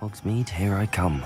Hogsmeade, here I come.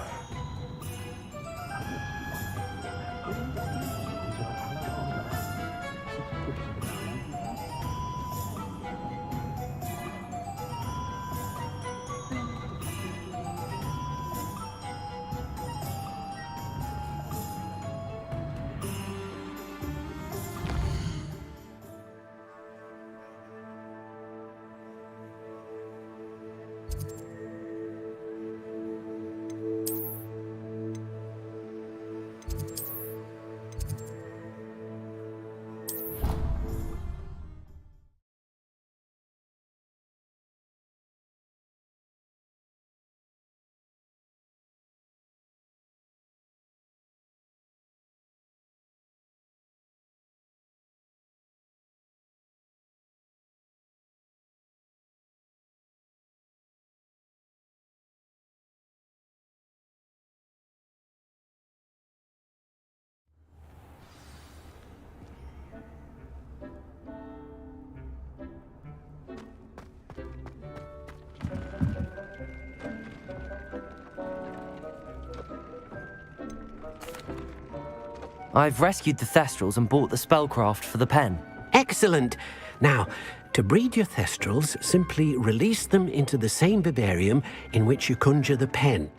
I've rescued the Thestrals and bought the spellcraft for the pen. Excellent! Now, to breed your Thestrals, simply release them into the same vivarium in which you conjure the pen.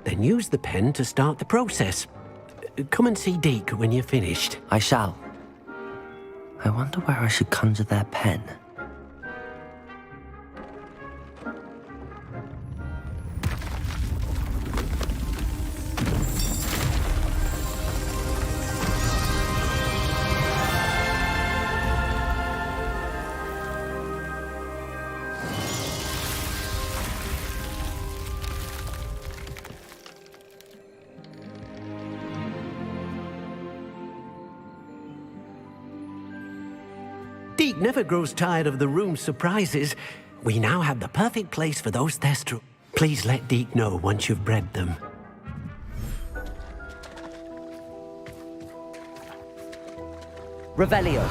Then use the pen to start the process. Come and see Deke when you're finished. I shall. I wonder where I should conjure their pen. Deke never grows tired of the room's surprises. We now have the perfect place for those Thestrals. Please let Deke know once you've bred them. Revelio.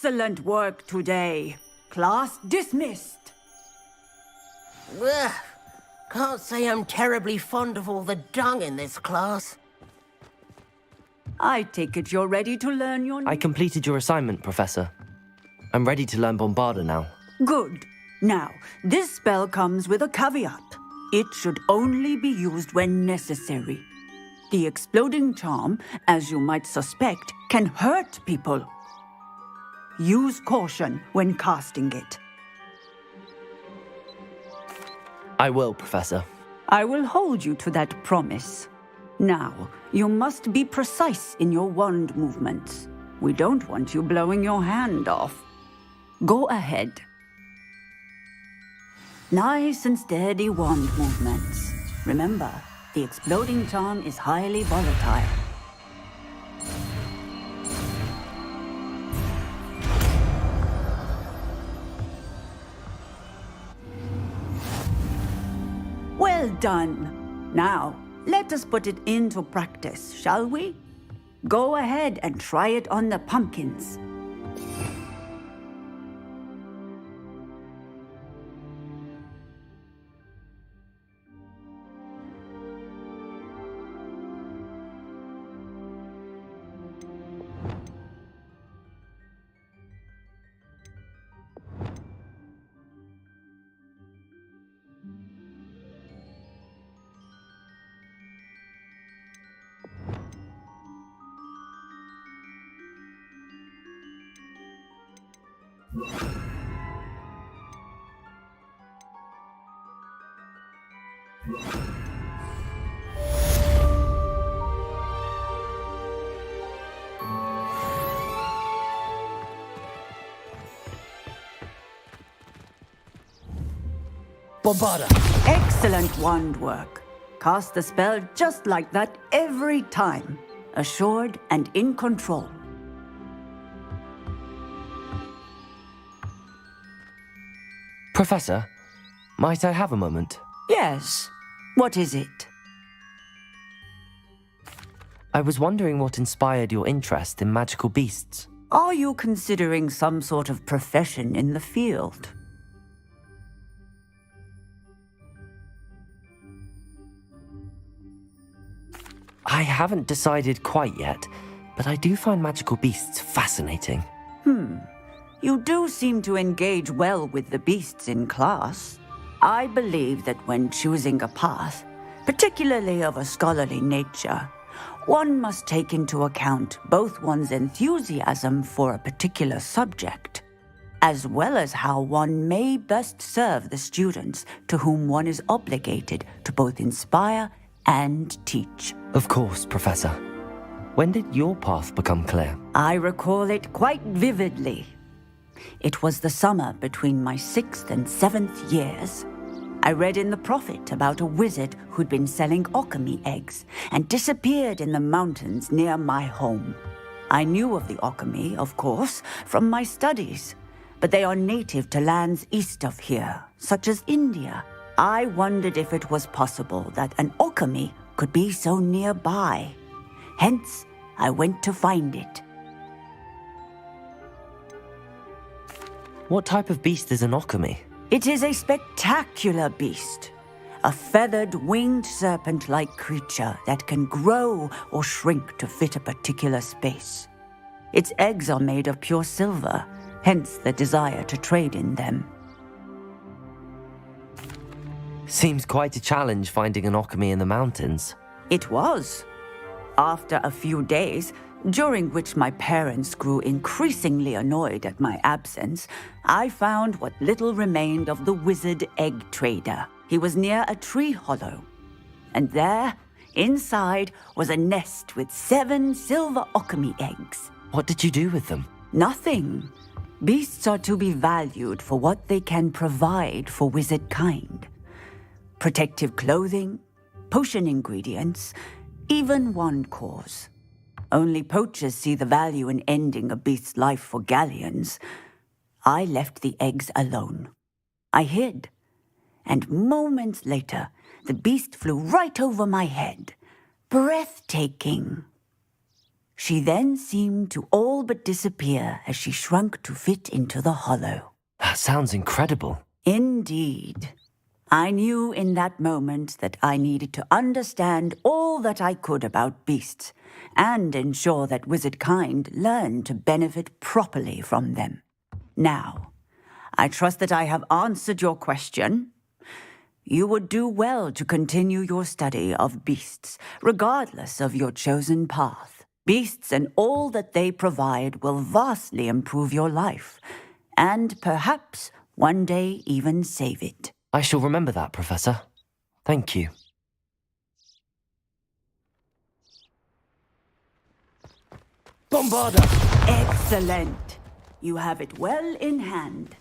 Excellent work today. Class dismissed. Ugh. Can't say I'm terribly fond of all the dung in this class. I take it you're ready to learn your... I completed your assignment, Professor. I'm ready to learn Bombarda now. Good. Now, this spell comes with a caveat. It should only be used when necessary. The exploding charm, as you might suspect, can hurt people. Use caution when casting it. I will, Professor. I will hold you to that promise. Now, you must be precise in your wand movements. We don't want you blowing your hand off. Go ahead. Nice and steady wand movements. Remember, the exploding charm is highly volatile. Well done. Now, let us put it into practice, shall we? Go ahead and try it on the pumpkins. Bombarda! Excellent wand work. Cast the spell just like that every time. Assured and in control. Professor, might I have a moment? Yes. What is it? I was wondering what inspired your interest in magical beasts. Are you considering some sort of profession in the field? I haven't decided quite yet, but I do find magical beasts fascinating. You do seem to engage well with the beasts in class. I believe that when choosing a path, particularly of a scholarly nature, one must take into account both one's enthusiasm for a particular subject, as well as how one may best serve the students to whom one is obligated to both inspire and teach. Of course, Professor. When did your path become clear? I recall it quite vividly. It was the summer between my 6th and 7th years. I read in the Prophet about a wizard who'd been selling alchemy eggs and disappeared in the mountains near my home. I knew of the alchemy, of course, from my studies, but they are native to lands east of here, such as India. I wondered if it was possible that an alchemy could be so nearby. Hence, I went to find it. What type of beast is an alchemy? It is a spectacular beast. A feathered, winged serpent-like creature that can grow or shrink to fit a particular space. Its eggs are made of pure silver, hence the desire to trade in them. Seems quite a challenge finding an alchemy in the mountains. It was. After a few days, during which my parents grew increasingly annoyed at my absence, I found what little remained of the wizard egg trader. He was near a tree hollow. And there, inside, was a nest with 7 silver alchemy eggs. What did you do with them? Nothing. Beasts are to be valued for what they can provide for wizard kind. Protective clothing, potion ingredients, even wand cores. Only poachers see the value in ending a beast's life for galleons. I left the eggs alone. I hid. And moments later, the beast flew right over my head. Breathtaking. She then seemed to all but disappear as she shrunk to fit into the hollow. That sounds incredible. Indeed. I knew in that moment that I needed to understand all that I could about beasts and ensure that wizard kind learned to benefit properly from them. Now, I trust that I have answered your question. You would do well to continue your study of beasts, regardless of your chosen path. Beasts and all that they provide will vastly improve your life, and perhaps one day even save it. I shall remember that, Professor. Thank you. Bombarda! Excellent. You have it well in hand.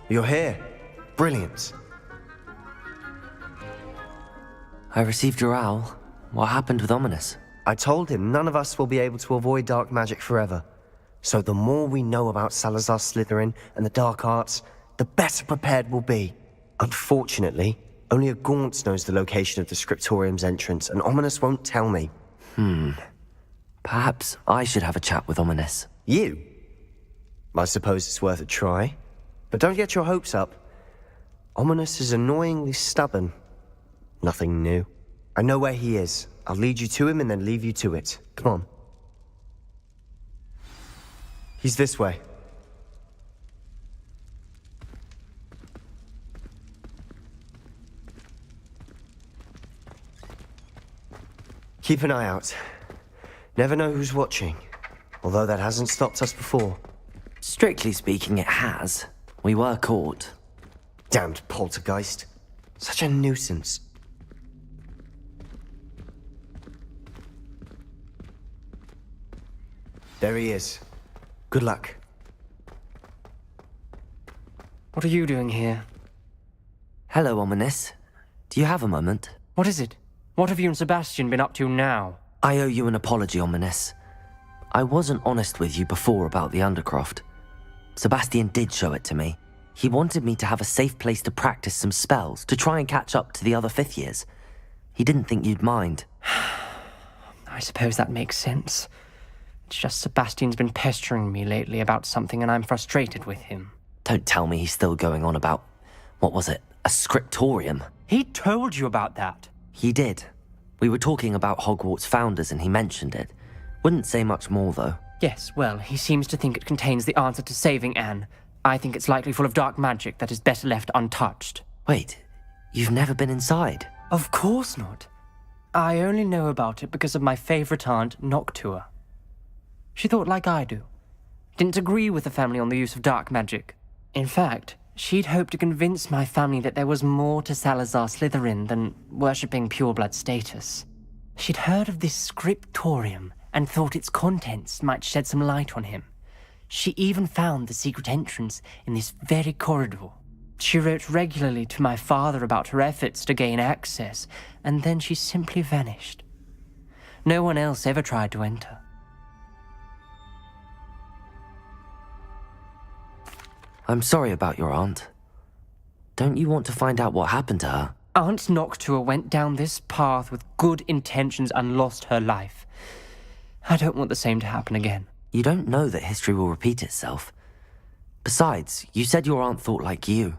You're here. Brilliant. I received your owl. What happened with Ominous? I told him none of us will be able to avoid dark magic forever. So the more we know about Salazar Slytherin and the dark arts, the better prepared we'll be. Unfortunately, only a Gaunt knows the location of the Scriptorium's entrance, and Ominous won't tell me. Perhaps I should have a chat with Ominous. You? I suppose it's worth a try. But don't get your hopes up. Ominous is annoyingly stubborn. Nothing new. I know where he is. I'll lead you to him and then leave you to it. Come on. He's this way. Keep an eye out. Never know who's watching. Although that hasn't stopped us before. Strictly speaking, it has. We were caught. Damned poltergeist. Such a nuisance. There he is. Good luck. What are you doing here? Hello, Ominous. Do you have a moment? What is it? What have you and Sebastian been up to now? I owe you an apology, Ominous. I wasn't honest with you before about the Undercroft. Sebastian did show it to me. He wanted me to have a safe place to practice some spells, to try and catch up to the other fifth years. He didn't think you'd mind. I suppose that makes sense. It's just Sebastian's been pestering me lately about something and I'm frustrated with him. Don't tell me he's still going on about, what was it, a scriptorium? He told you about that. He did. We were talking about Hogwarts founders and he mentioned it. Wouldn't say much more, though. Yes, well, he seems to think it contains the answer to saving Anne. I think it's likely full of dark magic that is better left untouched. Wait, you've never been inside? Of course not. I only know about it because of my favorite aunt, Noctua. She thought like I do. Didn't agree with the family on the use of dark magic. In fact, she'd hoped to convince my family that there was more to Salazar Slytherin than worshipping pureblood status. She'd heard of this scriptorium and thought its contents might shed some light on him. She even found the secret entrance in this very corridor. She wrote regularly to my father about her efforts to gain access, and then she simply vanished. No one else ever tried to enter. I'm sorry about your aunt. Don't you want to find out what happened to her? Aunt Noctua went down this path with good intentions and lost her life. I don't want the same to happen again. You don't know that history will repeat itself. Besides, you said your aunt thought like you.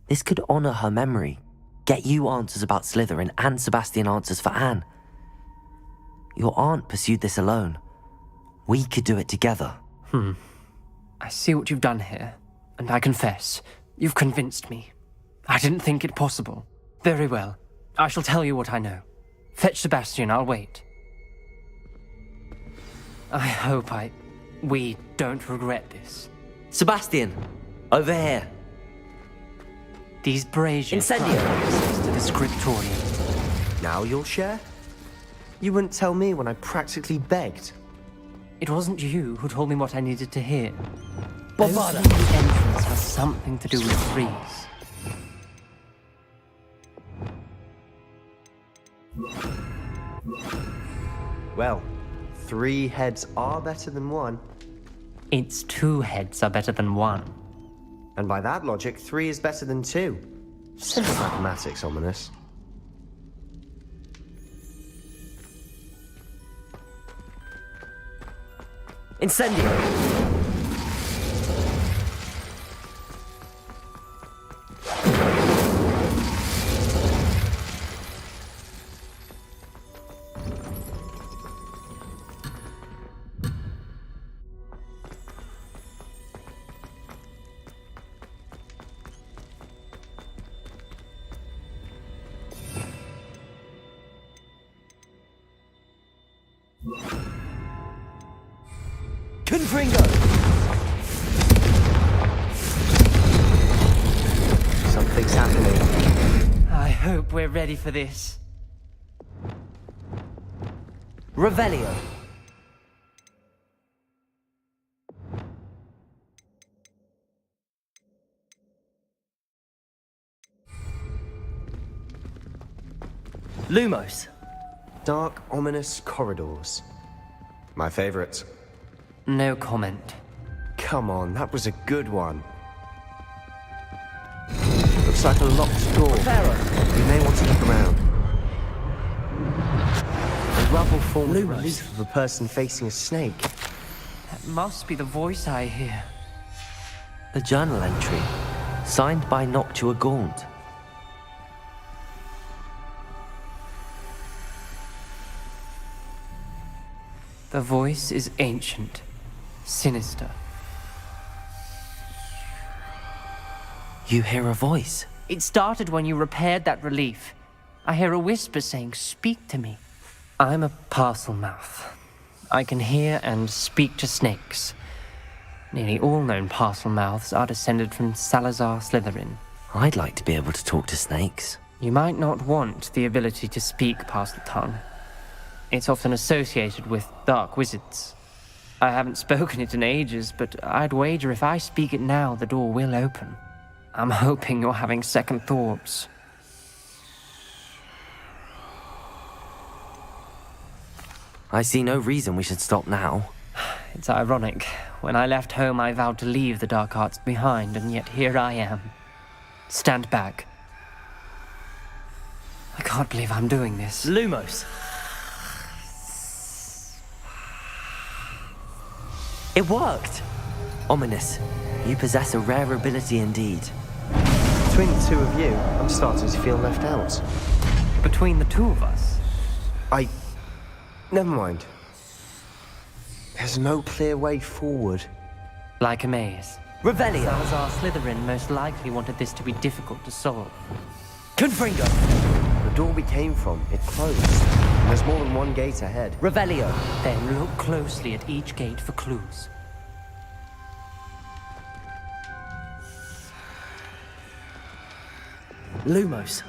This could honor her memory, get you answers about Slytherin and Sebastian answers for Anne. Your aunt pursued this alone. We could do it together. I see what you've done here, and I confess, you've convinced me. I didn't think it possible. Very well. I shall tell you what I know. Fetch Sebastian, I'll wait. I hope we don't regret this. Sebastian! Over here! These braziers Incendio! access to the scriptorium. Now you'll share? You wouldn't tell me when I practically begged. It wasn't you who told me what I needed to hear. Bombarda! Opening the entrance has something to do with freeze. Well, 3 heads are better than 1. Its 2 heads are better than 1. And by that logic, 3 is better than 2. Simple mathematics, Ominous. Incendio! Confringo! Something's happening. I hope we're ready for this. Revelio! Lumos. Dark, ominous corridors. My favorite. No comment. Come on, that was a good one. Looks like a locked door. You may want to look around. The rubble forms the relief of a person facing a snake. That must be the voice I hear. The journal entry, signed by Noctua Gaunt. The voice is ancient, sinister. You hear a voice. It started when you repaired that relief. I hear a whisper saying, "Speak to me." I'm a parcel mouth. I can hear and speak to snakes. Nearly all known parcel mouths are descended from Salazar Slytherin. I'd like to be able to talk to snakes. You might not want the ability to speak parcel tongue. It's often associated with dark wizards. I haven't spoken it in ages, but I'd wager if I speak it now, the door will open. I'm hoping you're having second thoughts. I see no reason we should stop now. It's ironic. When I left home, I vowed to leave the dark arts behind, and yet here I am. Stand back. I can't believe I'm doing this. Lumos. It worked! Ominous. You possess a rare ability indeed. Between the two of you, I'm starting to feel left out. Between the two of us? Never mind. There's no clear way forward. Like a maze. Revelio. Salazar Slytherin most likely wanted this to be difficult to solve. Confringo. The door we came from, it closed. And there's more than one gate ahead. Revelio. Then look closely at each gate for clues. Lumos.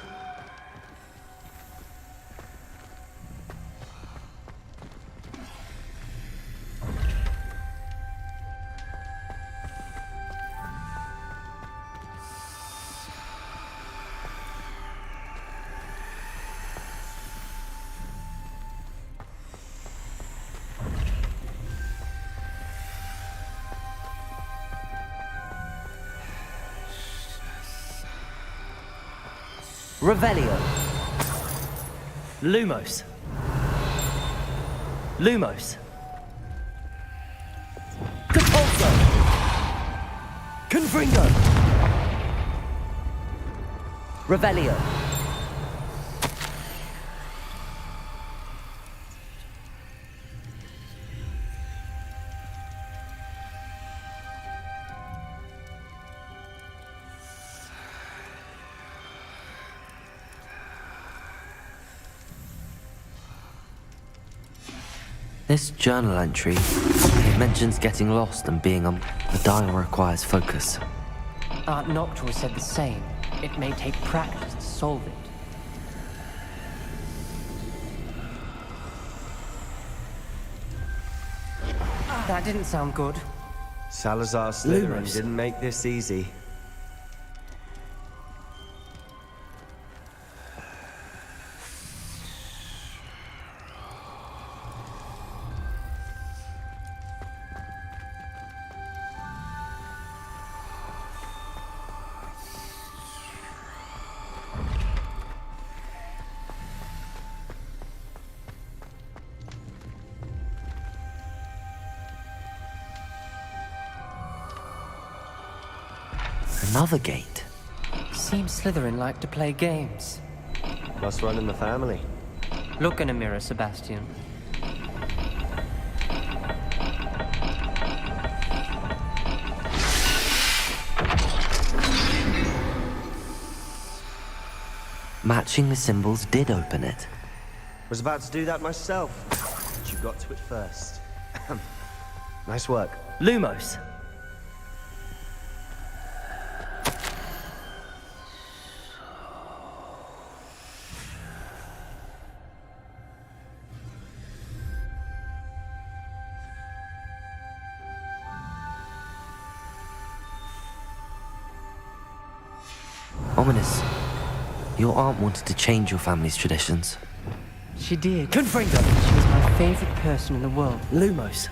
Revelio. Lumos. Lumos. Compulso. Confringo. Revelio. This journal entry, it mentions getting lost and being the dial requires focus. Aunt Noctua said the same. It may take practice to solve it. That didn't sound good. Salazar Slytherin didn't make this easy. Another gate. Seems Slytherin like to play games. Must run in the family. Look in a mirror, Sebastian. Matching the symbols did open it. Was about to do that myself, but you got to it first. Nice work. Lumos. Ominous. Your aunt wanted to change your family's traditions. She did. Confringo. She was my favorite person in the world. Lumos.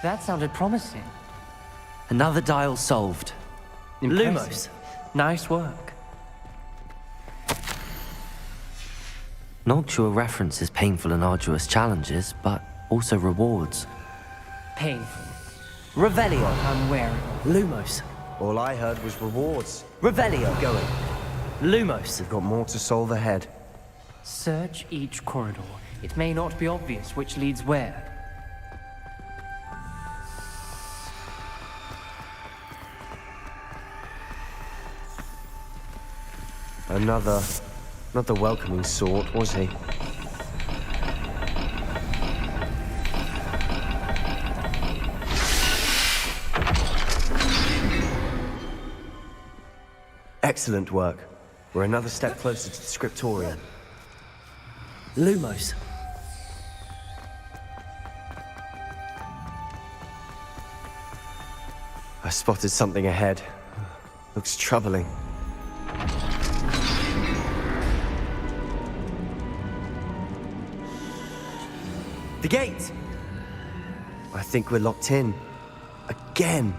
That sounded promising. Another dial solved. Lumos. Nice work. Noctua references painful and arduous challenges, but also rewards. Painful. Revelio. I'm wary. Lumos. All I heard was rewards. Revelio. Going. Lumos. We've got more to solve ahead. Search each corridor. It may not be obvious which leads where. Not the welcoming sort, was he? Excellent work. We're another step closer to the scriptorium. Lumos. I spotted something ahead. Looks troubling. The gate! I think we're locked in. Again.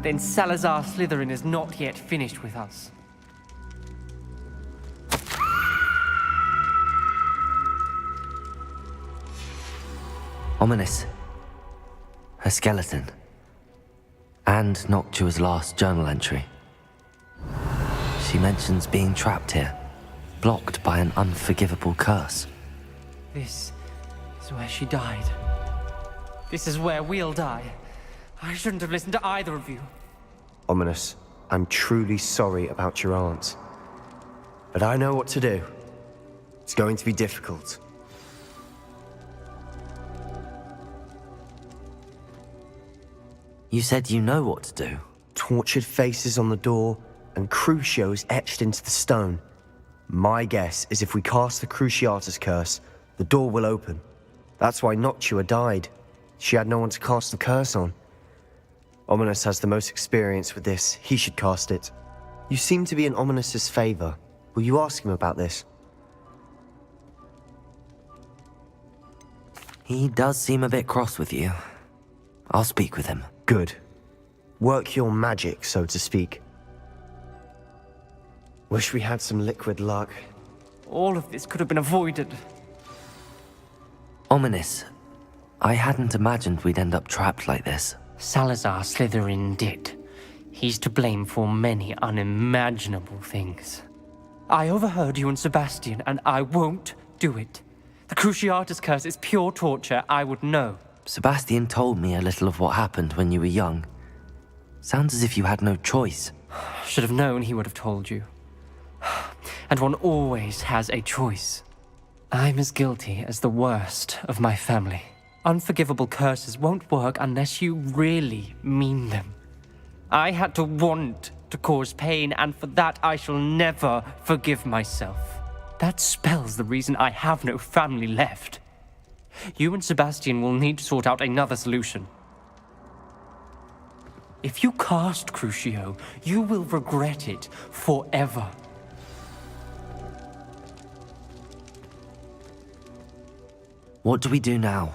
Then Salazar Slytherin is not yet finished with us. Ominous. A skeleton. And Noctua's last journal entry. She mentions being trapped here, blocked by an unforgivable curse. This is where she died. This is where we'll die. I shouldn't have listened to either of you. Ominous, I'm truly sorry about your aunt. But I know what to do. It's going to be difficult. You said you know what to do. Tortured faces on the door and Crucios etched into the stone. My guess is if we cast the Cruciatus curse, the door will open. That's why Noctua died. She had no one to cast the curse on. Ominous has the most experience with this. He should cast it. You seem to be in Ominous's favor. Will you ask him about this? He does seem a bit cross with you. I'll speak with him. Good. Work your magic, so to speak. Wish we had some liquid luck. All of this could have been avoided. Ominous. I hadn't imagined we'd end up trapped like this. Salazar Slytherin did. He's to blame for many unimaginable things. I overheard you and Sebastian, and I won't do it. The Cruciatus curse is pure torture, I would know. Sebastian told me a little of what happened when you were young. Sounds as if you had no choice. Should have known he would have told you. And one always has a choice. I'm as guilty as the worst of my family. Unforgivable curses won't work unless you really mean them. I had to want to cause pain, and for that I shall never forgive myself. That spells the reason I have no family left. You and Sebastian will need to sort out another solution. If you cast Crucio, you will regret it forever. What do we do now?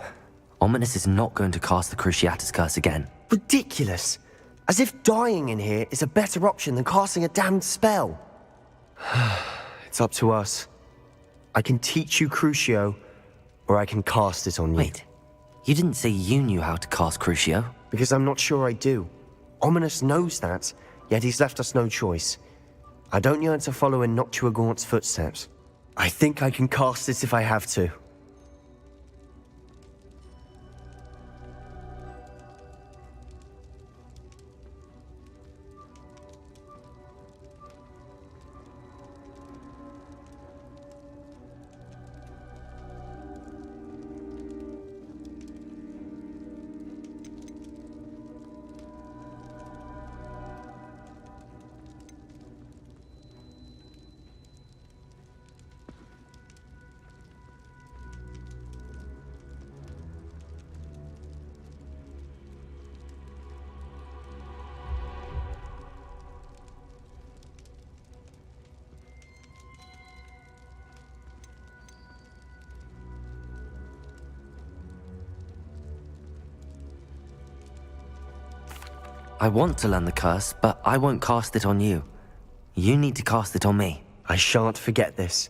Ominous is not going to cast the Cruciatus curse again. Ridiculous! As if dying in here is a better option than casting a damned spell. It's up to us. I can teach you Crucio, or I can cast it on you. Wait, you didn't say you knew how to cast Crucio? Because I'm not sure I do. Ominous knows that, yet he's left us no choice. I don't yearn to follow in Noctua Gaunt's footsteps. I think I can cast it if I have to. I want to learn the curse, but I won't cast it on you. You need to cast it on me. I shan't forget this.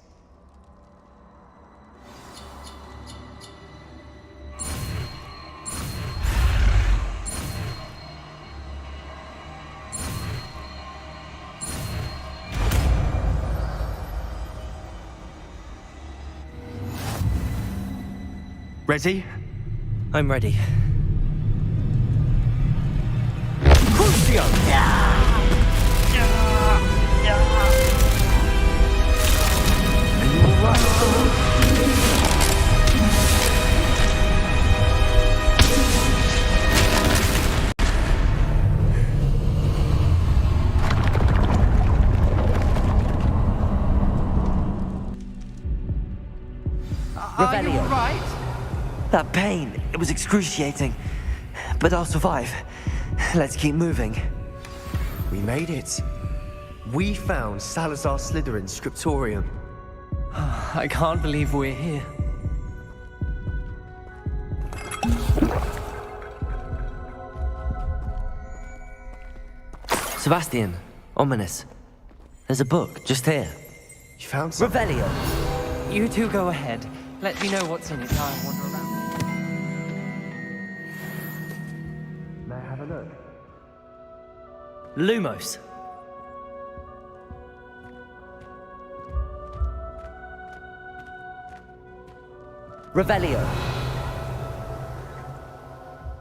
Ready? I'm ready. Are you right? That pain, it was excruciating. But I'll survive. Let's keep moving. We made it. We found Salazar Slytherin's scriptorium. I can't believe we're here. Sebastian, ominous. There's a book just here. You found something? Revelio. You two go ahead. Let me know what's in it. I'll wander around. May I have a look? Lumos. Revelio.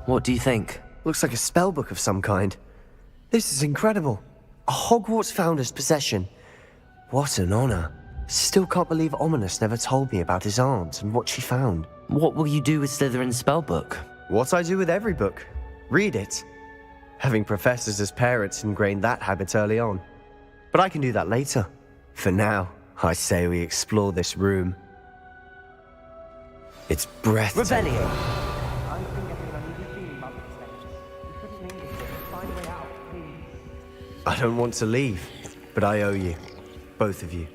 What do you think? Looks like a spellbook of some kind. This is incredible. A Hogwarts founder's possession. What an honor. Still can't believe Ominous never told me about his aunt and what she found. What will you do with Slytherin's spellbook? What I do with every book. Read it. Having professors as parents ingrained that habit early on. But I can do that later. For now, I say we explore this room. It's breathtaking. Revelio. I don't want to leave, but I owe you. Both of you.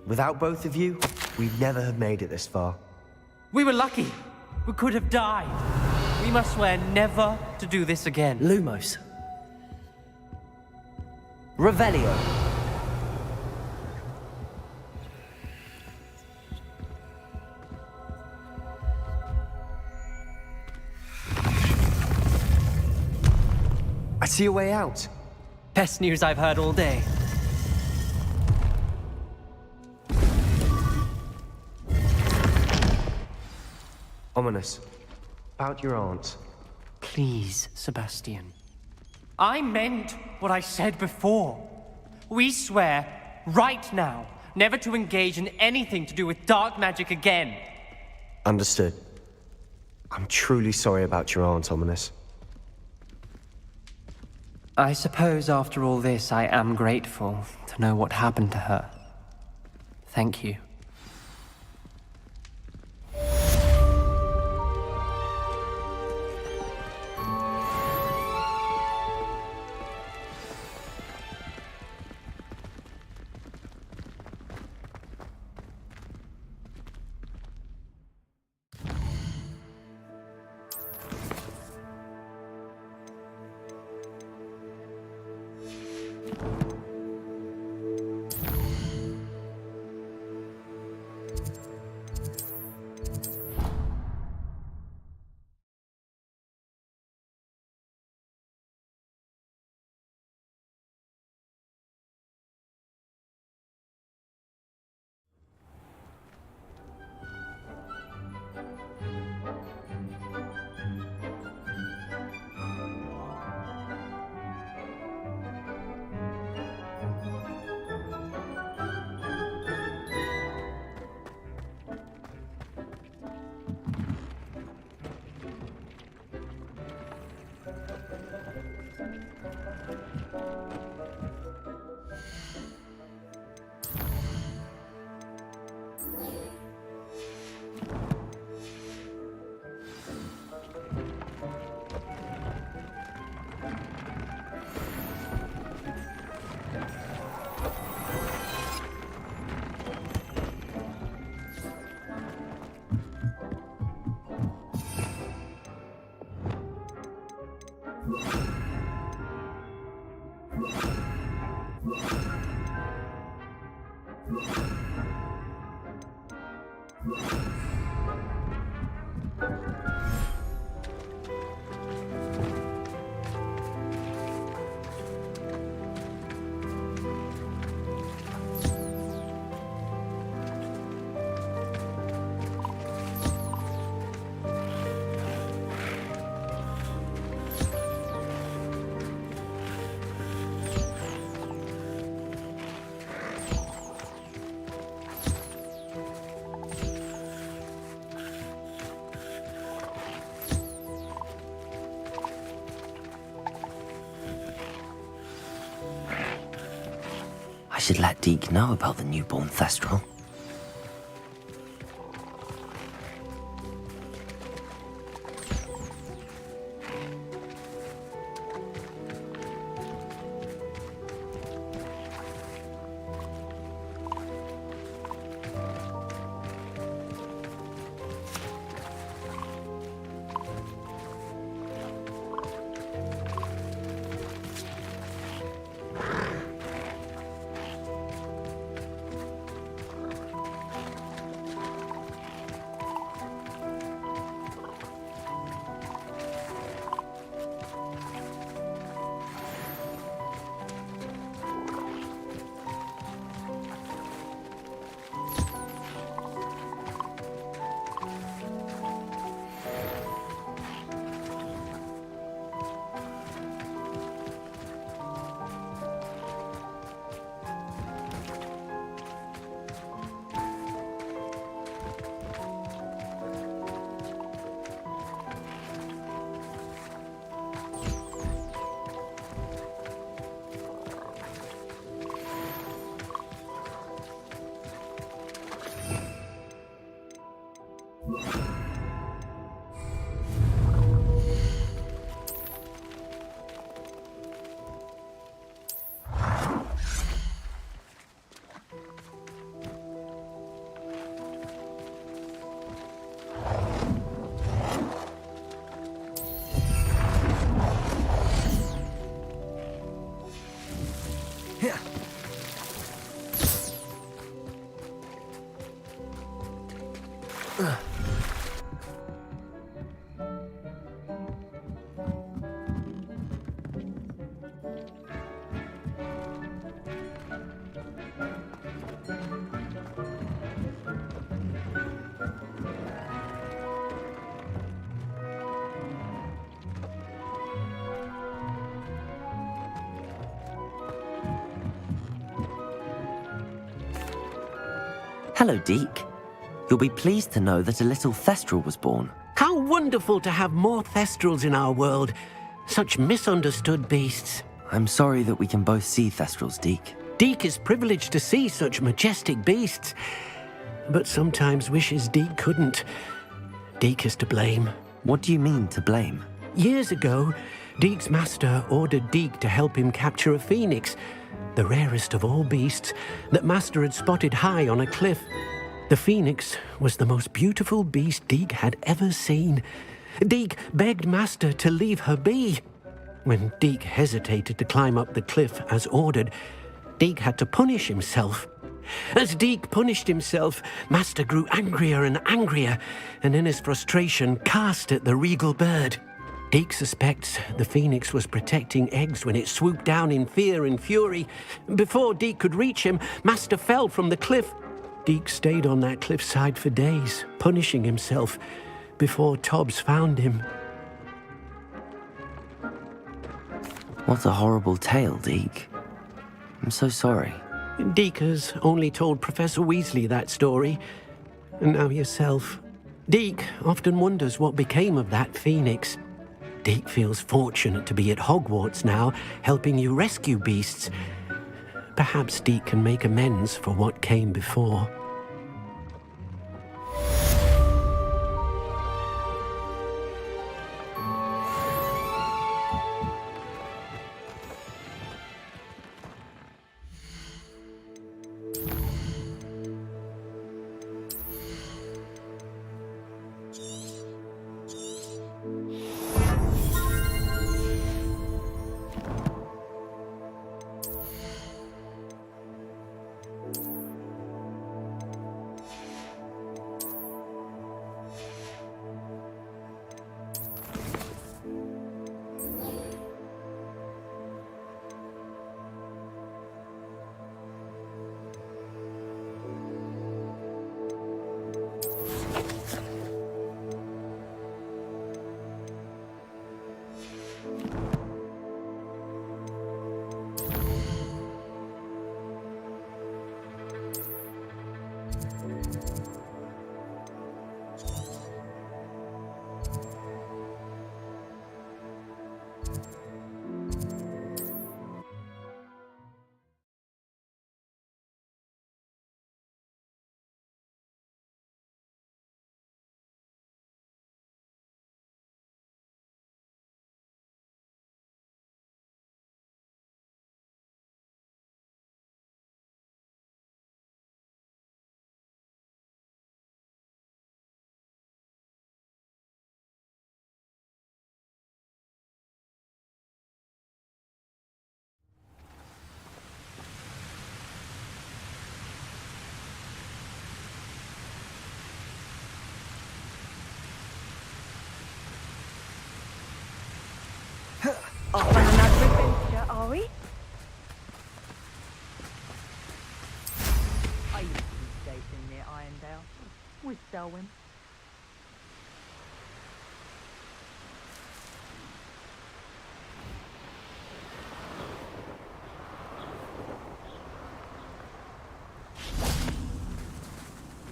Without both of you, we'd never have made it this far. We were lucky. We could have died. We must swear never to do this again. Lumos. Revelio. I see a way out. Best news I've heard all day. Ominous. About your aunt. Please, Sebastian. I meant what I said before. We swear, right now, never to engage in anything to do with dark magic again. Understood. I'm truly sorry about your aunt, Ominous. I suppose after all this, I am grateful to know what happened to her. Thank you. should let Deke know about the newborn Thestral. Hello, Deke. You'll be pleased to know that a little Thestral was born. How wonderful to have more Thestrals in our world. Such misunderstood beasts. I'm sorry that we can both see Thestrals, Deke. Deke is privileged to see such majestic beasts, but sometimes wishes Deke couldn't. Deke is to blame. What do you mean, to blame? Years ago, Deke's master ordered Deke to help him capture a phoenix, the rarest of all beasts, that master had spotted high on a cliff. The phoenix was the most beautiful beast Deke had ever seen. Deke begged master to leave her be. When Deke hesitated to climb up the cliff as ordered, Deke had to punish himself. As Deke punished himself, master grew angrier and angrier, and in his frustration cast at the regal bird. Deke suspects the phoenix was protecting eggs when it swooped down in fear and fury. Before Deke could reach him, master fell from the cliff. Deke stayed on that cliffside for days, punishing himself, before Tobbs found him. What a horrible tale, Deke. I'm so sorry. Deke has only told Professor Weasley that story, and now yourself. Deke often wonders what became of that phoenix. Deke feels fortunate to be at Hogwarts now, helping you rescue beasts. Perhaps Deke can make amends for what came before.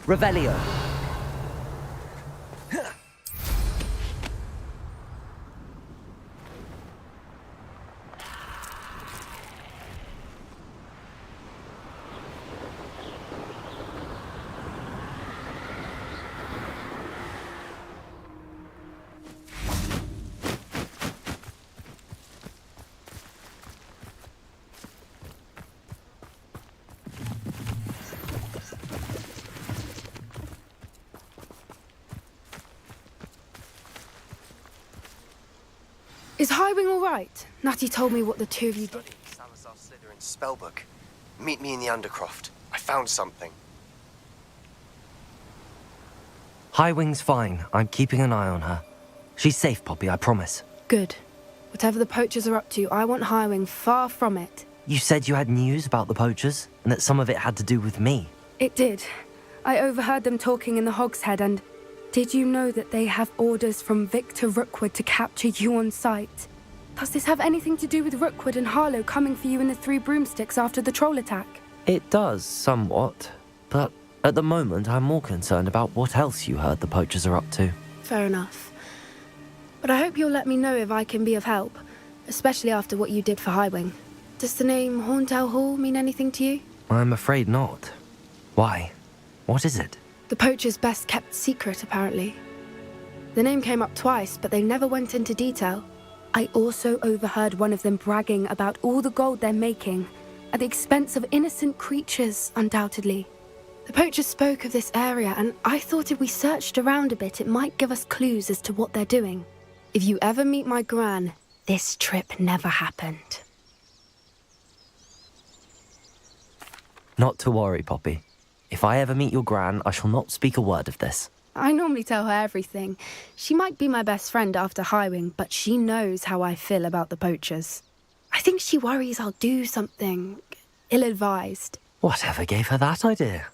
Revelio. Is Highwing all right? Natty told me what the two of you did. Salazar Slytherin's spellbook. Meet me in the Undercroft. I found something. Highwing's fine. I'm keeping an eye on her. She's safe, Poppy, I promise. Good. Whatever the poachers are up to, I want Highwing far from it. You said you had news about the poachers, and that some of it had to do with me. It did. I overheard them talking in the Hogshead, and did you know that they have orders from Victor Rookwood to capture you on sight? Does this have anything to do with Rookwood and Harlow coming for you in the Three Broomsticks after the troll attack? It does, somewhat. But at the moment, I'm more concerned about what else you heard the poachers are up to. Fair enough. But I hope you'll let me know if I can be of help, especially after what you did for Highwing. Does the name Horntail Hall mean anything to you? I'm afraid not. Why? What is it? The poacher's best kept secret, apparently. The name came up twice, but they never went into detail. I also overheard one of them bragging about all the gold they're making, at the expense of innocent creatures, undoubtedly. The poacher spoke of this area, and I thought if we searched around a bit, it might give us clues as to what they're doing. If you ever meet my gran, this trip never happened. Not to worry, Poppy. If I ever meet your gran, I shall not speak a word of this. I normally tell her everything. She might be my best friend after Highwing, but she knows how I feel about the poachers. I think she worries I'll do something ill-advised. Whatever gave her that idea?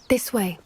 This way.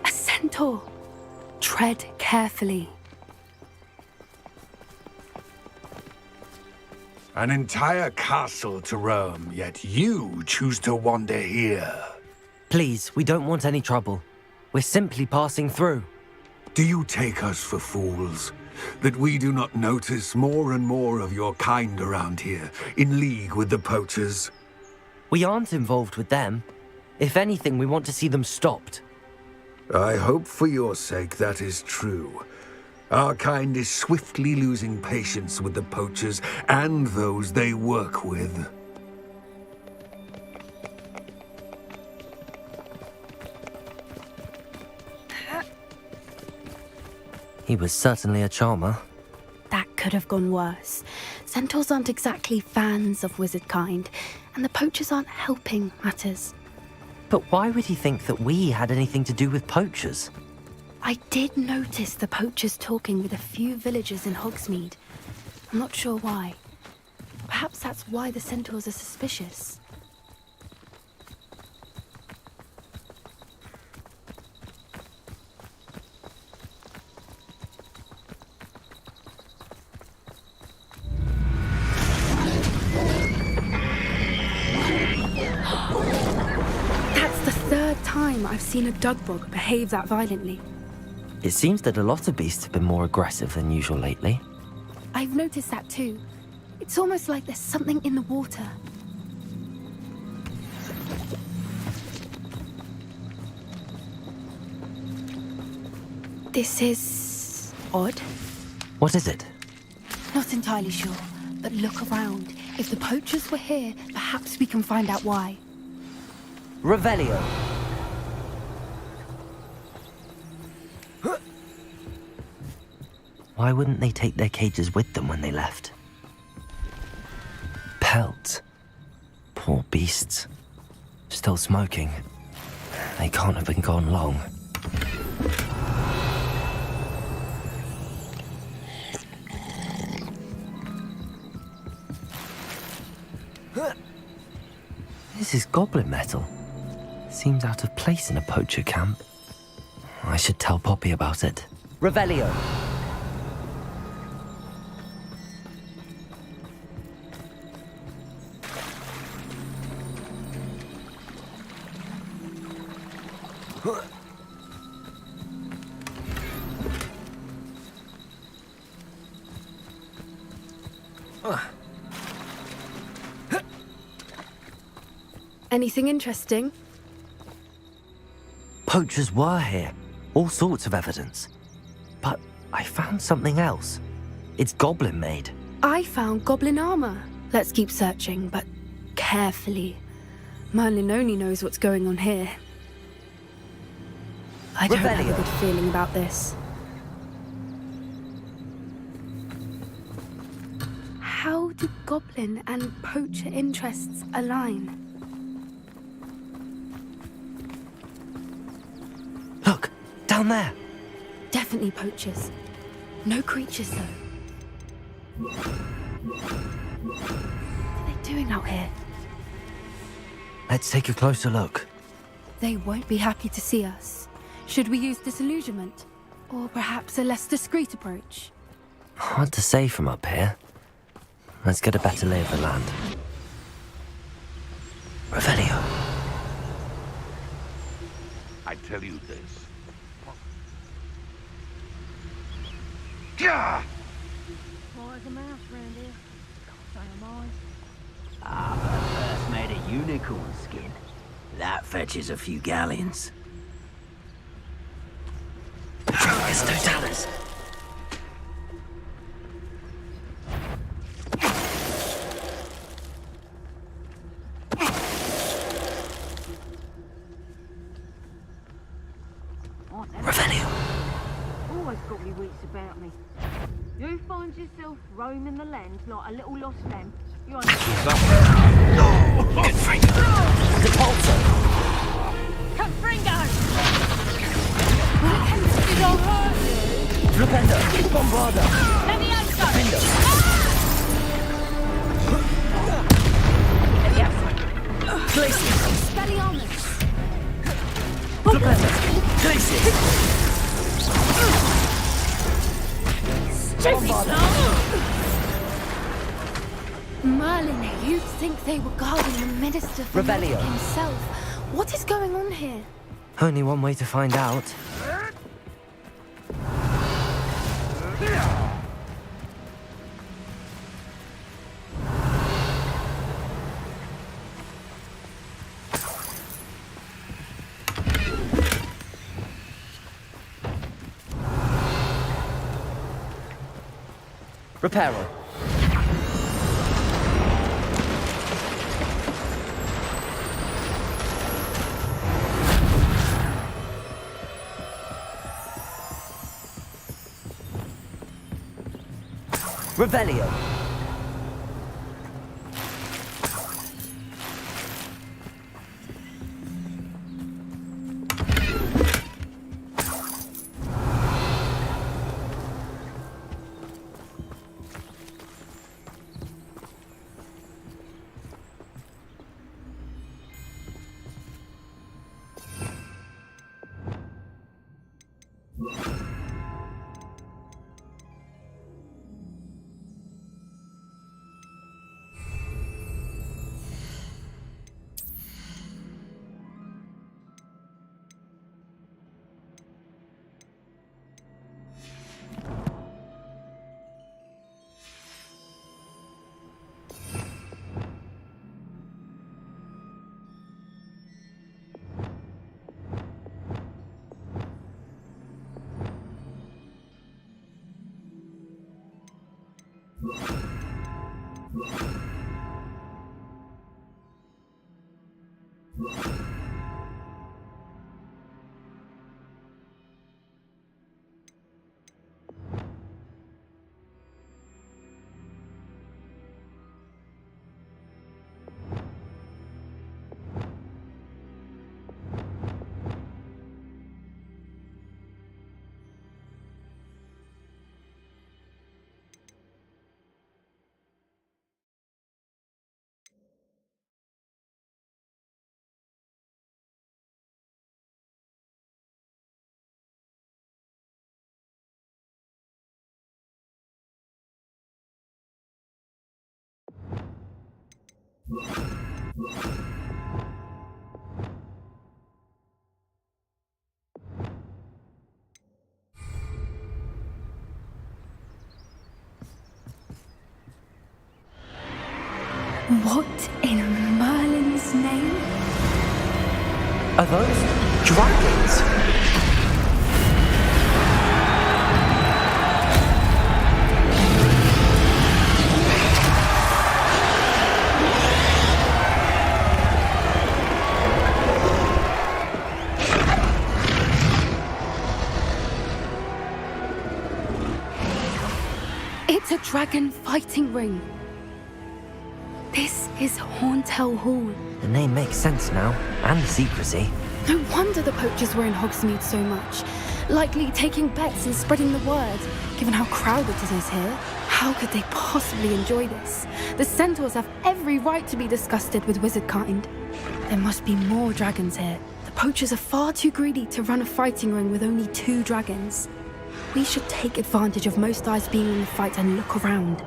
A centaur. Tread carefully. An entire castle to roam, yet you choose to wander here. Please, we don't want any trouble. We're simply passing through. Do you take us for fools? That we do not notice more and more of your kind around here, in league with the poachers? We aren't involved with them. If anything, we want to see them stopped. I hope for your sake that is true. Our kind is swiftly losing patience with the poachers and those they work with. He was certainly a charmer. That could have gone worse. Centaurs aren't exactly fans of wizard kind, and the poachers aren't helping matters. But why would he think that we had anything to do with poachers? I did notice the poachers talking with a few villagers in Hogsmeade. I'm not sure why. Perhaps that's why the centaurs are suspicious. That's the third time I've seen a dugbog behave that violently. It seems that a lot of beasts have been more aggressive than usual lately. I've noticed that too. It's almost like there's something in the water. This is odd. What is it? Not entirely sure, but look around. If the poachers were here, perhaps we can find out why. Revelio. Why wouldn't they take their cages with them when they left? Pelt. Poor beasts. Still smoking. They can't have been gone long. This is goblin metal. Seems out of place in a poacher camp. I should tell Poppy about it. Revelio. Anything interesting? Poachers were here. All sorts of evidence. But I found something else. It's goblin made. I found goblin armor. Let's keep searching, but carefully. Merlin only knows what's going on here. I don't have a good feeling about this. How do goblin and poacher interests align? Look, down there. Definitely poachers. No creatures, though. What are they doing out here? Let's take a closer look. They won't be happy to see us. Should we use disillusionment? Or perhaps a less discreet approach? Hard to say from up here. Let's get a better lay of the land. Revelio. I tell you this. Quiet as a mouse round here. So am I. But I first made a unicorn skin. That fetches a few galleons. There's no dollars. Revelio. Always got me wits about me. You find yourself roaming the land like a little lost lamb. You ain't... Confringo. Depulso. Confringo! You don't hurt you. Flipendo. Bombarda. Levioso! Flipendo. Glacier. Spelliarmus! Flipendo. Glacier. Merlin, you'd think they were guarding the Minister for Revelio. himself. What is going on here? Only one way to find out. Reparo. Revelio. What in Merlin's name? Are those dragons? It's a dragon fighting ring. This is Hauntel Hall. The name makes sense now, and the secrecy. No wonder the poachers were in Hogsmeade so much. Likely taking bets and spreading the word, given how crowded it is here. How could they possibly enjoy this? The centaurs have every right to be disgusted with wizard kind. There must be more dragons here. The poachers are far too greedy to run a fighting ring with only 2 dragons. We should take advantage of most eyes being in the fight and look around.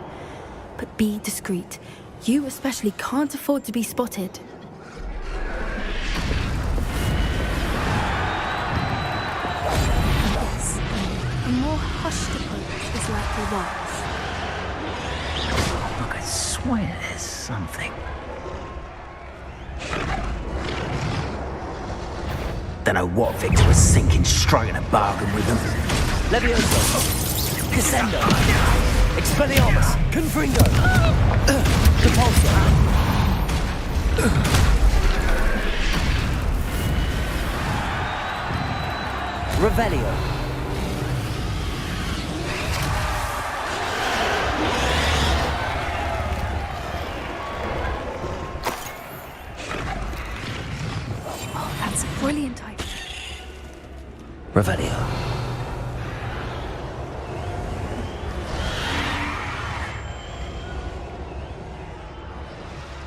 But be discreet. You especially can't afford to be spotted. Yes, a more hushed approach is likely wise. Look, I swear there's something. Don't know what Victor was thinking, striking a bargain with them. Levioso. Descendo. Expelliarmus. Confringo. Repulsor. Revelio. Oh, that's a brilliant idea. Revelio.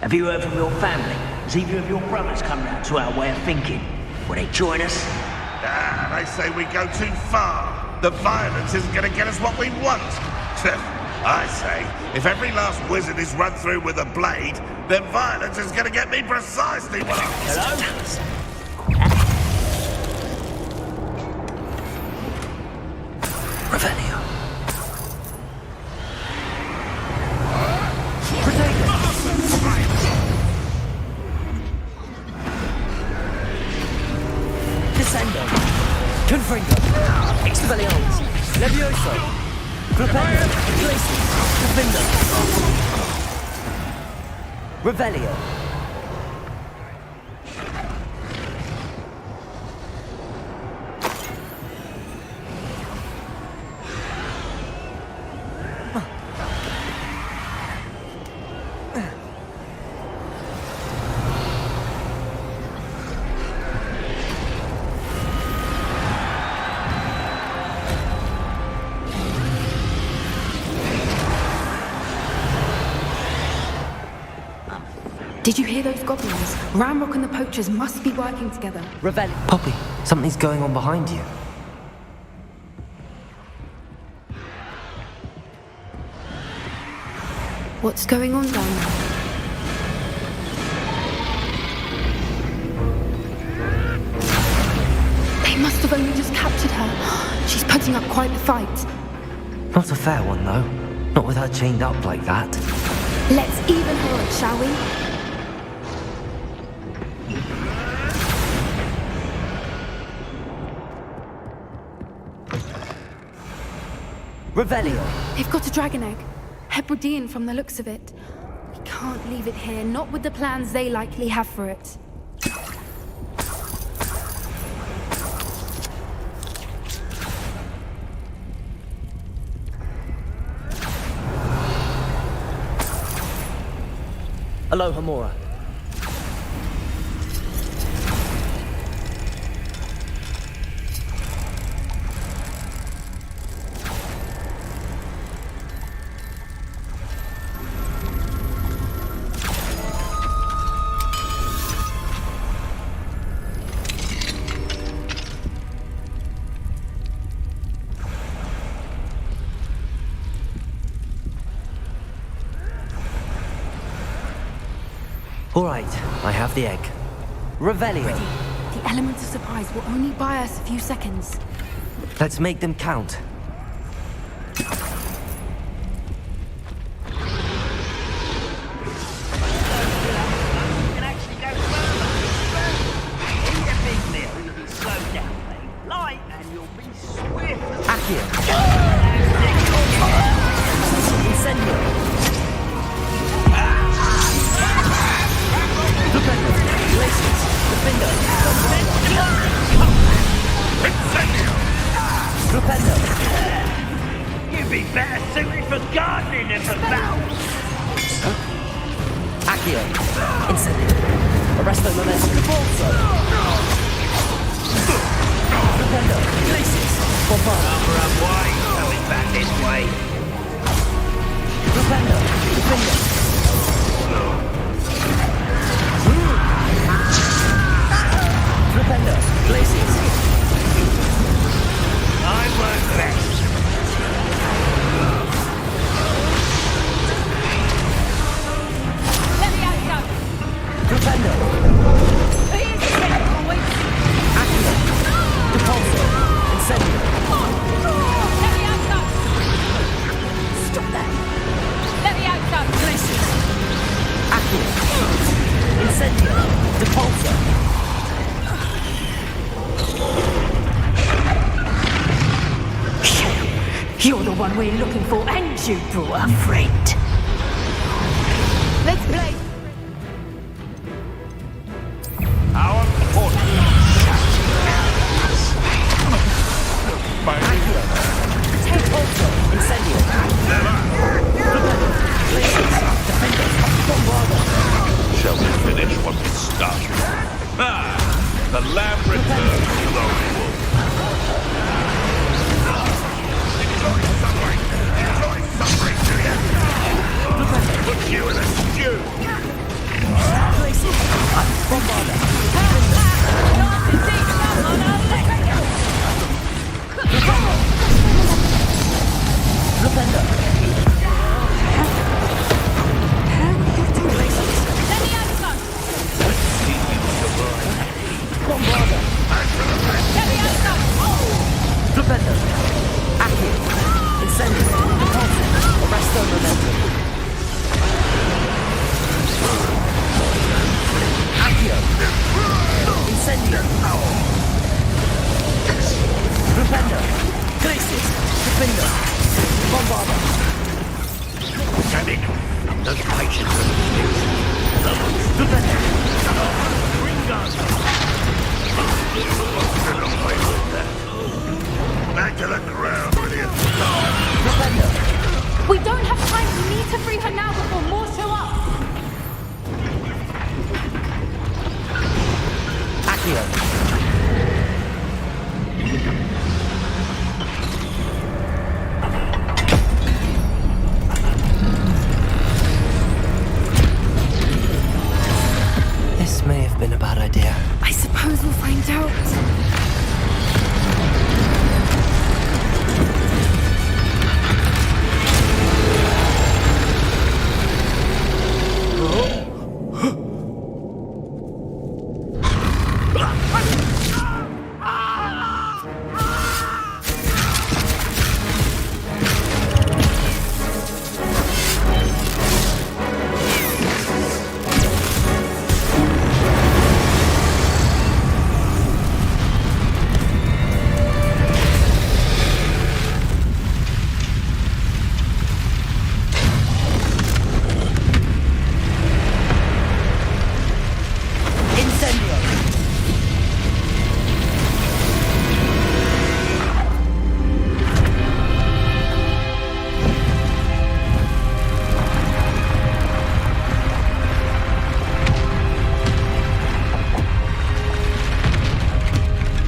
Have you heard from your family? Has either of your brothers come round to our way of thinking? Will they join us? They say we go too far. The violence isn't going to get us what we want. I say, if every last wizard is run through with a blade, then violence is going to get me precisely what I... Hello? Revelio. Descendo. Confringo. Expelliarmus. Levioso. Propelio. Glacius. Defender. Revelio. Did you hear those goblins? Ramrock and the poachers must be working together. Revelio. Poppy, something's going on behind you. What's going on down there? They must have only just captured her. She's putting up quite the fight. Not a fair one, though. Not with her chained up like that. Let's even her up, shall we? Revelio. They've got a dragon egg. Hebridean from the looks of it. We can't leave it here, not with the plans they likely have for it. Aloha, Mora. All right, I have the egg. Revelio. Ready. The element of surprise will only buy us a few seconds. Let's make them count. You'd be better suited for gardening than for battle. Accio. Incendio. Arresto momento. Defaulto. Stupendo. Glacis. Bombarda. Number up way, coming back this way. Stupendo. Defender. Stupendo. Glacis. I work best. Stupendo. Accio. Defaulto. Incendio. Stop that! Let me out, son! Glacis. Accio. Incendio. Defaulto. You're the one we're looking for, and you brought a friend. Let's play. Our fortune. Take also. Incendio. Glacis. Defender. Bombarda. Shall we finish what we started? The lamb returns to the wolf. Enjoy suffering, do you? Put you in a stew. Glacis. Bombarda. Defender. Bombarda. Stupendo. Accio. Incendio. Deposit. Arresto momentum. Accio. Incendio. Stupendo. Glacis. Defender. Bombarda. Damn it. Those patients are Stupendo. Back to the ground, will you? We don't have time. We need to free her now before more show up. Accio.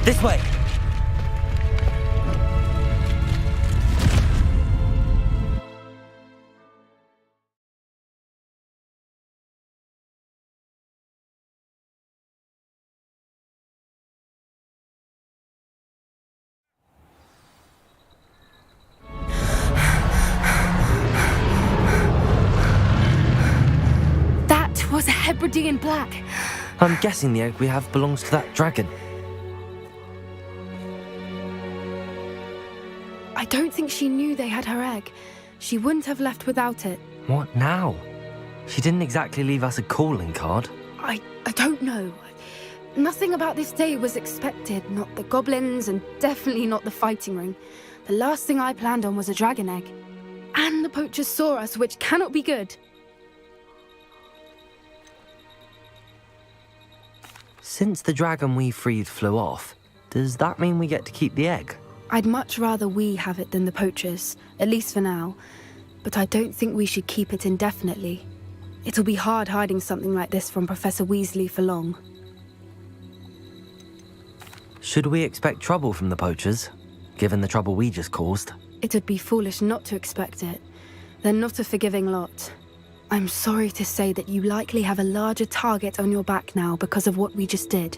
This way! That was a Hebridean black. I'm guessing the egg we have belongs to that dragon. I don't think she knew they had her egg. She wouldn't have left without it. What now? She didn't exactly leave us a calling card. I don't know. Nothing about this day was expected. Not the goblins, and definitely not the fighting ring. The last thing I planned on was a dragon egg. And the poachers saw us, which cannot be good. Since the dragon we freed flew off, does that mean we get to keep the egg? I'd much rather we have it than the poachers, at least for now. But I don't think we should keep it indefinitely. It'll be hard hiding something like this from Professor Weasley for long. Should we expect trouble from the poachers, given the trouble we just caused? It would be foolish not to expect it. They're not a forgiving lot. I'm sorry to say that you likely have a larger target on your back now because of what we just did.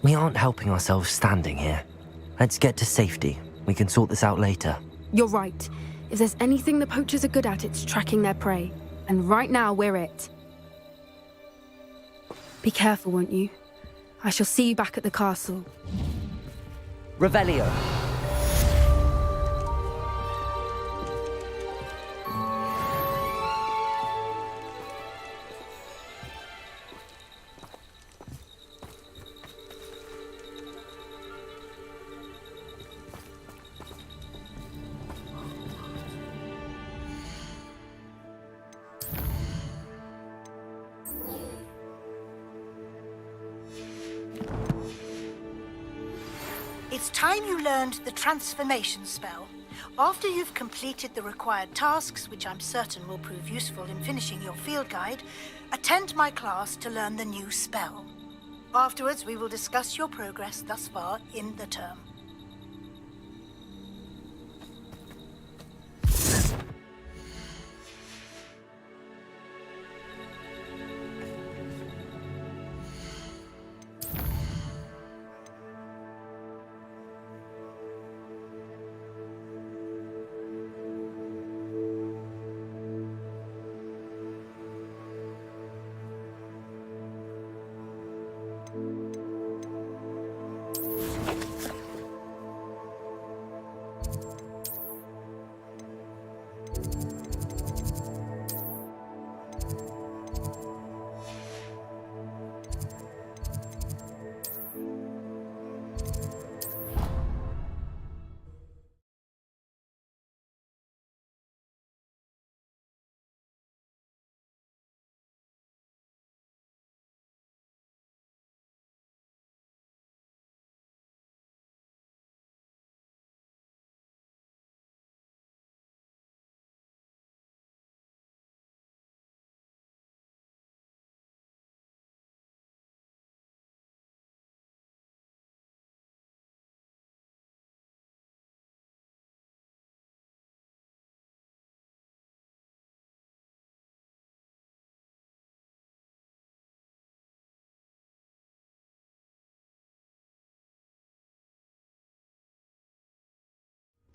We aren't helping ourselves standing here. Let's get to safety. We can sort this out later. You're right. If there's anything the poachers are good at, it's tracking their prey. And right now, we're it. Be careful, won't you? I shall see you back at the castle. Revelio. It's time you learned the transformation spell. After you've completed the required tasks, which I'm certain will prove useful in finishing your field guide, attend my class to learn the new spell. Afterwards, we will discuss your progress thus far in the term.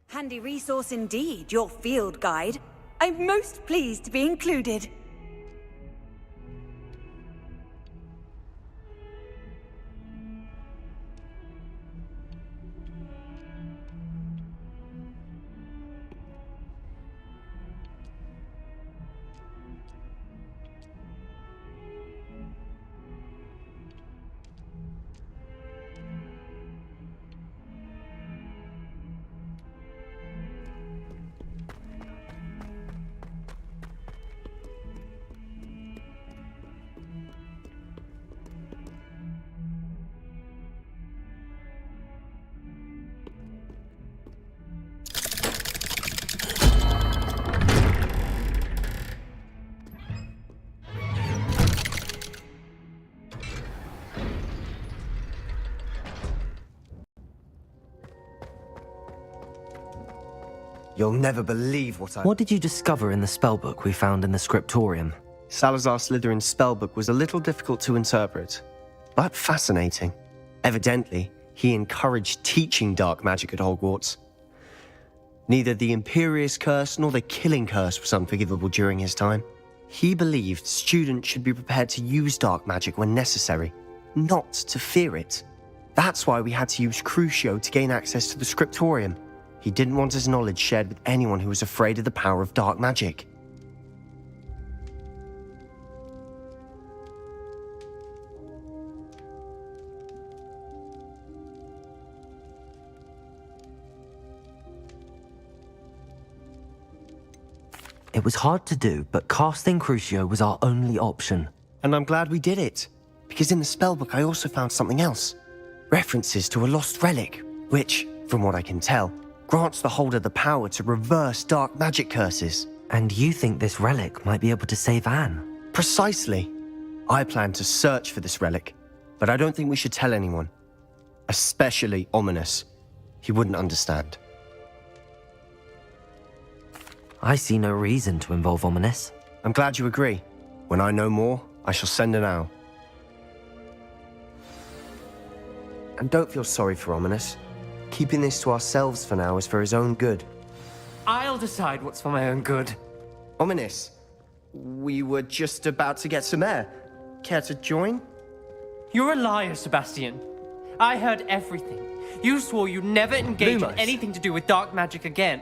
Handy resource indeed, your field guide. I'm most pleased to be included. You'll never believe what I... What did you discover in the spellbook we found in the scriptorium? Salazar Slytherin's spellbook was a little difficult to interpret, but fascinating. Evidently, he encouraged teaching dark magic at Hogwarts. Neither the Imperious Curse nor the Killing Curse was unforgivable during his time. He believed students should be prepared to use dark magic when necessary, not to fear it. That's why we had to use Crucio to gain access to the scriptorium. He didn't want his knowledge shared with anyone who was afraid of the power of dark magic. It was hard to do, but casting Crucio was our only option. And I'm glad we did it, because in the spellbook I also found something else. References to a lost relic, which, from what I can tell, grants the holder the power to reverse dark magic curses. And you think this relic might be able to save Anne? Precisely. I plan to search for this relic, but I don't think we should tell anyone. Especially Ominous. He wouldn't understand. I see no reason to involve Ominous. I'm glad you agree. When I know more, I shall send an owl. And don't feel sorry for Ominous. Keeping this to ourselves for now is for his own good. I'll decide what's for my own good. Ominous, we were just about to get some air. Care to join? You're a liar, Sebastian. I heard everything. You swore you'd never engage in anything to do with dark magic again.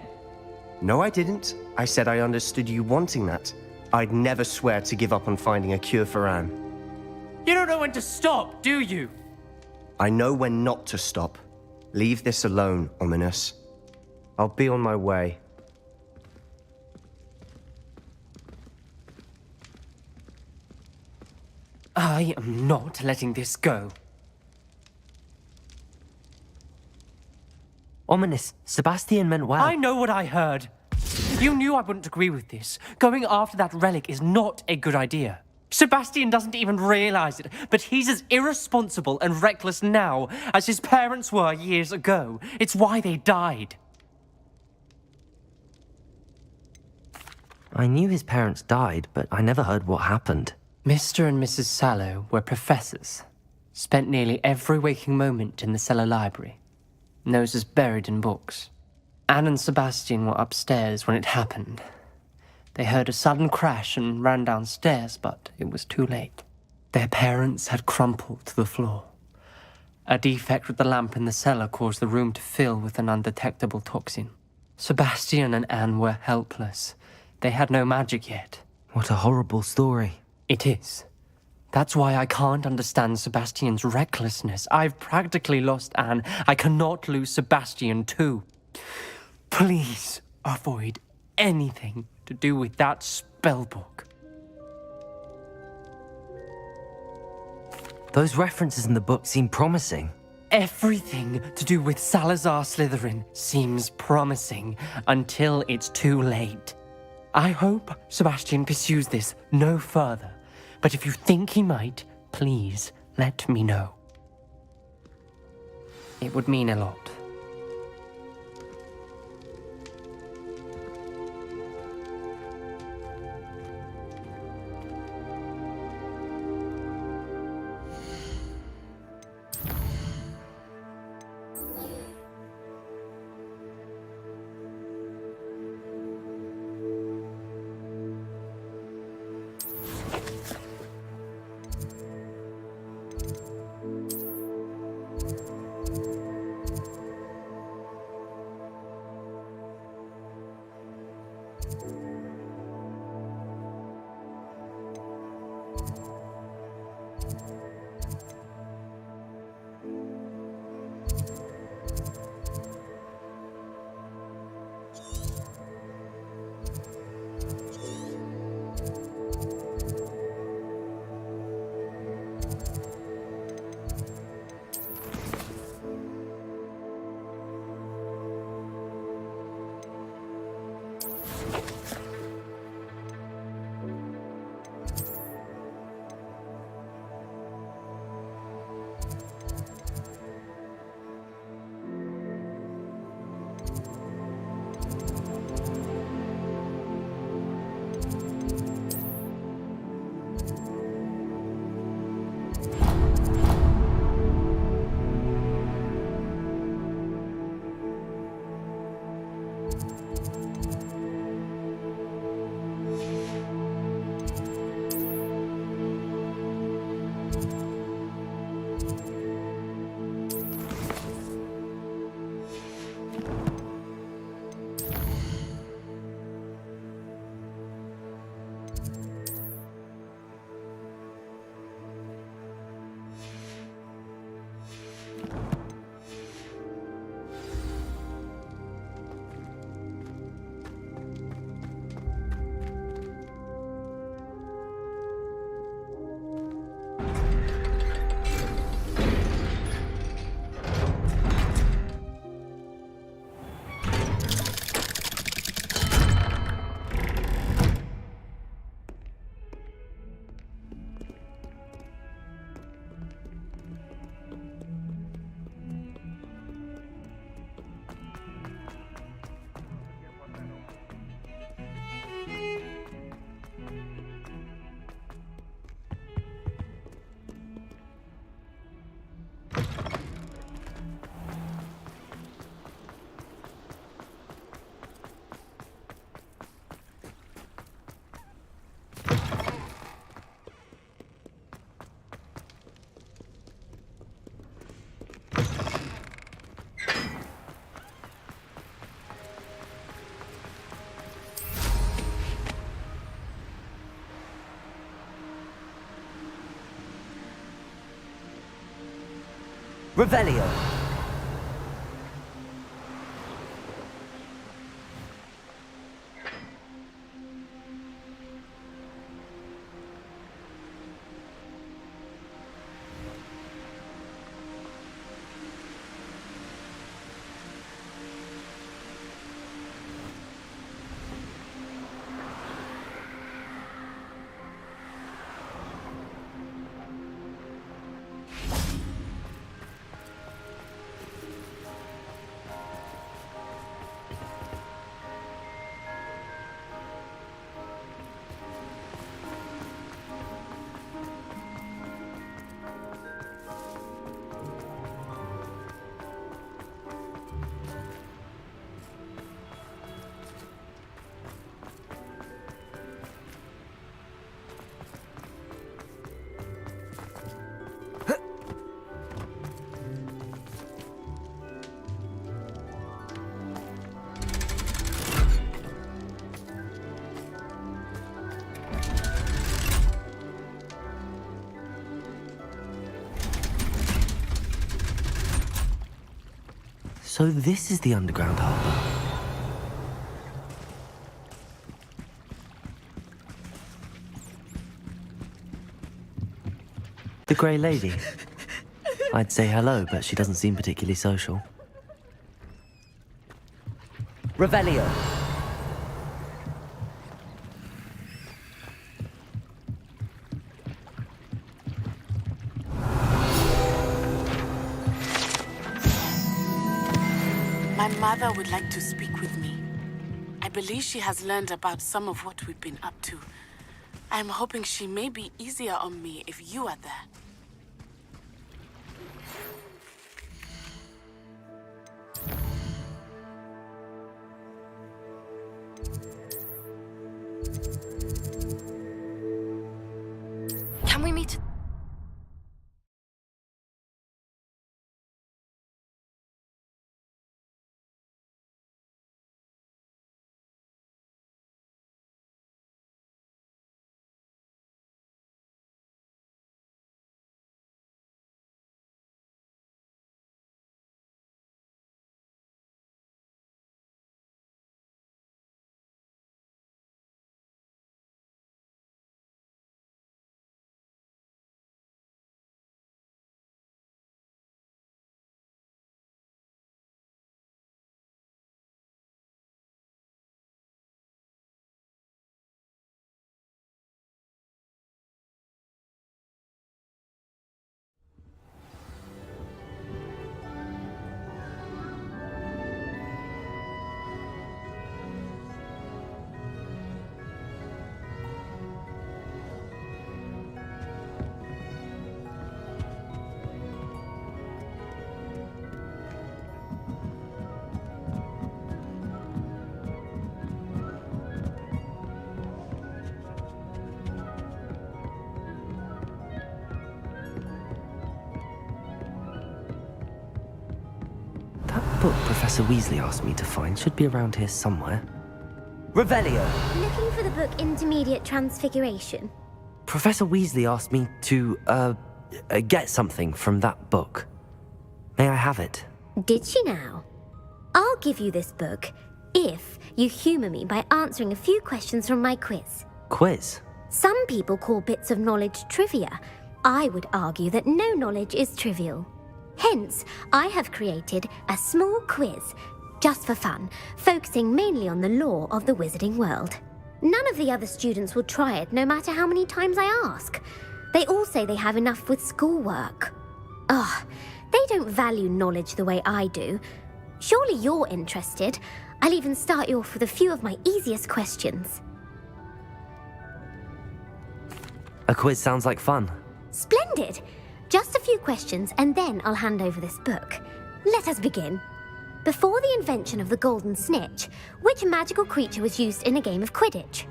No, I didn't. I said I understood you wanting that. I'd never swear to give up on finding a cure for Anne. You don't know when to stop, do you? I know when not to stop. Leave this alone, Ominous. I'll be on my way. I am not letting this go. Ominous, Sebastian meant well. I know what I heard. You knew I wouldn't agree with this. Going after that relic is not a good idea. Sebastian doesn't even realize it, but he's as irresponsible and reckless now as his parents were years ago. It's why they died. I knew his parents died, but I never heard what happened. Mr. and Mrs. Sallow were professors. Spent nearly every waking moment in the cellar library. Noses buried in books. Anne and Sebastian were upstairs when it happened. They heard a sudden crash and ran downstairs, but it was too late. Their parents had crumpled to the floor. A defect with the lamp in the cellar caused the room to fill with an undetectable toxin. Sebastian and Anne were helpless. They had no magic yet. What a horrible story. It is. That's why I can't understand Sebastian's recklessness. I've practically lost Anne. I cannot lose Sebastian too. Please avoid anything to do with that spellbook. Those references in the book seem promising. Everything to do with Salazar Slytherin seems promising until it's too late. I hope Sebastian pursues this no further, but if you think he might, please let me know. It would mean a lot. Revelio. So this is the underground harbour. The Grey Lady. I'd say hello, but she doesn't seem particularly social. Revelio. My mother would like to speak with me. I believe she has learned about some of what we've been up to. I'm hoping she may be easier on me if you are there. Can we meet? Book Professor Weasley asked me to find should be around here somewhere. Revelio! Looking for the book Intermediate Transfiguration? Professor Weasley asked me to, get something from that book. May I have it? Did she now? I'll give you this book if you humour me by answering a few questions from my quiz. Quiz? Some people call bits of knowledge trivia. I would argue that no knowledge is trivial. Hence, I have created a small quiz, just for fun, focusing mainly on the lore of the wizarding world. None of the other students will try it, no matter how many times I ask. They all say they have enough with schoolwork. Ugh, they don't value knowledge the way I do. Surely you're interested. I'll even start you off with a few of my easiest questions. A quiz sounds like fun. Splendid! Just a few questions, and then I'll hand over this book. Let us begin. Before the invention of the golden snitch, which magical creature was used in a game of Quidditch?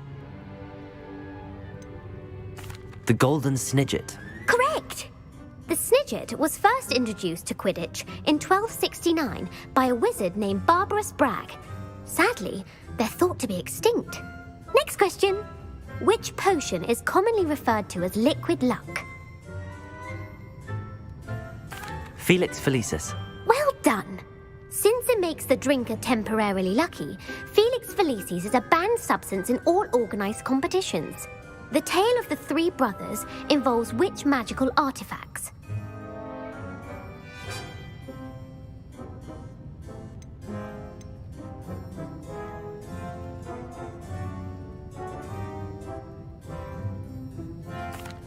The golden snidget. Correct! The snidget was first introduced to Quidditch in 1269 by a wizard named Barbarous Bragg. Sadly, they're thought to be extinct. Next question. Which potion is commonly referred to as liquid luck? Felix Felicis. Well done. Since it makes the drinker temporarily lucky, Felix Felicis is a banned substance in all organized competitions. The tale of the three brothers involves which magical artifacts?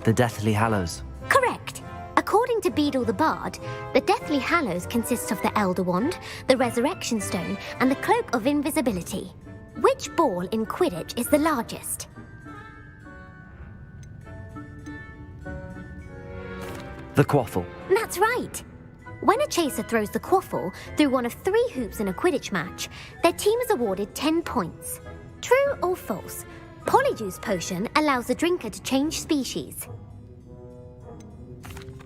The Deathly Hallows. Correct. According to Beadle the Bard, the Deathly Hallows consists of the Elder Wand, the Resurrection Stone, and the Cloak of Invisibility. Which ball in Quidditch is the largest? The Quaffle. That's right. When a chaser throws the quaffle through one of 3 hoops in a Quidditch match, their team is awarded 10 points. True or false? Polyjuice Potion allows the drinker to change species.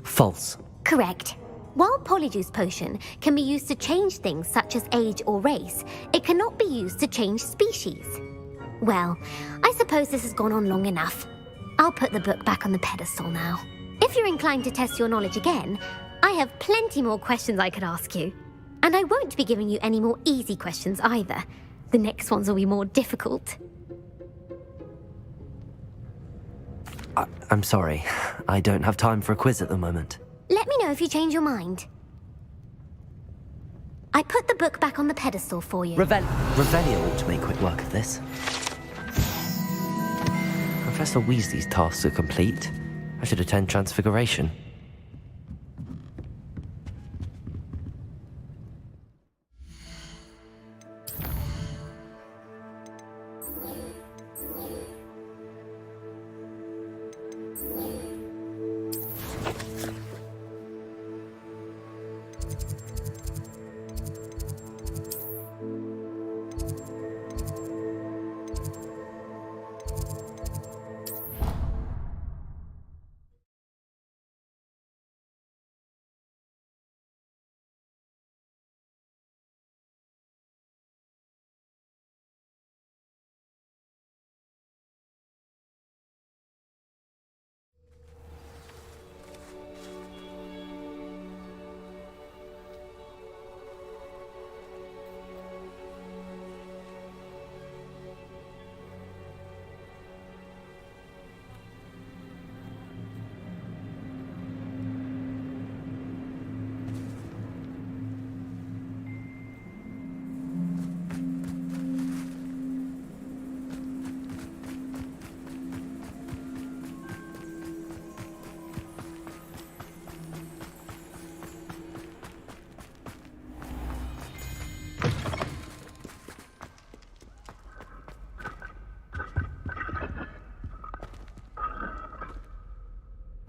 False. Correct. While Polyjuice Potion can be used to change things such as age or race, it cannot be used to change species. Well, I suppose this has gone on long enough. I'll put the book back on the pedestal now. If you're inclined to test your knowledge again, I have plenty more questions I could ask you. And I won't be giving you any more easy questions either. The next ones will be more difficult. I'm sorry. I don't have time for a quiz at the moment. Let me know if you change your mind. I put the book back on the pedestal for you. Revelio ought to make quick work of this. Professor Weasley's tasks are complete. I should attend Transfiguration.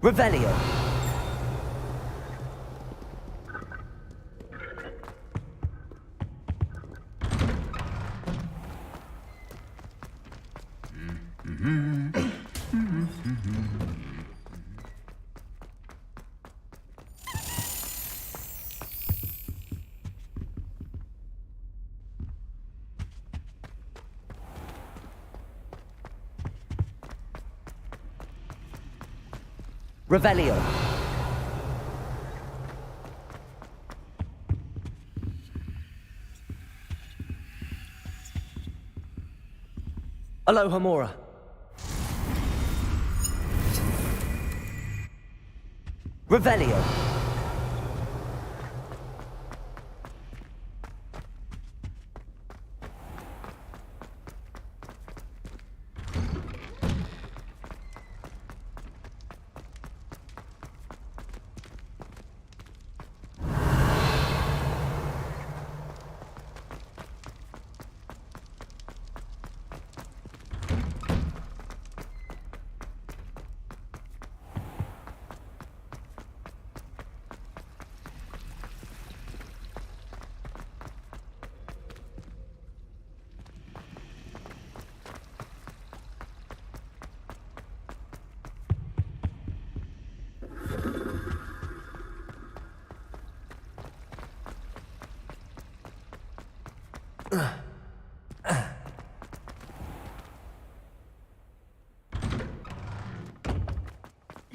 Revelio. Revelio. Alohomora. Revelio.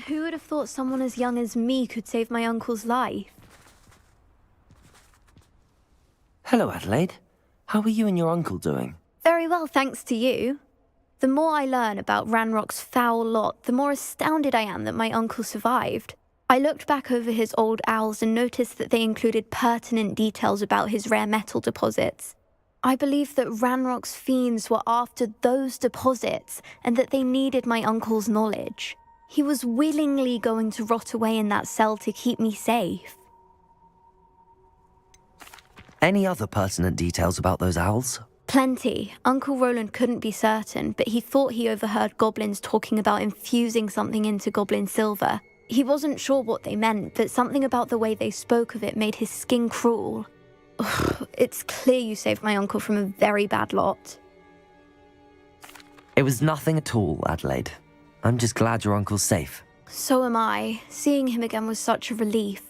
Who would have thought someone as young as me could save my uncle's life? Hello, Adelaide. How are you and your uncle doing? Very well, thanks to you. The more I learn about Ranrock's foul lot, the more astounded I am that my uncle survived. I looked back over his old owls and noticed that they included pertinent details about his rare metal deposits. I believe that Ranrock's fiends were after those deposits and that they needed my uncle's knowledge. He was willingly going to rot away in that cell to keep me safe. Any other pertinent details about those owls? Plenty. Uncle Roland couldn't be certain, but he thought he overheard goblins talking about infusing something into goblin silver. He wasn't sure what they meant, but something about the way they spoke of it made his skin crawl. Ugh, it's clear you saved my uncle from a very bad lot. It was nothing at all, Adelaide. I'm just glad your uncle's safe. So am I. Seeing him again was such a relief.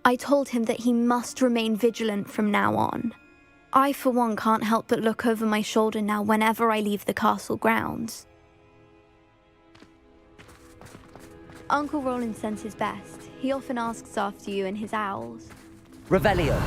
I told him that he must remain vigilant from now on. I, for one, can't help but look over my shoulder now whenever I leave the castle grounds. Uncle Roland sends his best. He often asks after you and his owls. Revelio.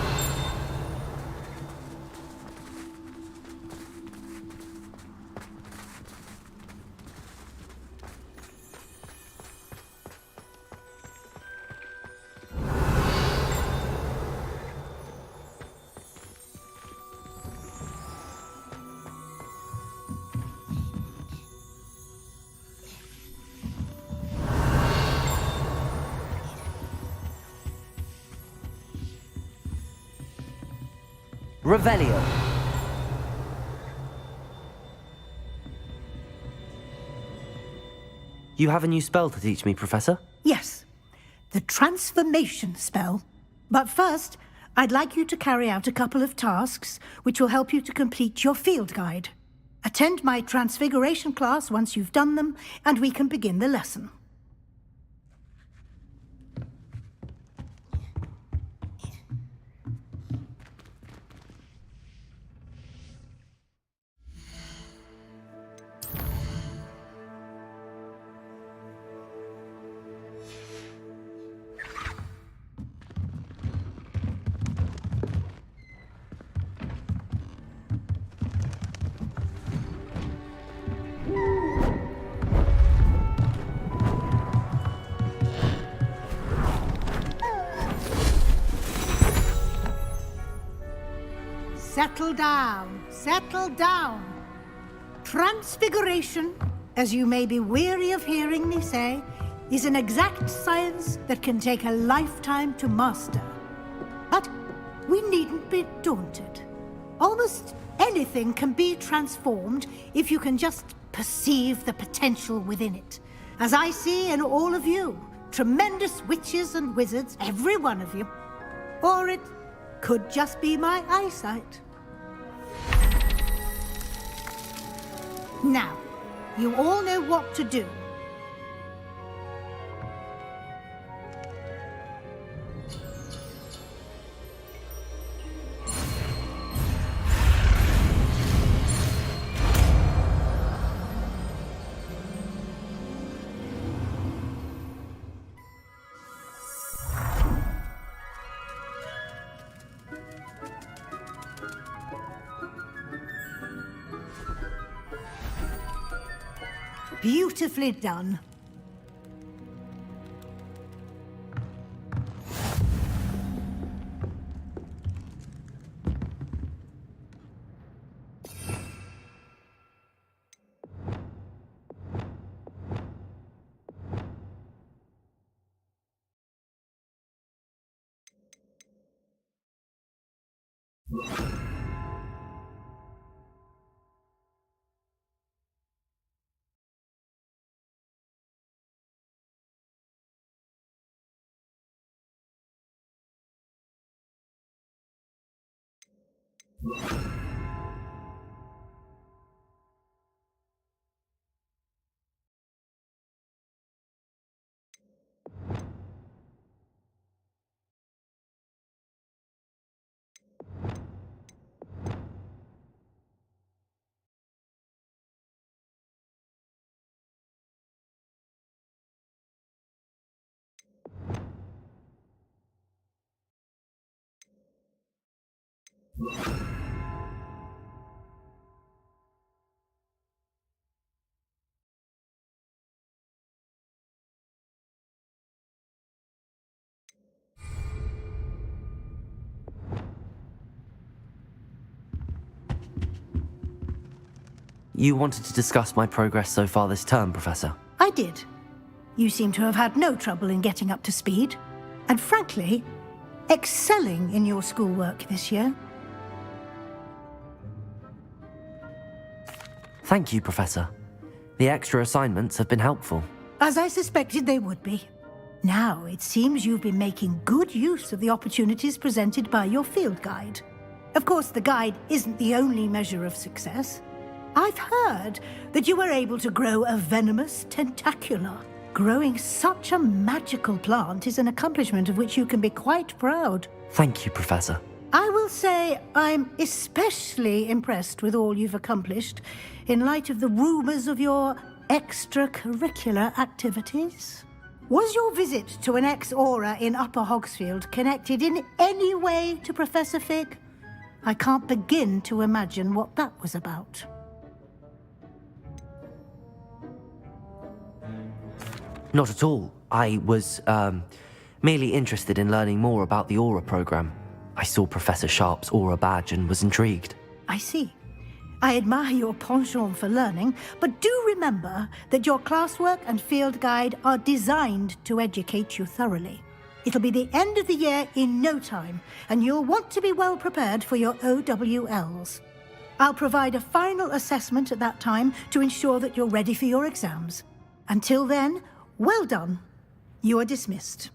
Revelio. You have a new spell to teach me, Professor? Yes, the transformation spell. But first, I'd like you to carry out a couple of tasks which will help you to complete your field guide. Attend my transfiguration class once you've done them, and we can begin the lesson. Settle down, settle down. Transfiguration, as you may be weary of hearing me say, is an exact science that can take a lifetime to master. But we needn't be daunted. Almost anything can be transformed if you can just perceive the potential within it. As I see in all of you, tremendous witches and wizards, every one of you. Or it could just be my eyesight. Now, you all know what to do. Beautifully done. You wanted to discuss my progress so far this term, Professor? I did. You seem to have had no trouble in getting up to speed, and frankly, excelling in your schoolwork this year. Thank you, Professor. The extra assignments have been helpful. As I suspected they would be. Now, it seems you've been making good use of the opportunities presented by your field guide. Of course, the guide isn't the only measure of success. I've heard that you were able to grow a venomous tentacula. Growing such a magical plant is an accomplishment of which you can be quite proud. Thank you, Professor. I will say I'm especially impressed with all you've accomplished in light of the rumors of your extracurricular activities. Was your visit to an ex-aura in Upper Hogsfield connected in any way to Professor Fig? I can't begin to imagine what that was about. Not at all. I was, merely interested in learning more about the Aura program. I saw Professor Sharp's Aura badge and was intrigued. I see. I admire your penchant for learning, but do remember that your classwork and field guide are designed to educate you thoroughly. It'll be the end of the year in no time, and you'll want to be well prepared for your OWLs. I'll provide a final assessment at that time to ensure that you're ready for your exams. Until then, well done. You are dismissed.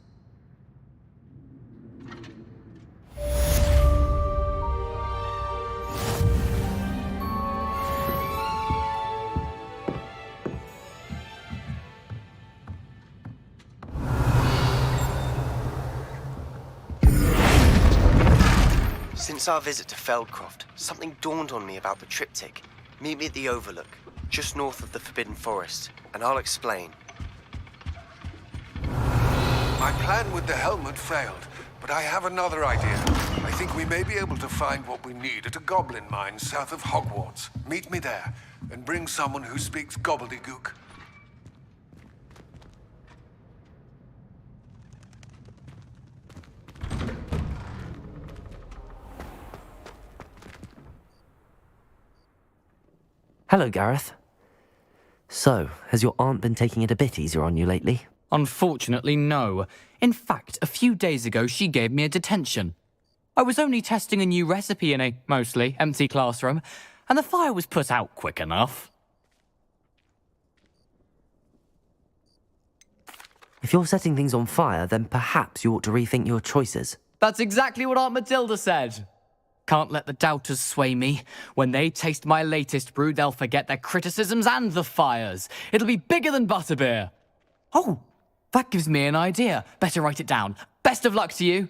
Since our visit to Feldcroft, something dawned on me about the triptych. Meet me at the Overlook, just north of the Forbidden Forest, and I'll explain. My plan with the helmet failed, but I have another idea. I think we may be able to find what we need at a goblin mine south of Hogwarts. Meet me there, and bring someone who speaks gobbledygook. Hello, Gareth. So, has your aunt been taking it a bit easier on you lately? Unfortunately, no. In fact, a few days ago, she gave me a detention. I was only testing a new recipe in a mostly empty classroom, and the fire was put out quick enough. If you're setting things on fire, then perhaps you ought to rethink your choices. That's exactly what Aunt Matilda said. Can't let the doubters sway me. When they taste my latest brew, they'll forget their criticisms and the fires. It'll be bigger than butterbeer. Oh, that gives me an idea. Better write it down. Best of luck to you.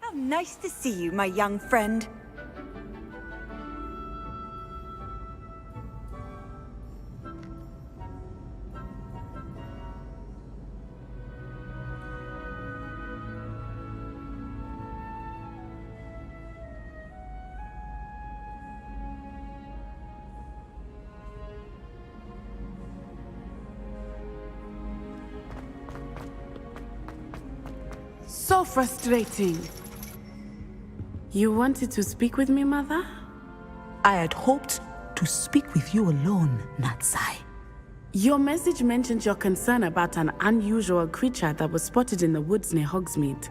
How nice to see you, my young friend. So frustrating. You wanted to speak with me, Mother? I had hoped to speak with you alone, Natsai. Your message mentioned your concern about an unusual creature that was spotted in the woods near Hogsmeade.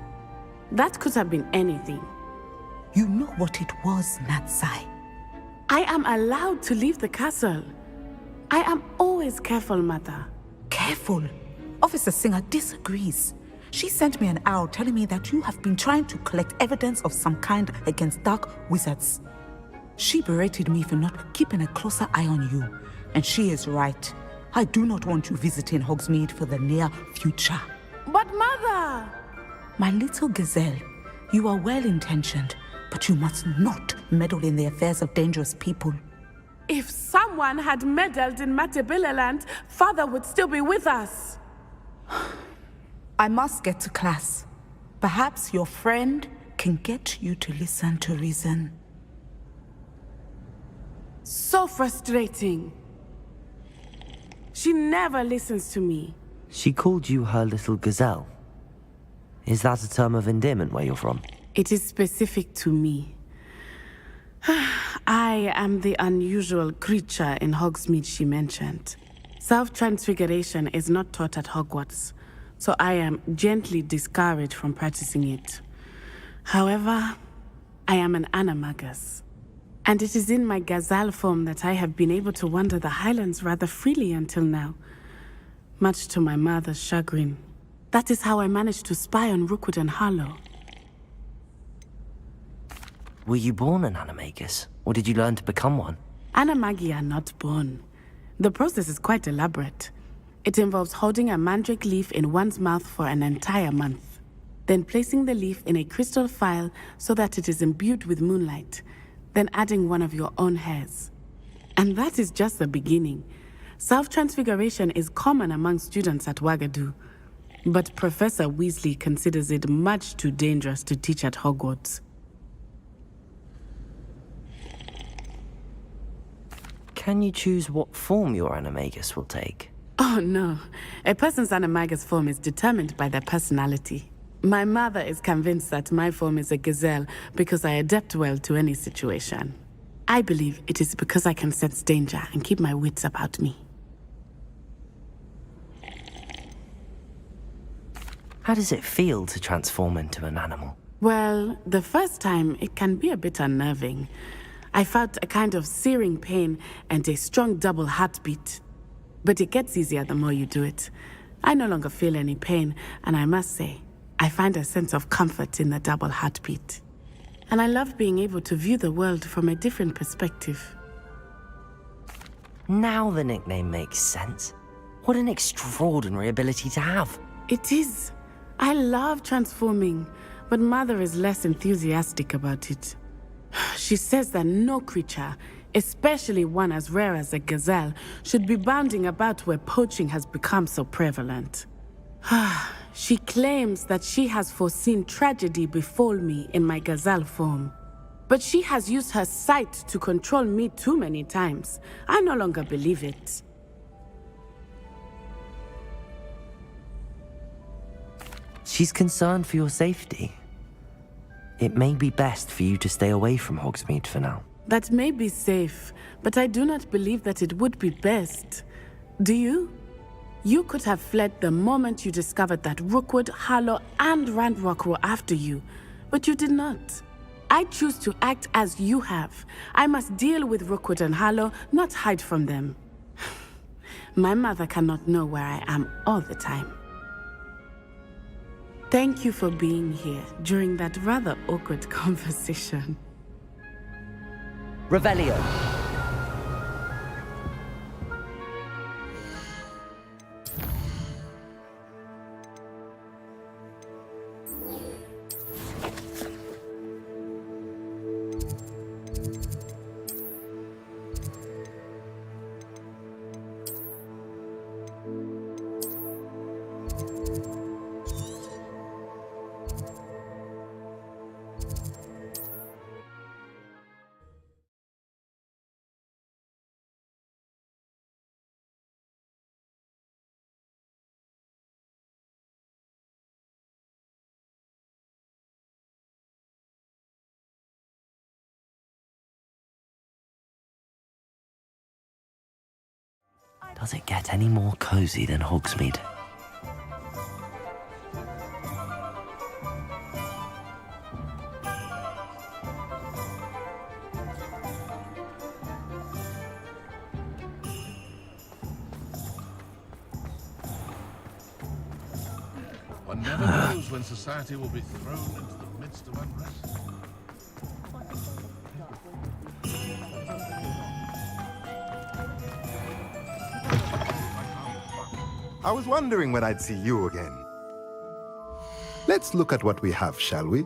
That could have been anything. You know what it was, Natsai. I am allowed to leave the castle. I am always careful, Mother. Careful? Officer Singer disagrees. She sent me an owl telling me that you have been trying to collect evidence of some kind against dark wizards. She berated me for not keeping a closer eye on you, and she is right. I do not want you visiting Hogsmeade for the near future. But Mother! My little gazelle, you are well-intentioned, but you must not meddle in the affairs of dangerous people. If someone had meddled in Matabeleland, Father would still be with us. I must get to class. Perhaps your friend can get you to listen to reason. So frustrating. She never listens to me. She called you her little gazelle. Is that a term of endearment where you're from? It is specific to me. I am the unusual creature in Hogsmeade she mentioned. Self-transfiguration is not taught at Hogwarts, so I am gently discouraged from practicing it. However, I am an animagus, and it is in my gazelle form that I have been able to wander the Highlands rather freely until now, much to my mother's chagrin. That is how I managed to spy on Rookwood and Harlow. Were you born an animagus, or did you learn to become one? Animagi are not born. The process is quite elaborate. It involves holding a mandrake leaf in one's mouth for an entire month, then placing the leaf in a crystal phial so that it is imbued with moonlight, then adding one of your own hairs. And that is just the beginning. Self-transfiguration is common among students at Wagadu, but Professor Weasley considers it much too dangerous to teach at Hogwarts. Can you choose what form your animagus will take? Oh no, a person's animagus form is determined by their personality. My mother is convinced that my form is a gazelle because I adapt well to any situation. I believe it is because I can sense danger and keep my wits about me. How does it feel to transform into an animal? Well, the first time it can be a bit unnerving. I felt a kind of searing pain and a strong double heartbeat. But it gets easier the more you do it. I no longer feel any pain, and I must say, I find a sense of comfort in the double heartbeat. And I love being able to view the world from a different perspective. Now the nickname makes sense. What an extraordinary ability to have. It is. I love transforming, but Mother is less enthusiastic about it. She says that no creature, especially one as rare as a gazelle, should be bounding about where poaching has become so prevalent. She claims that she has foreseen tragedy befall me in my gazelle form. But she has used her sight to control me too many times. I no longer believe it. She's concerned for your safety. It may be best for you to stay away from Hogsmeade for now. That may be safe, but I do not believe that it would be best. Do you? You could have fled the moment you discovered that Rookwood, Harlow, and Ranrock were after you, but you did not. I choose to act as you have. I must deal with Rookwood and Harlow, not hide from them. My mother cannot know where I am all the time. Thank you for being here during that rather awkward conversation. Revelio. Does it get any more cozy than Hogsmeade? One never knows when society will be thrown into the midst of unrest. I was wondering when I'd see you again. Let's look at what we have, shall we?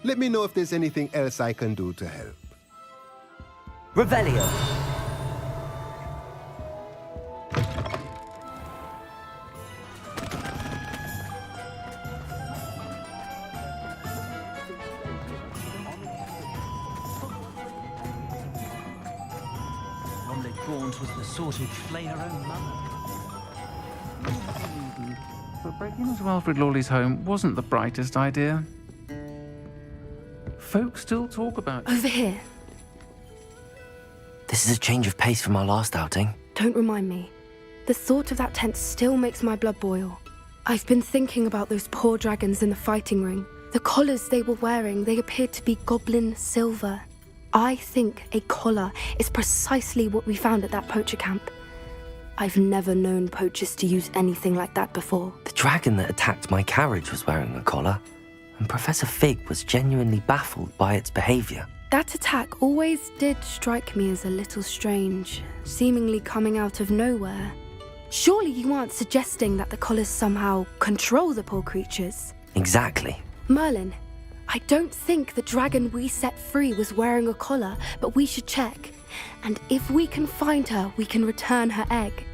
Let me know if there's anything else I can do to help. Revelio. Omelette Gaunt was the sort who'd flay her own mother. But breaking into Alfred Lawley's home wasn't the brightest idea. Folks still talk about Over here. This is a change of pace from our last outing. Don't remind me. The thought of that tent still makes my blood boil. I've been thinking about those poor dragons in the fighting ring. The collars they were wearing, they appeared to be goblin silver. I think a collar is precisely what we found at that poacher camp. I've never known poachers to use anything like that before. The dragon that attacked my carriage was wearing a collar, and Professor Fig was genuinely baffled by its behavior. That attack always did strike me as a little strange, seemingly coming out of nowhere. Surely you aren't suggesting that the collars somehow control the poor creatures? Exactly. Merlin, I don't think the dragon we set free was wearing a collar, but we should check. And if we can find her, we can return her egg.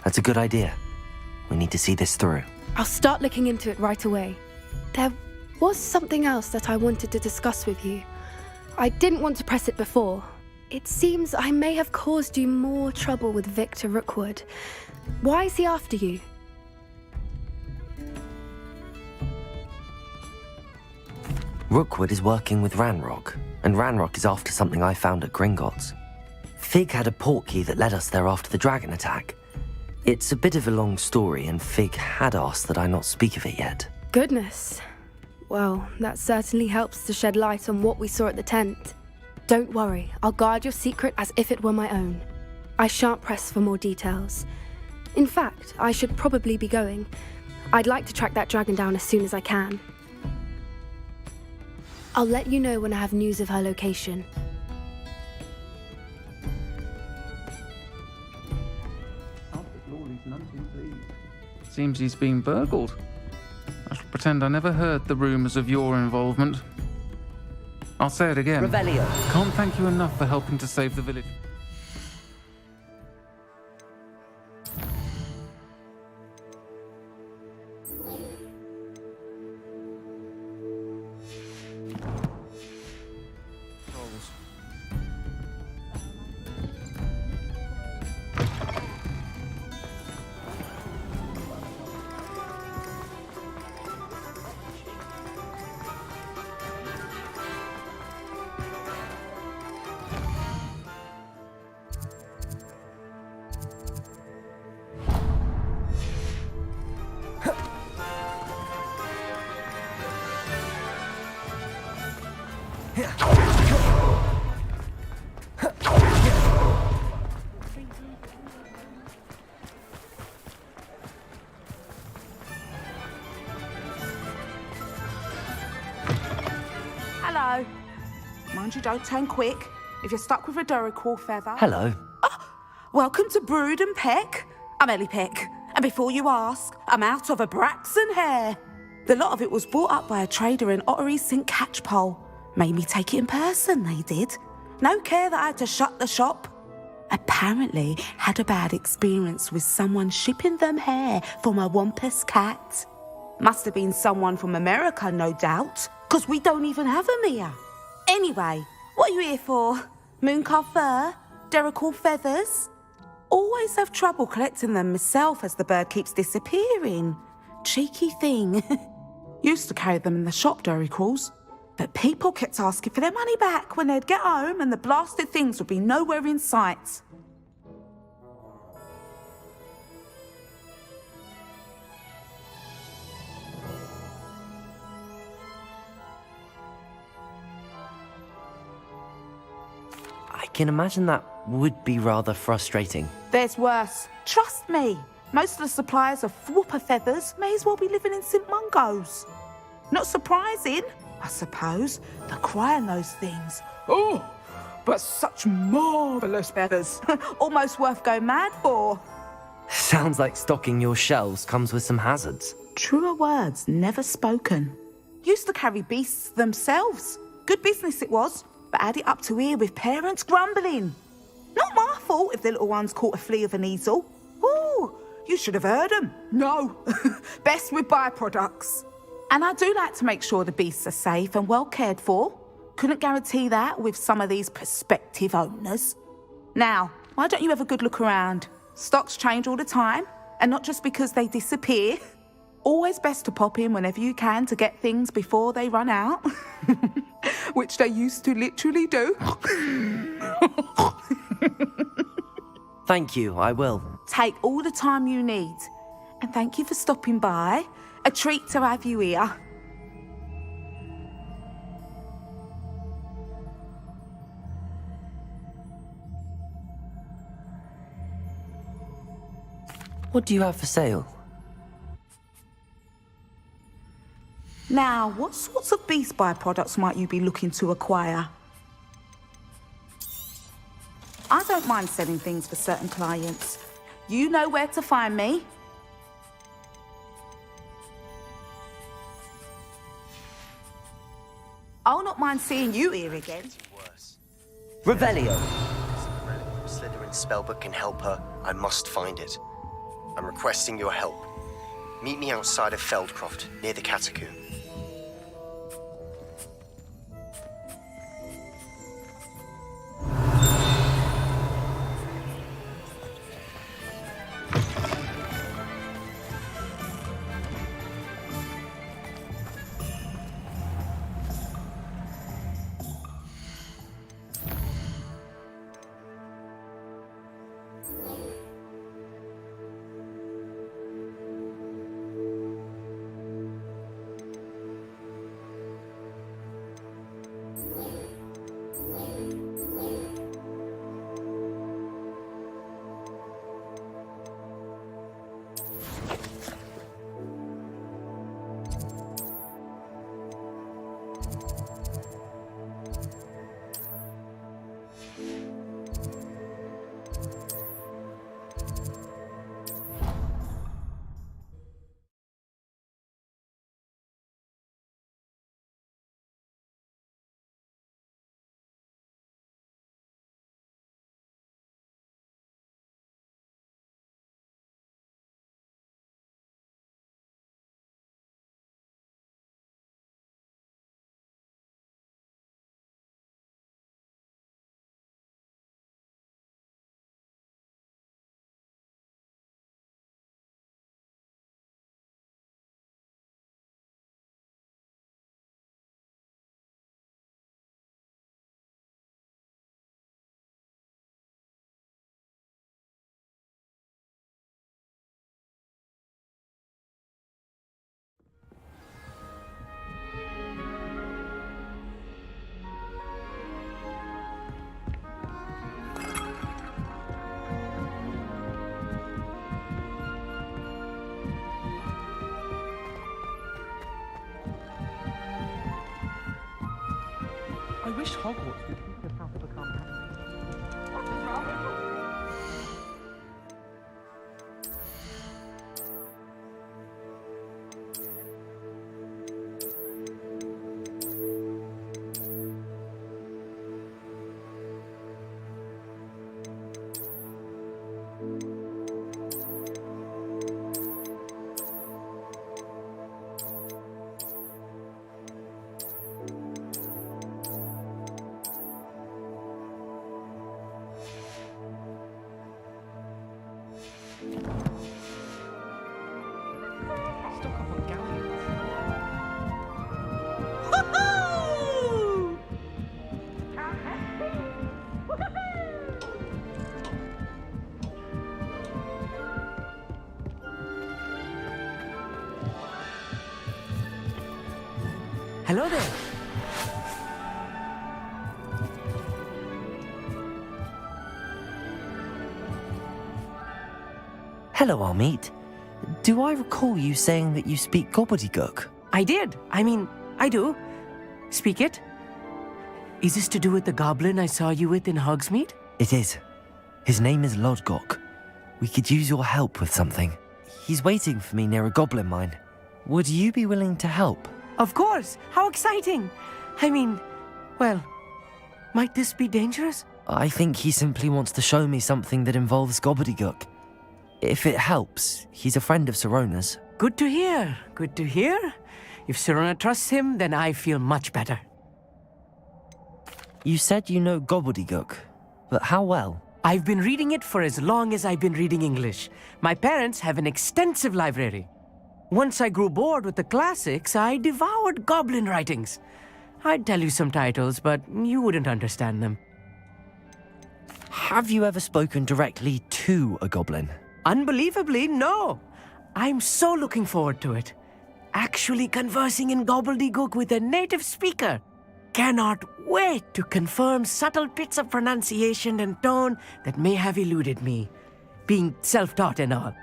That's a good idea. We need to see this through. I'll start looking into it right away. There was something else that I wanted to discuss with you. I didn't want to press it before. It seems I may have caused you more trouble with Victor Rookwood. Why is he after you? Rookwood is working with Ranrock, and Ranrock is after something I found at Gringotts. Fig had a portkey that led us there after the dragon attack. It's a bit of a long story, and Fig had asked that I not speak of it yet. Goodness. Well, that certainly helps to shed light on what we saw at the tent. Don't worry, I'll guard your secret as if it were my own. I shan't press for more details. In fact, I should probably be going. I'd like to track that dragon down as soon as I can. I'll let you know when I have news of her location. Seems he's been burgled. I shall pretend I never heard the rumours of your involvement. I'll say it again. Revelio. Can't thank you enough for helping to save the village. Hello. Mind you don't turn quick. If you're stuck with a Duracell feather... Hello. Welcome to Brood and Peck. I'm Ellie Peck. And before you ask, I'm out of a Braxton hair. The lot of it was bought up by a trader in Ottery St. Catchpole. Made me take it in person, they did. No care that I had to shut the shop. Apparently had a bad experience with someone shipping them hair for my Wampus cat. Must have been someone from America, no doubt, because we don't even have them here. Anyway, what are you here for? Mooncar fur? Derrickle feathers? Always have trouble collecting them myself as the bird keeps disappearing. Cheeky thing. Used to carry them in the shop, Derricles. But people kept asking for their money back when they'd get home and the blasted things would be nowhere in sight. I can imagine that would be rather frustrating. There's worse. Trust me. Most of the suppliers of whooper feathers may as well be living in St. Mungo's. Not surprising, I suppose, the cry on those things. Oh, but such marvellous feathers. Almost worth going mad for. Sounds like stocking your shelves comes with some hazards. Truer words never spoken. Used to carry beasts themselves. Good business it was, but add it up to here with parents grumbling. Not my fault if the little ones caught a flea of an easel. Ooh, you should have heard them. No, best with byproducts. And I do like to make sure the beasts are safe and well cared for. Couldn't guarantee that with some of these prospective owners. Now, why don't you have a good look around? Stocks change all the time, and not just because they disappear. Always best to pop in whenever you can to get things before they run out. Which they used to literally do. Thank you, I will. Take all the time you need. And thank you for stopping by. A treat to have you here. What do you have for sale? Now, what sorts of beast byproducts might you be looking to acquire? I don't mind selling things for certain clients. You know where to find me. I'll not mind seeing you here again. Revelio. Slytherin's spellbook can help her. I must find it. I'm requesting your help. Meet me outside of Feldcroft, near the catacomb. I wish Hogwarts would teach us how to become happy. What is wrong with you? Hello there. Hello, Amit. Do I recall you saying that you speak gobbledygook? I did. I do. Speak it. Is this to do with the goblin I saw you with in Hogsmeade? It is. His name is Lodgok. We could use your help with something. He's waiting for me near a goblin mine. Would you be willing to help? Of course. How exciting. Well, might this be dangerous? I think he simply wants to show me something that involves gobbledygook. If it helps, he's a friend of Sirona's. Good to hear. Good to hear. If Sirona trusts him, then I feel much better. You said you know gobbledygook, but how well? I've been reading it for as long as I've been reading English. My parents have an extensive library. Once I grew bored with the classics, I devoured goblin writings. I'd tell you some titles, but you wouldn't understand them. Have you ever spoken directly to a goblin? Unbelievably, no. I'm so looking forward to it. Actually conversing in gobbledygook with a native speaker. Cannot wait to confirm subtle bits of pronunciation and tone that may have eluded me, being self-taught and all.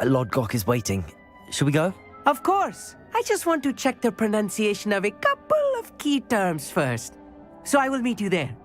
Lodgok is waiting. Shall we go? Of course. I just want to check the pronunciation of a couple of key terms first. So I will meet you there.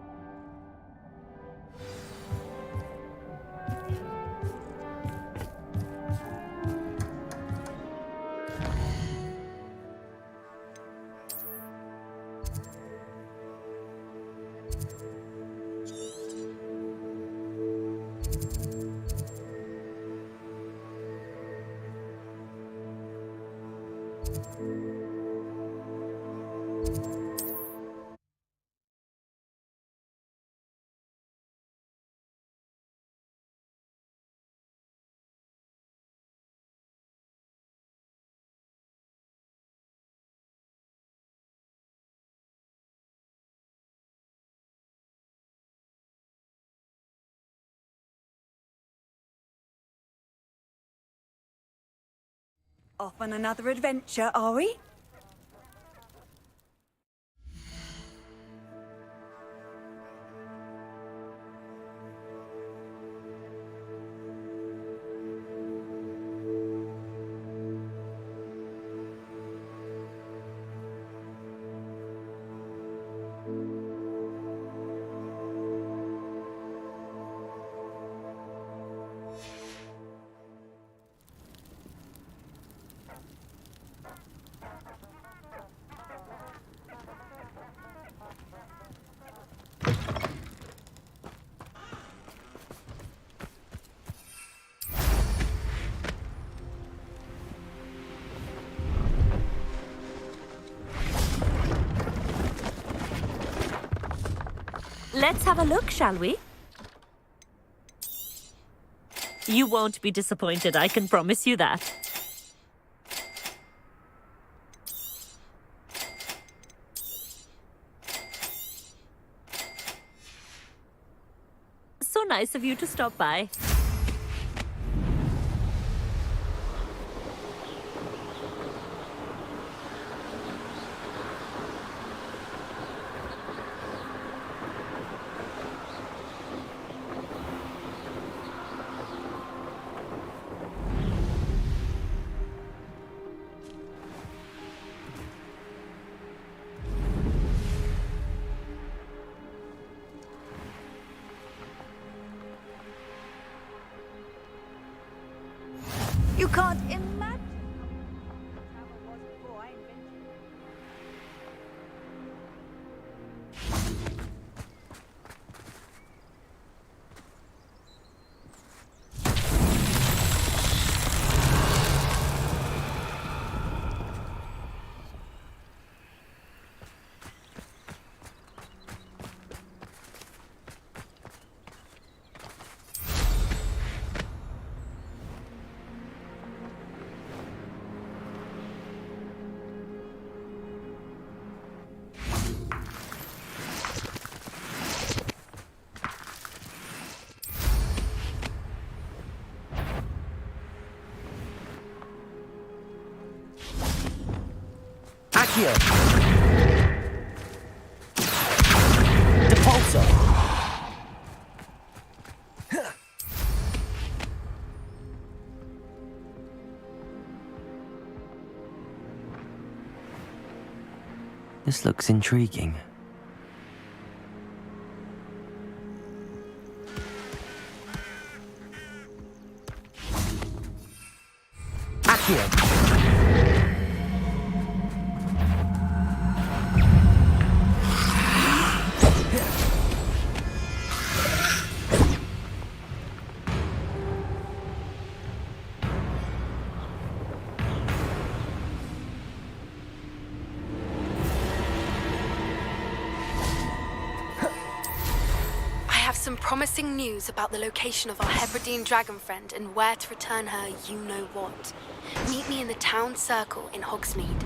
Off on another adventure, are we? Let's have a look, shall we? You won't be disappointed, I can promise you that. So nice of you to stop by. You can't imagine. Accio! Depulsor! This looks intriguing. Accio! Some promising news about the location of our Hebridean dragon friend and where to return her you-know-what. Meet me in the town circle in Hogsmeade.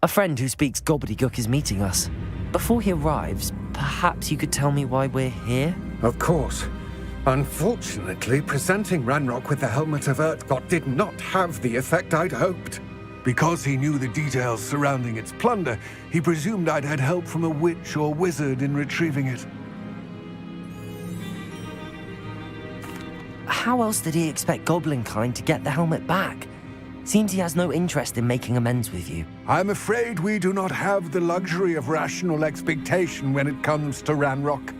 A friend who speaks gobbledygook is meeting us. Before he arrives, perhaps you could tell me why we're here? Of course. Unfortunately, presenting Ranrock with the helmet of Urtkot did not have the effect I'd hoped. Because he knew the details surrounding its plunder, he presumed I'd had help from a witch or wizard in retrieving it. How else did he expect Goblinkind to get the helmet back? Seems he has no interest in making amends with you. I'm afraid we do not have the luxury of rational expectation when it comes to Ranrock.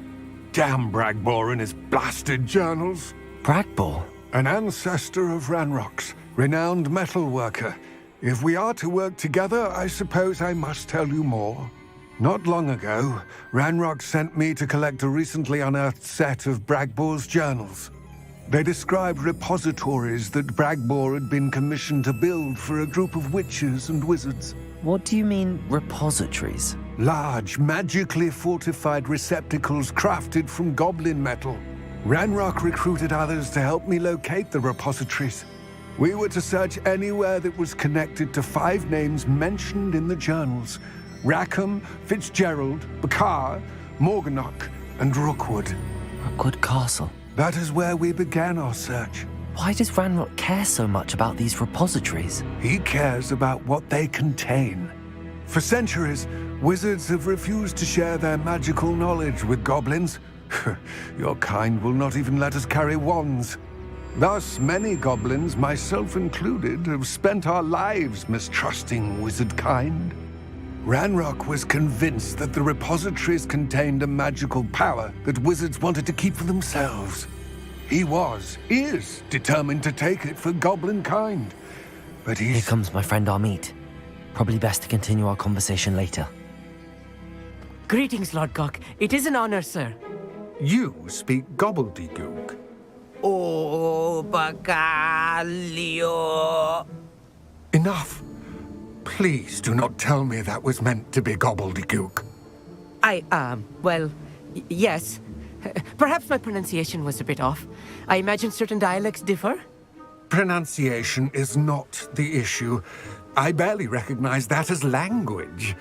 Damn Bragbor and his blasted journals. Bragbor? An ancestor of Ranrock's, renowned metalworker. If we are to work together, I suppose I must tell you more. Not long ago, Ranrock sent me to collect a recently unearthed set of Bragbor's journals. They described repositories that Bragbor had been commissioned to build for a group of witches and wizards. What do you mean, repositories? Large, magically fortified receptacles crafted from goblin metal. Ranrock recruited others to help me locate the repositories. We were to search anywhere that was connected to 5 names mentioned in the journals: Rackham, Fitzgerald, Bakar, Morganach, and Rookwood. Rookwood Castle. That is where we began our search. Why does Ranrock care so much about these repositories? He cares about what they contain. For centuries, wizards have refused to share their magical knowledge with goblins. Your kind will not even let us carry wands. Thus, many goblins, myself included, have spent our lives mistrusting wizard kind. Ranrock was convinced that the repositories contained a magical power that wizards wanted to keep for themselves. He is determined to take it for goblin kind. But Here comes my friend Amit. Probably best to continue our conversation later. Greetings, Lord Gok. It is an honor, sir. You speak gobbledygook. Oh, Bacalio. Enough. Please do not tell me that was meant to be gobbledygook. Yes. Perhaps my pronunciation was a bit off. I imagine certain dialects differ. Pronunciation is not the issue. I barely recognize that as language.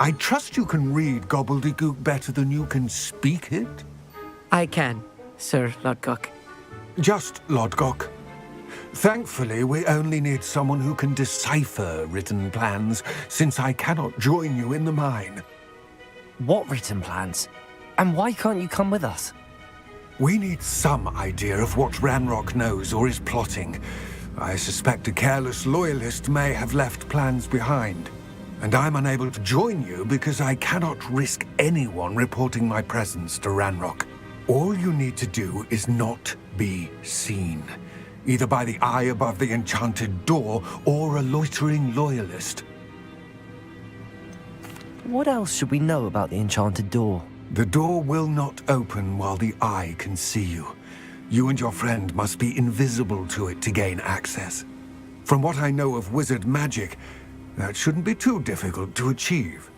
I trust you can read gobbledygook better than you can speak it? I can, Sir Lodgok. Just Lodgok. Thankfully, we only need someone who can decipher written plans, since I cannot join you in the mine. What written plans? And why can't you come with us? We need some idea of what Ranrock knows or is plotting. I suspect a careless loyalist may have left plans behind. And I'm unable to join you because I cannot risk anyone reporting my presence to Ranrock. All you need to do is not be seen. either by the eye above the enchanted door or a loitering loyalist. What else should we know about the enchanted door? The door will not open while the eye can see you. You and your friend must be invisible to it to gain access. From what I know of wizard magic, that shouldn't be too difficult to achieve.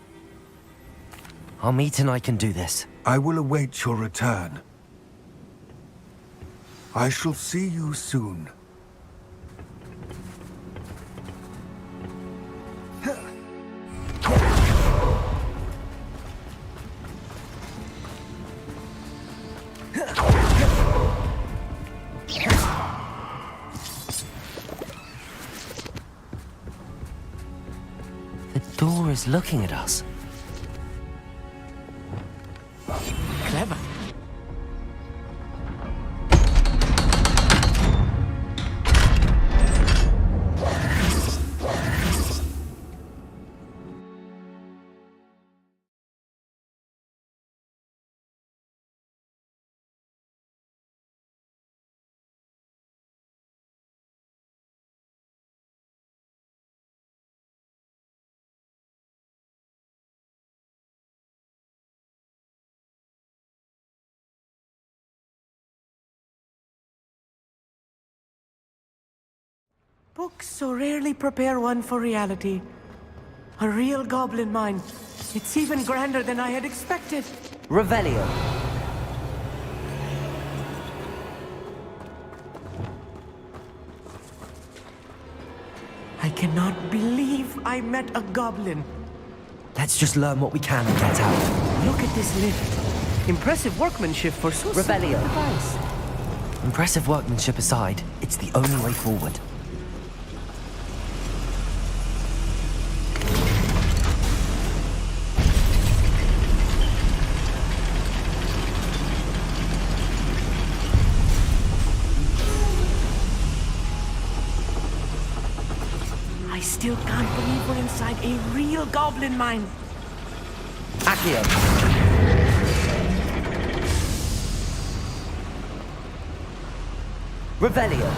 Our meet and I can do this. I will await your return. I shall see you soon. The door is looking at us. Clever. Books so rarely prepare one for reality. A real goblin mine. It's even grander than I had expected. Revelio. I cannot believe I met a goblin. Let's just learn what we can and get out. Look at this lift. Impressive workmanship for so simple a Revelio. device. Impressive workmanship aside, it's the only way forward. I still can't believe we're inside a real goblin mine. Accio. Revelio.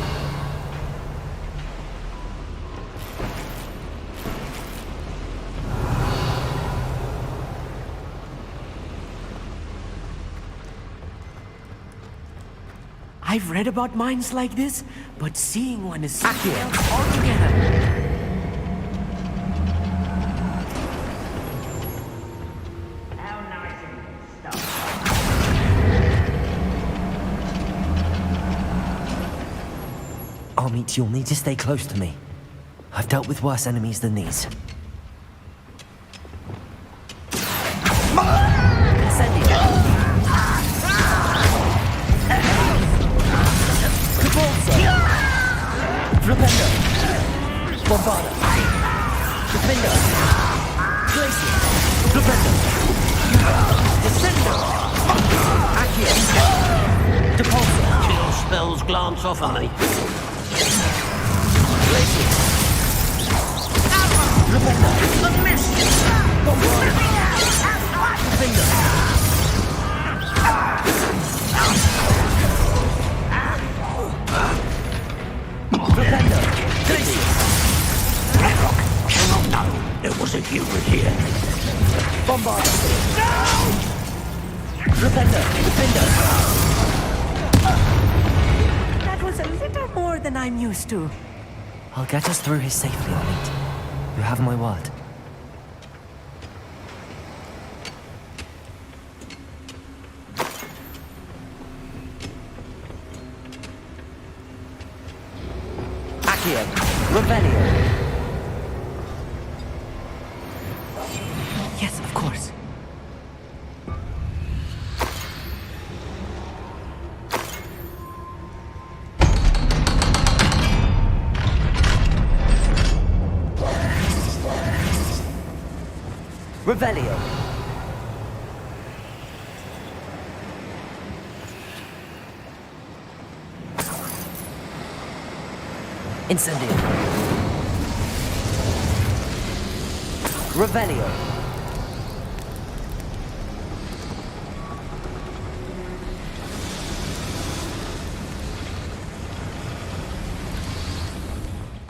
I've read about mines like this, but seeing one is something else altogether. Amit, you'll need to stay close to me. I've dealt with worse enemies than these. Flipendo. Bombarda. Defender. Glacier. Flipendo. Descender. Accio. Depulsor. Chill spells glance off of me. Glacier. Flipendo. The mist! Bombarda. Defender. Defender! ASRock cannot know there was a human here. Bombarda! No! Defender! Defender! That was a little more than I'm used to. I'll get us through here safely, Amit. You have my word. Accio. Revelio. Yes, of course. Revelio. Incendio. Revelio.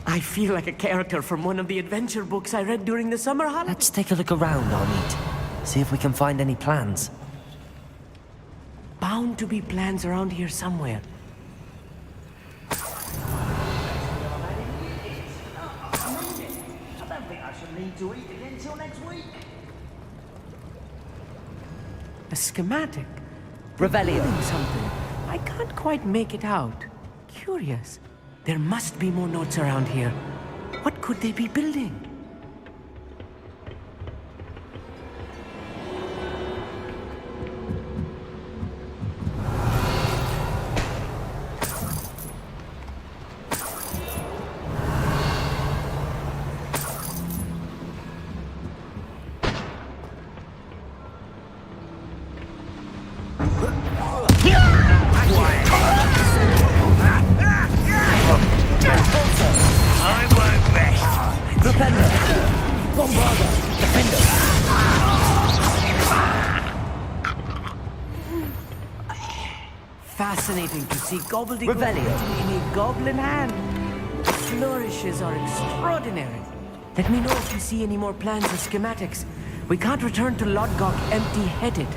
I feel like a character from one of the adventure books I read during the summer holidays. Let's take a look around, Arneet. See if we can find any plans. Bound to be plans around here somewhere. I don't think I shall need to eat again till next week. A schematic. Revelio. Building something. I can't quite make it out. Curious. There must be more notes around here. What could they be building? Bombarda! Defender! Fascinating to see gobbledygook in a goblin hand. The flourishes are extraordinary. Let me know if you see any more plans or schematics. We can't return to Lodgok empty-headed.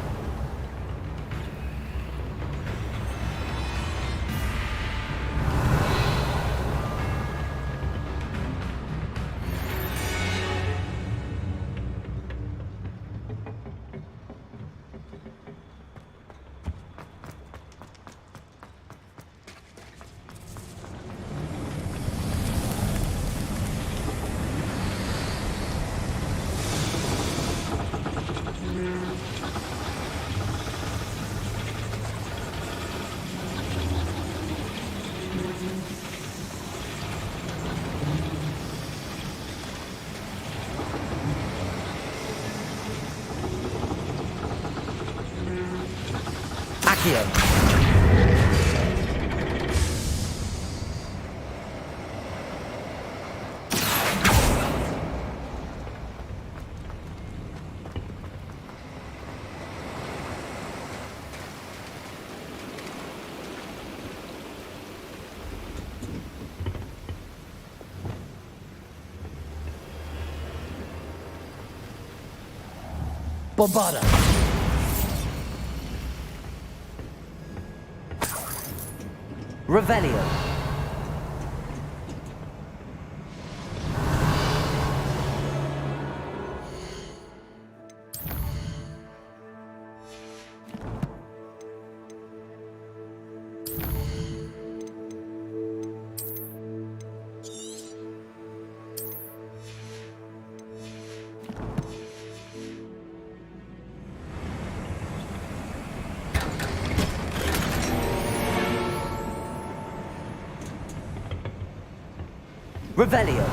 Bombarda. Revelio. Revelio.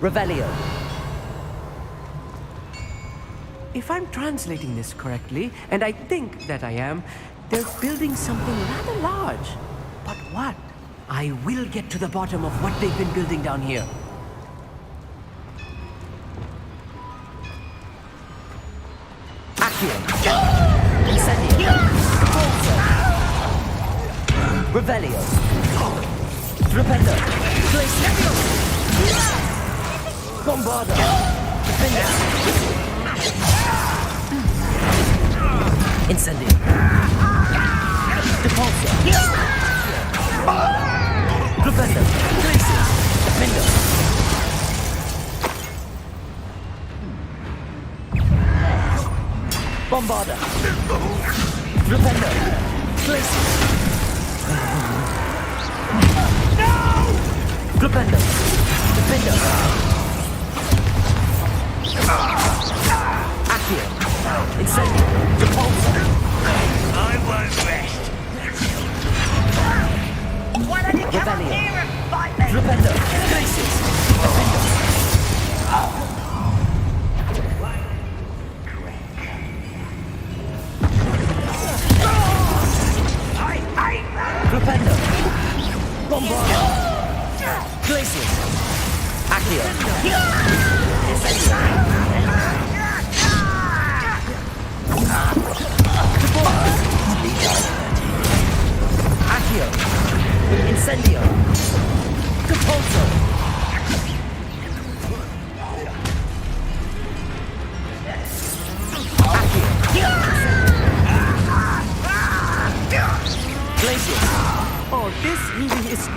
Revelio. If I'm translating this correctly, and I think that I am, they're building something rather large. But what? I will get to the bottom of what they've been building down here. Accio. Incendio. Revelio. Repender. Glacier. Bombarda! Defender! Incendio! Depulsor! Defender! Glacier! Defender! Bombarda! Defender! Glacier! No! Defender! Defender! Accio! Incendio! Depulsor! I won't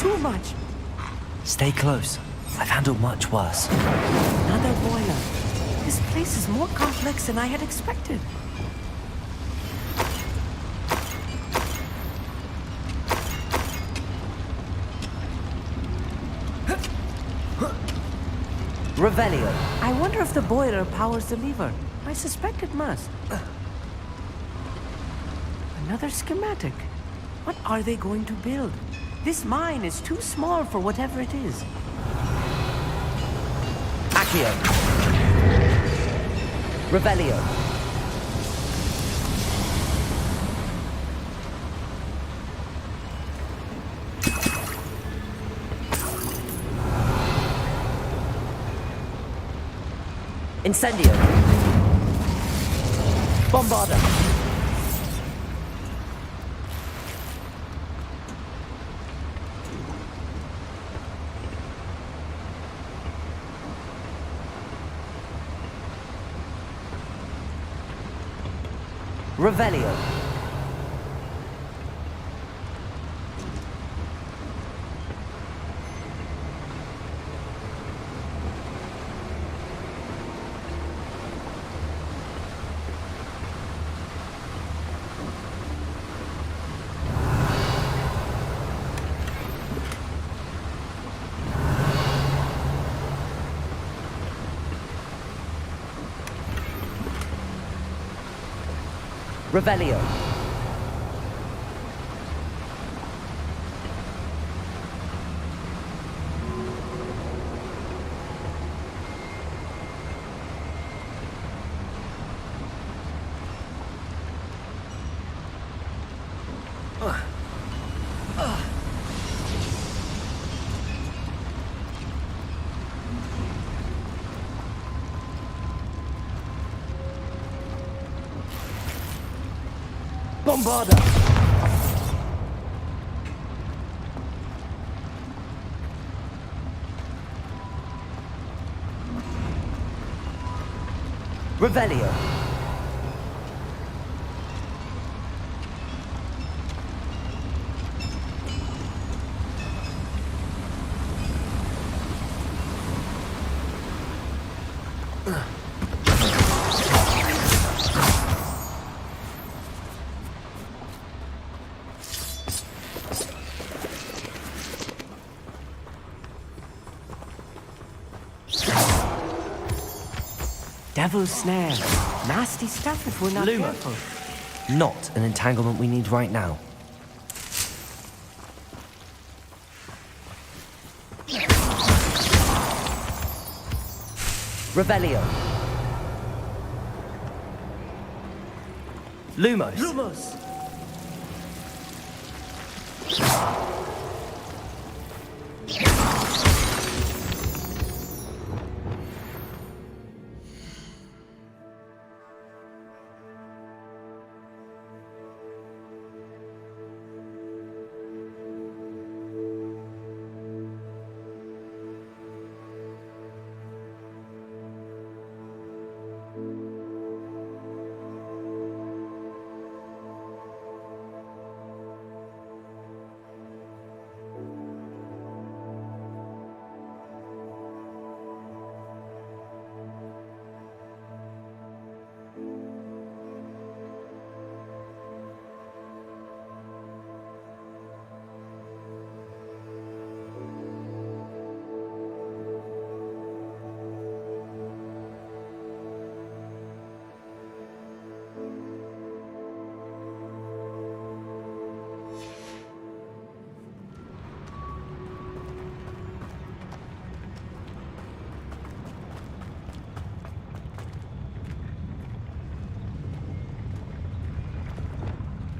too much. Stay close. I've handled much worse. Another boiler. This place is more complex than I had expected. Revelio. I wonder if the boiler powers the lever. I suspect it must. Another schematic. What are they going to build? This mine is too small for whatever it is. Accio. Revelio. Incendio. Bombarda. Revelio. Revelio. Bombarda! Revelio! Devil's snare. Nasty stuff if we're not careful. Not an entanglement we need right now. Revelio. Lumos. Lumos.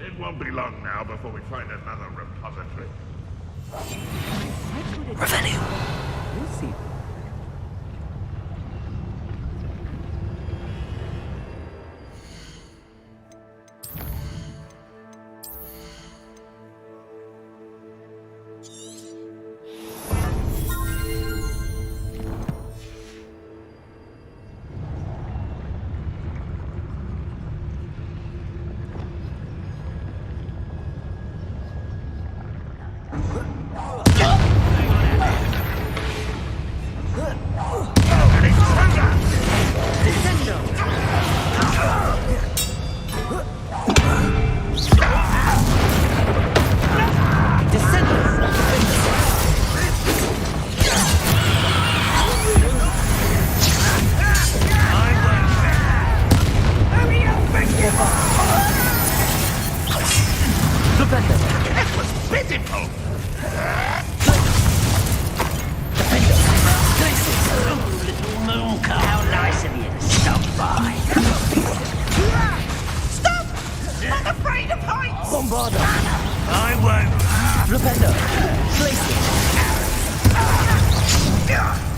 It won't be long now before we find another repository. Revelio. We'll see. Flipendo! Blazing!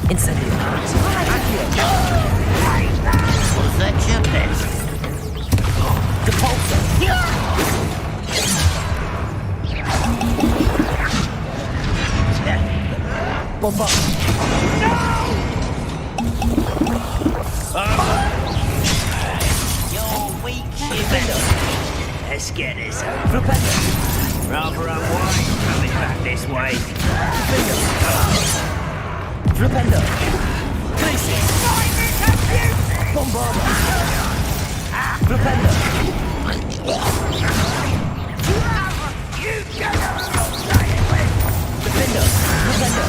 Incendio! Accio! Was that your best? Depulsor! Bombarda! You're weak, Defender! Let's get this over. Flipendo! Rather unwise coming back this way. Flipendo! Blazing! Bombarda! Flipendo! Defender! Flipendo!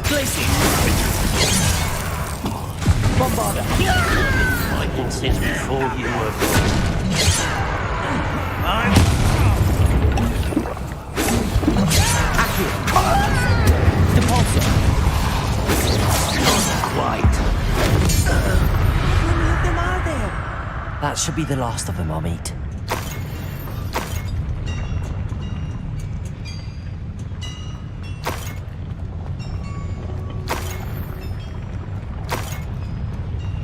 Blazing! Bombarda! I can sit before you were born. Accio! Depulsor! Not quite. How many of them are there? That should be the last of them I'll meet.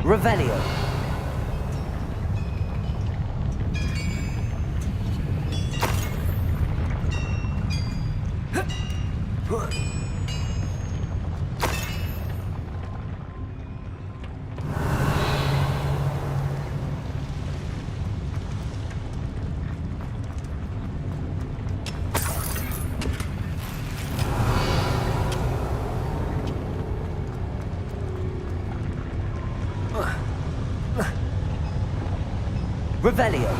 Revelio. Revelio.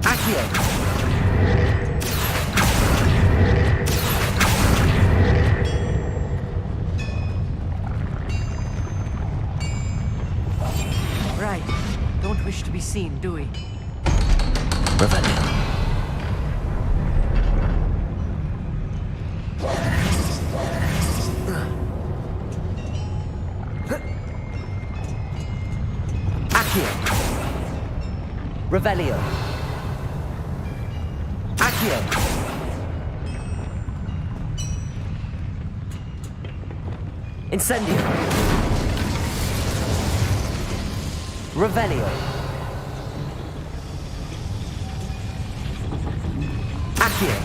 Accio. Right. Don't wish to be seen, do we? Revelio. Revelio. Accio. Incendio. Revelio. Accio.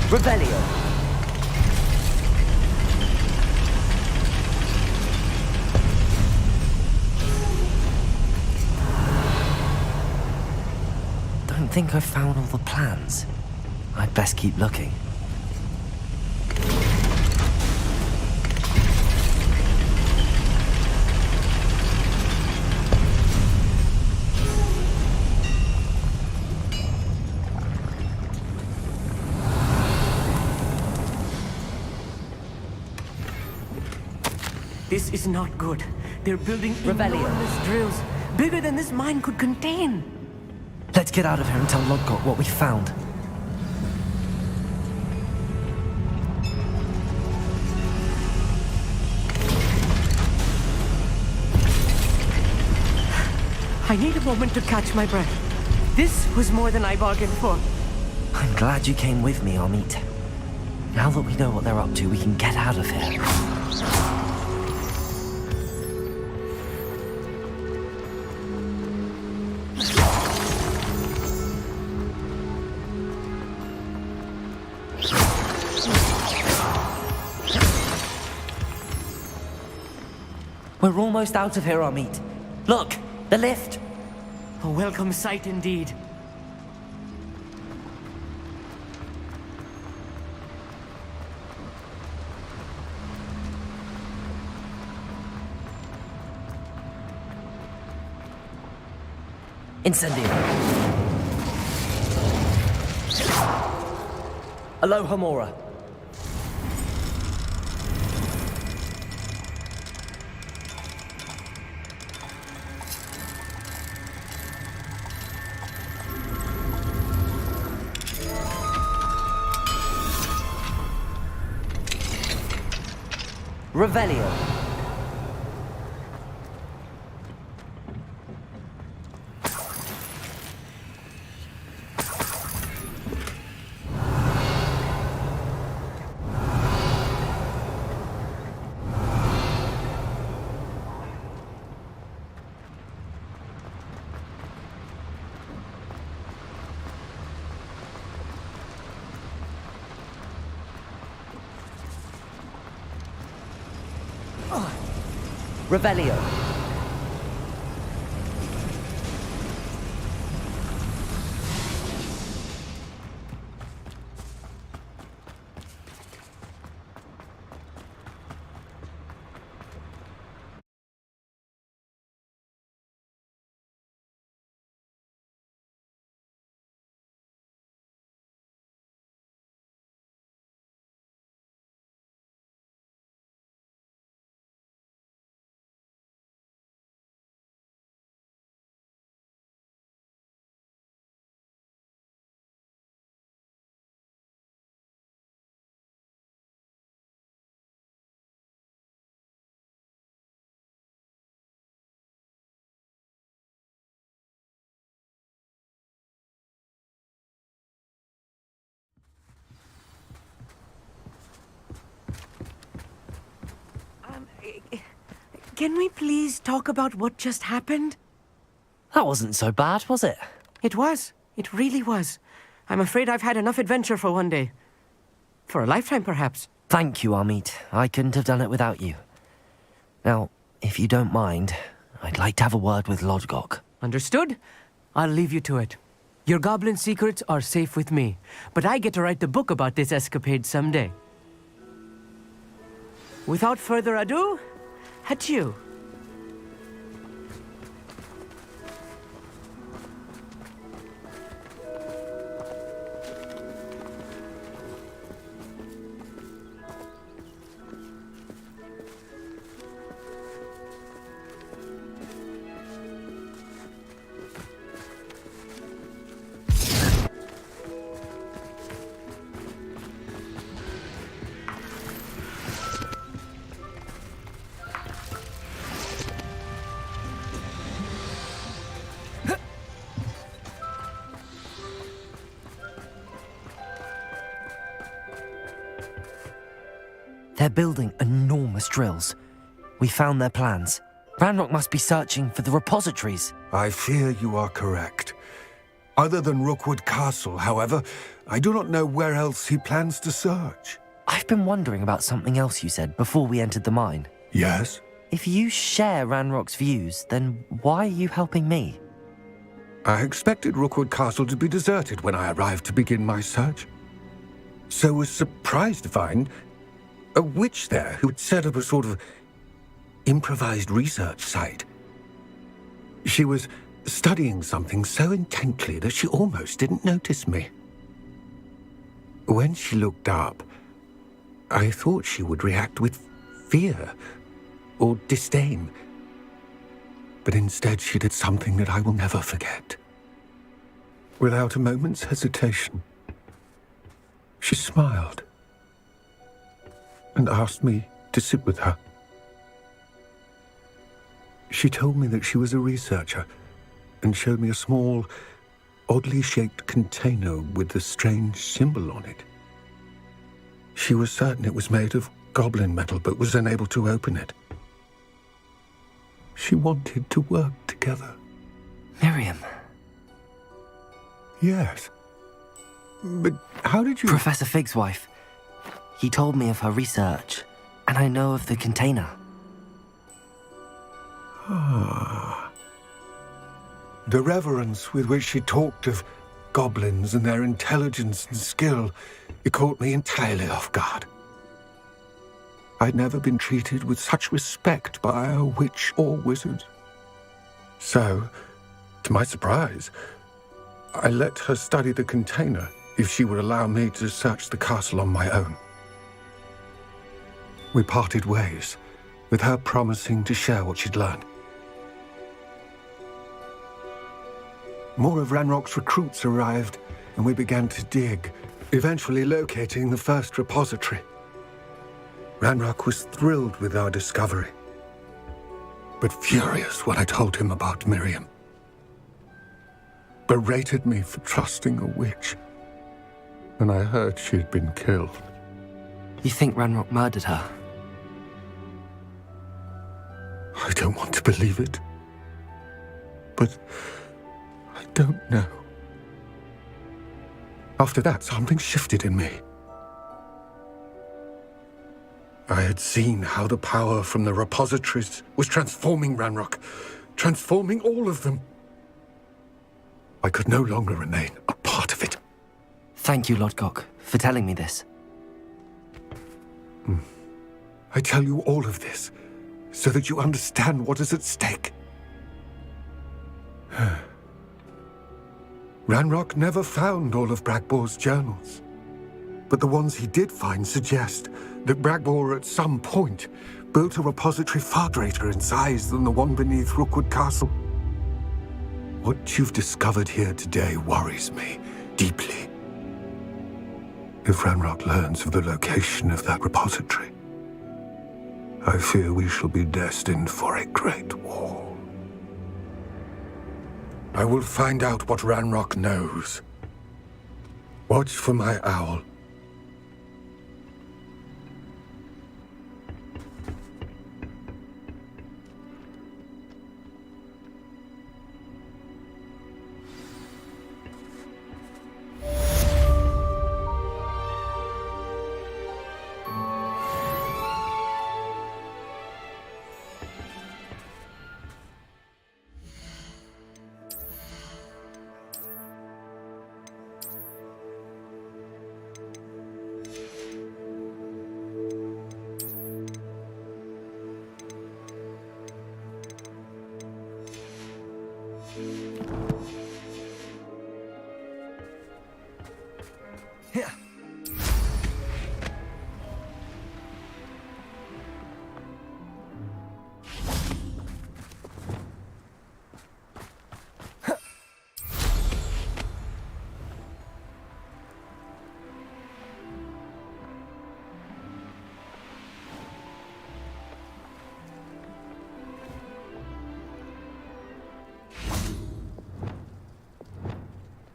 Revelio. Don't think I've found all the plans. I'd best keep looking. This is not good. They're building Revelio. enormous drills, bigger than this mine could contain. Let's get out of here and tell Lodgott what we found. I need a moment to catch my breath. This was more than I bargained for. I'm glad you came with me, Amit. Now that we know what they're up to, we can get out of here. We're almost out of here, Amit. Look, the lift. A welcome sight indeed. Incendio. Aloha Mora. Revelio. Revelio. Can we please talk about what just happened? That wasn't so bad, was it? It was. It really was. I'm afraid I've had enough adventure for one day. For a lifetime, perhaps. Thank you, Amit. I couldn't have done it without you. Now, if you don't mind, I'd like to have a word with Lodgok. Understood? I'll leave you to it. Your goblin secrets are safe with me, but I get to write the book about this escapade someday. Without further ado, adieu. They're building enormous drills. We found their plans. Ranrock must be searching for the repositories. I fear you are correct. Other than Rookwood Castle, however, I do not know where else he plans to search. I've been wondering about something else you said before we entered the mine. Yes? If you share Ranrock's views, then why are you helping me? I expected Rookwood Castle to be deserted when I arrived to begin my search. So was surprised to find a witch there who had set up a sort of improvised research site. She was studying something so intently that she almost didn't notice me. When she looked up, I thought she would react with fear or disdain. But instead she did something that I will never forget. Without a moment's hesitation, she smiled and asked me to sit with her. She told me that she was a researcher and showed me a small, oddly shaped container with a strange symbol on it. She was certain it was made of goblin metal, but was unable to open it. She wanted to work together. Miriam. Yes. But how did you... Professor Fig's wife. He told me of her research, and I know of the container. Ah. The reverence with which she talked of goblins and their intelligence and skill, it caught me entirely off guard. I'd never been treated with such respect by a witch or wizard. So, to my surprise, I let her study the container if she would allow me to search the castle on my own. We parted ways, with her promising to share what she'd learned. More of Ranrock's recruits arrived, and we began to dig, eventually locating the first repository. Ranrock was thrilled with our discovery, but furious when I told him about Miriam. Berated me for trusting a witch when I heard she'd been killed. You think Ranrock murdered her? I don't want to believe it, but I don't know. After that, something shifted in me. I had seen how the power from the repositories was transforming Ranrock, transforming all of them. I could no longer remain a part of it. Thank you, Lodgok, for telling me this. I tell you all of this so that you understand what is at stake. Ranrock never found all of Bragbor's journals, but the ones he did find suggest that Bragbor at some point built a repository far greater in size than the one beneath Rookwood Castle. What you've discovered here today worries me deeply. If Ranrock learns of the location of that repository, I fear we shall be destined for a great war. I will find out what Ranrock knows. Watch for my owl.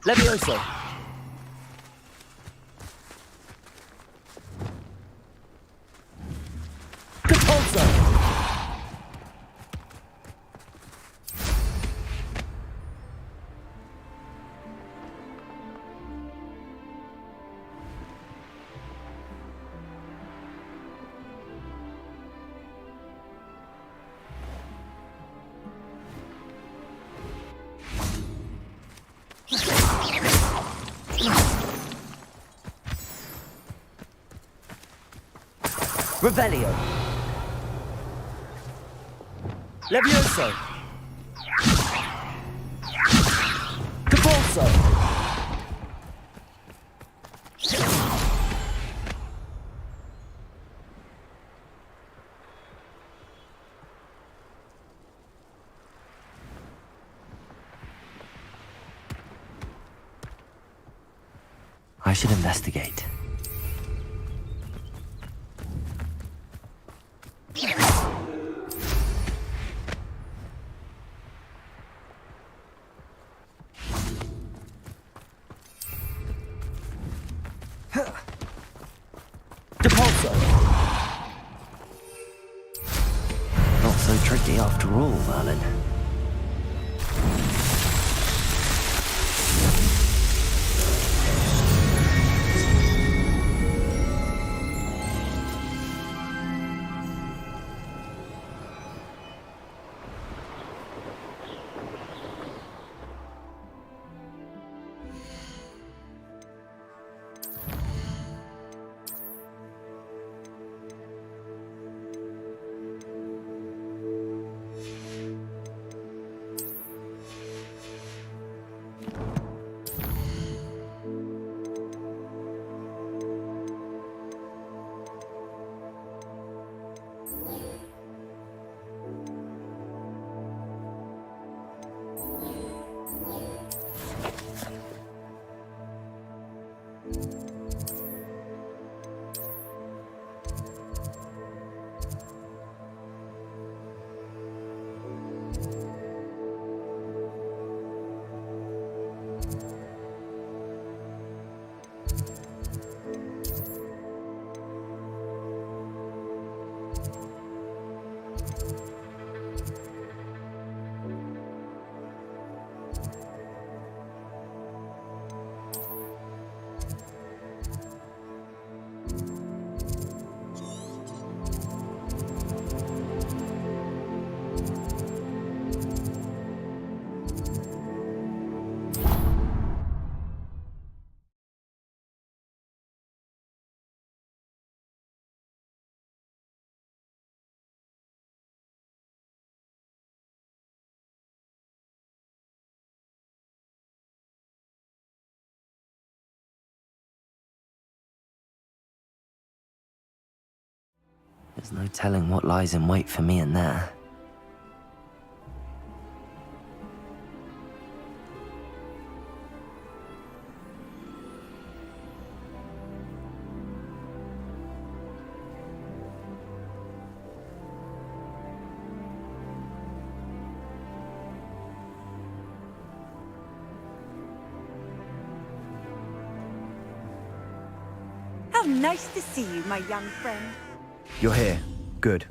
Levioso. Repulsor. Revelio. Levioso. Repulsor. I should investigate. Not so tricky after all, Merlin. There's no telling what lies in wait for me in there. How nice to see you, my young friend. You're here. Good.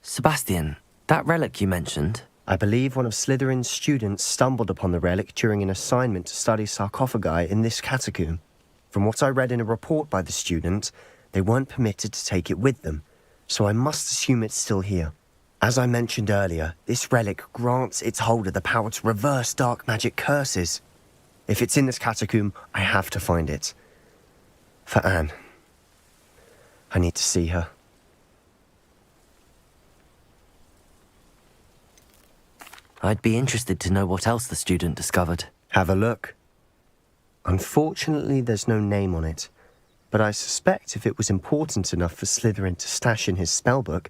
Sebastian, that relic you mentioned? I believe one of Slytherin's students stumbled upon the relic during an assignment to study sarcophagi in this catacomb. From what I read in a report by the student, they weren't permitted to take it with them, so I must assume it's still here. As I mentioned earlier, this relic grants its holder the power to reverse dark magic curses. If it's in this catacomb, I have to find it. For Anne. I need to see her. I'd be interested to know what else the student discovered. Have a look. Unfortunately, there's no name on it, but I suspect if it was important enough for Slytherin to stash in his spellbook,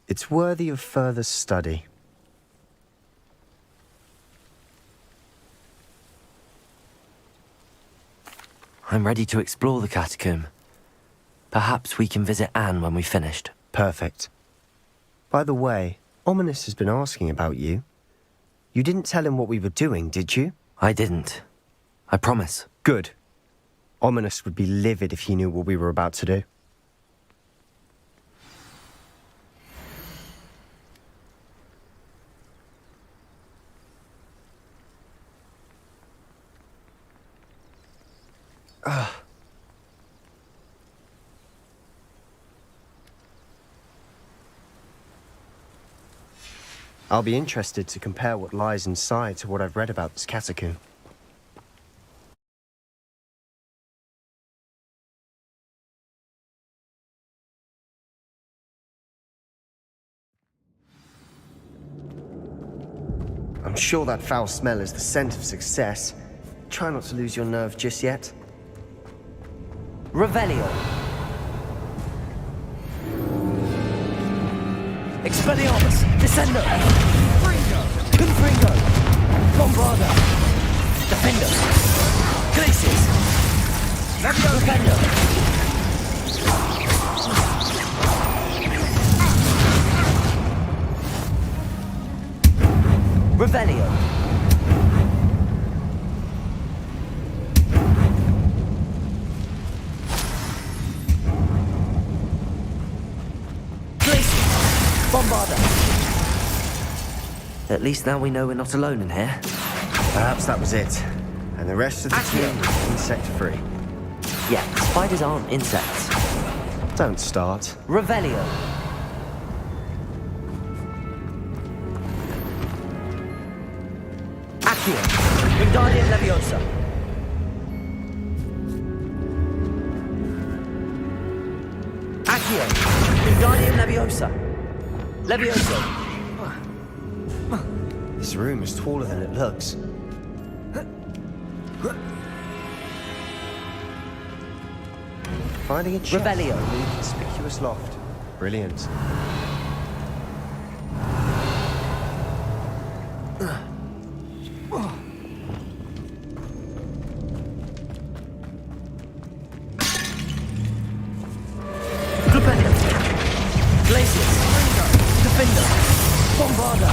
it's worthy of further study. I'm ready to explore the catacomb. Perhaps we can visit Anne when we've finished. Perfect. By the way, Ominous has been asking about you. You didn't tell him what we were doing, did you? I didn't. I promise. Good. Ominous would be livid if he knew what we were about to do. I'll be interested to compare what lies inside to what I've read about this catacomb. I'm sure that foul smell is the scent of success. Try not to lose your nerve just yet. Revelio. Expelliarmus. Descendo. Confringo. Bombarda. Defendo. Glacius. Defendo. Revelio. Bombarda. At least now we know we're not alone in here. Perhaps that was it. And the rest of the team was insect-free. Yeah, spiders aren't insects. Don't start. Revelio. Accio. Wingardium Leviosa. Accio. Wingardium Leviosa. Levioso. This room is taller than it looks. Finding a chest Revelio. in a really conspicuous loft. Brilliant. Revelio. Glacius. Defender. Bombarda.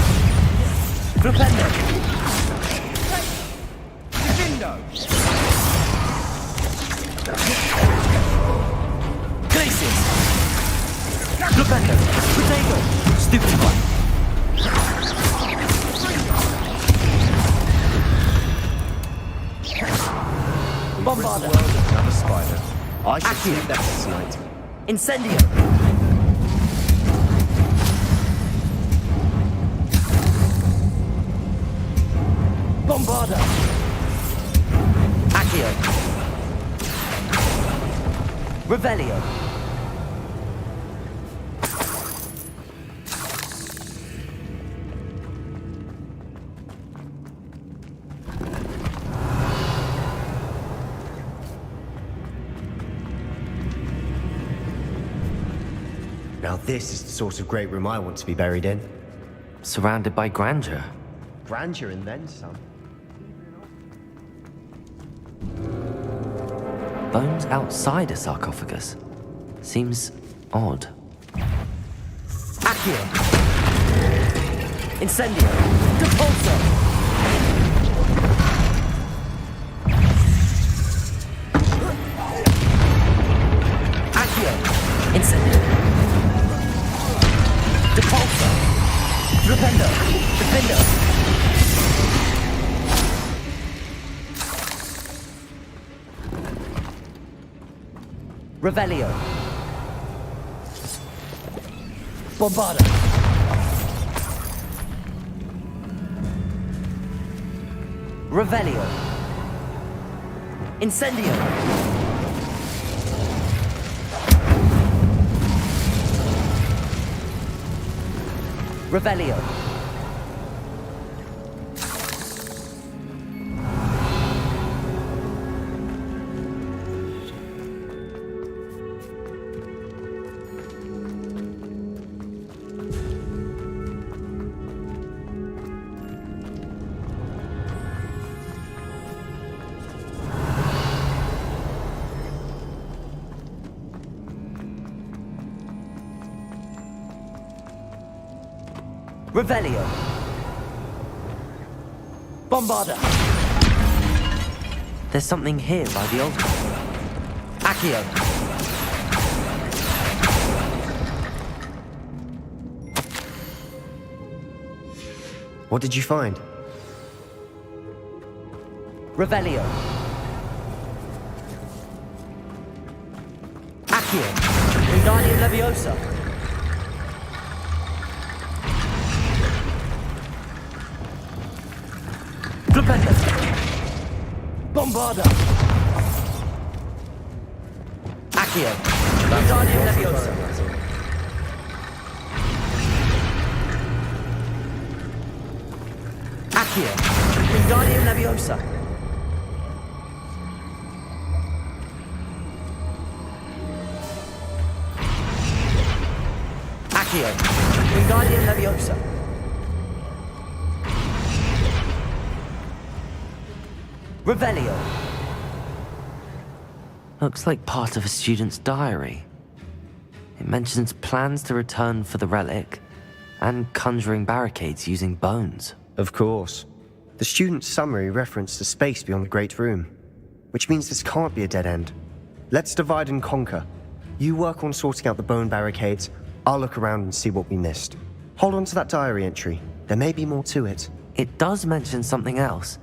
Rependo. Defendo. Glacius. Rependo. Potato. Stupid one. Bombarda. Another spider. I should sleep better tonight. Incendio. Bombarda. Accio. Revelio. Now this is the sort of great room I want to be buried in. Surrounded by grandeur. Grandeur and then some. Bones outside a sarcophagus. Seems odd. Accio. Incendio. Depulso. Accio. Incendio. Depulso. Flipendo. Defendo. Revelio. Bombarda. Revelio. Incendio. Revelio. Revelio. Bombarda. There's something here by the altar. Accio. What did you find? Revelio. Accio. Wingardium Leviosa. Flipendo. Bombarda. Accio. Wingardium Leviosa. Accio. Wingardium Leviosa. Accio. Wingardium Leviosa. Revelio. Looks like part of a student's diary. It mentions plans to return for the relic and conjuring barricades using bones. Of course. The student's summary referenced the space beyond the Great Room, which means this can't be a dead end. Let's divide and conquer. You work on sorting out the bone barricades, I'll look around and see what we missed. Hold on to that diary entry. There may be more to it. It does mention something else.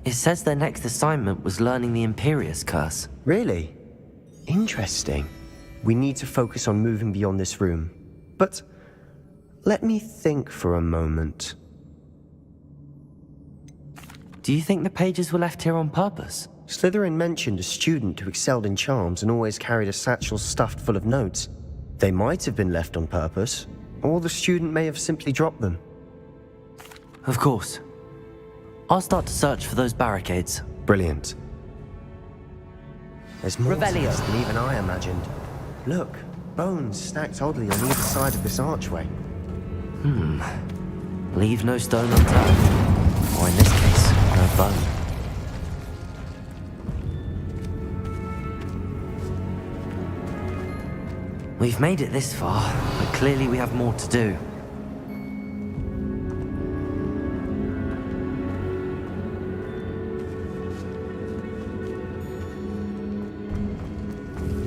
It says their next assignment was learning the Imperius Curse. Really? Interesting. We need to focus on moving beyond this room. But let me think for a moment. Do you think the pages were left here on purpose? Slytherin mentioned a student who excelled in charms and always carried a satchel stuffed full of notes. They might have been left on purpose, or the student may have simply dropped them. Of course. I'll start to search for those barricades. Brilliant. There's more to Revelio. this than even I imagined. Look, bones stacked oddly on either side of this archway. Leave no stone unturned. Or in this case, no bone. We've made it this far, but clearly we have more to do.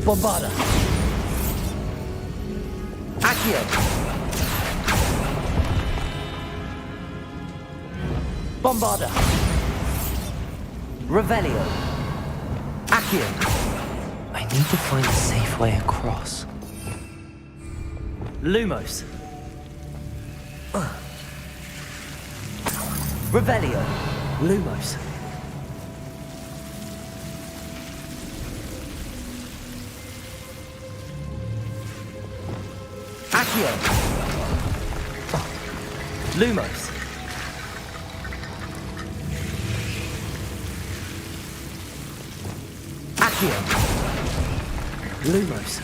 Bombarda. Accio. Bombarda. Revelio. Accio. I need to find a safe way across. Lumos. Revelio. Lumos. Accio. Lumos. Accio. Lumos.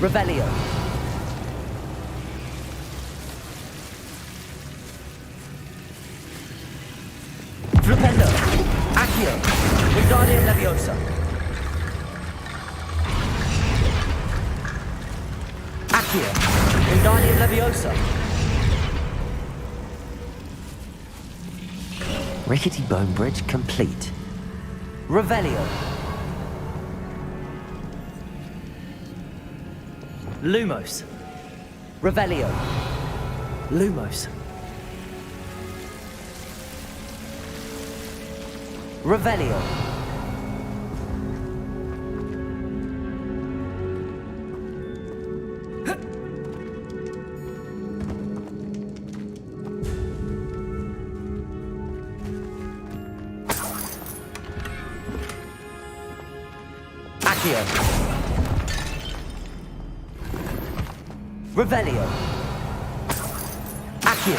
Revelio. Flipendo. Accio. Wingardium Leviosa. Accio. Wingardium Leviosa. Rickety bone bridge complete. Revelio. Lumos. Revelio. Lumos. Revelio. Accio. Revelio. Accio.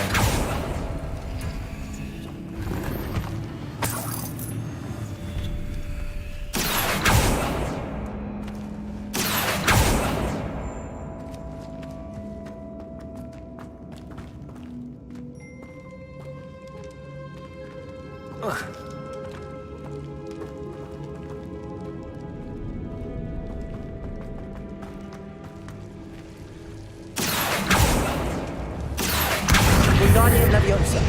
Wingardium Leviosa.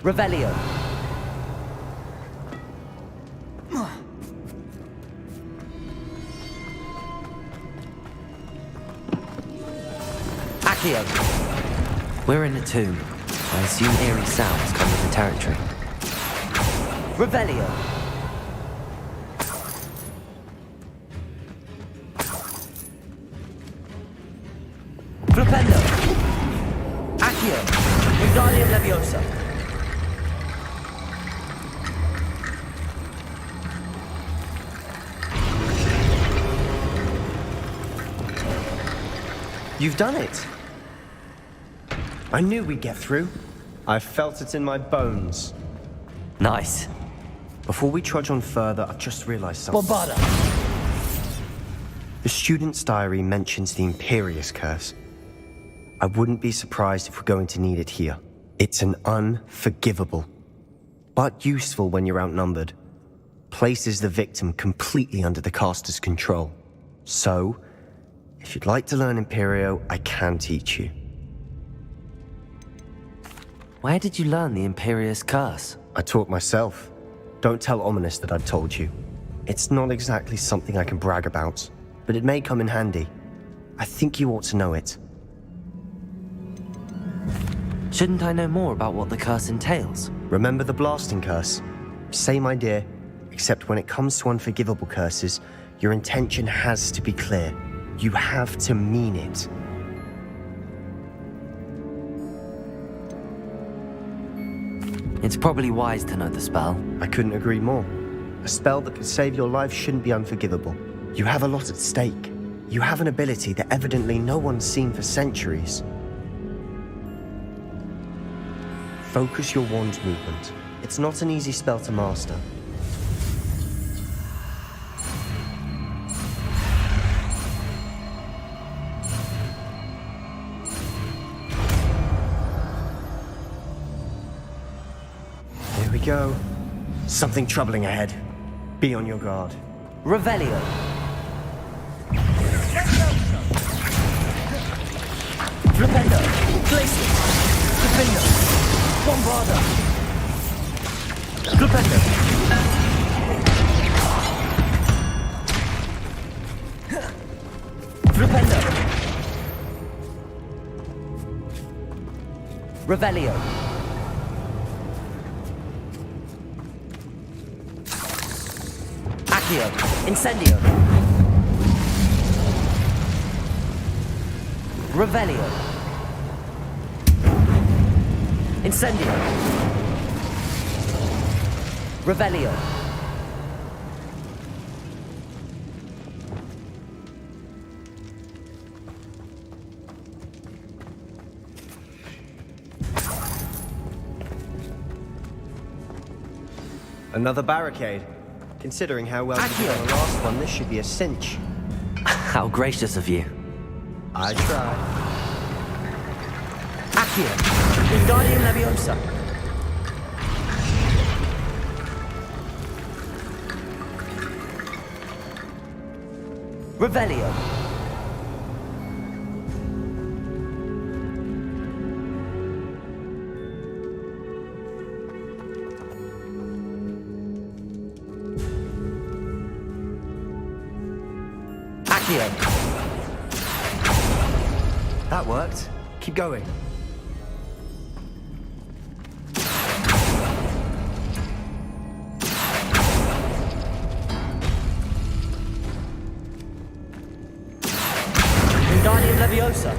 Revelio. Accio. We're in a tomb. I assume eerie sounds come with the territory. Revelio. Flipendo. Accio. Wingardium Leviosa. You've done it. I knew we'd get through. I felt it in my bones. Nice. Before we trudge on further, I've just realized something. Bombarda. The student's diary mentions the Imperious Curse. I wouldn't be surprised if we're going to need it here. It's an unforgivable, but useful when you're outnumbered. Places the victim completely under the caster's control. So, if you'd like to learn Imperio, I can teach you. Where did you learn the Imperious Curse? I taught myself. Don't tell Ominous that I've told you. It's not exactly something I can brag about, but it may come in handy. I think you ought to know it. Shouldn't I know more about what the curse entails? Remember the blasting curse? Same idea, except when it comes to unforgivable curses, your intention has to be clear. You have to mean it. It's probably wise to know the spell. I couldn't agree more. A spell that could save your life shouldn't be unforgivable. You have a lot at stake. You have an ability that evidently no one's seen for centuries. Focus your wand's movement. It's not an easy spell to master. Here we go. Something troubling ahead. Be on your guard. Revelio. Flipendo. Glacier. Defender. Bombarda. Flipendo. Flipendo. Revelio. Accio. Incendio. Revelio. Incendio. Revelio. Another barricade. Considering how well you did on the last one, this should be a cinch. How gracious of you. I tried. Accio. Wingardium Leviosa. Revelio. Accio. That worked. Keep going. Wingardium Leviosa.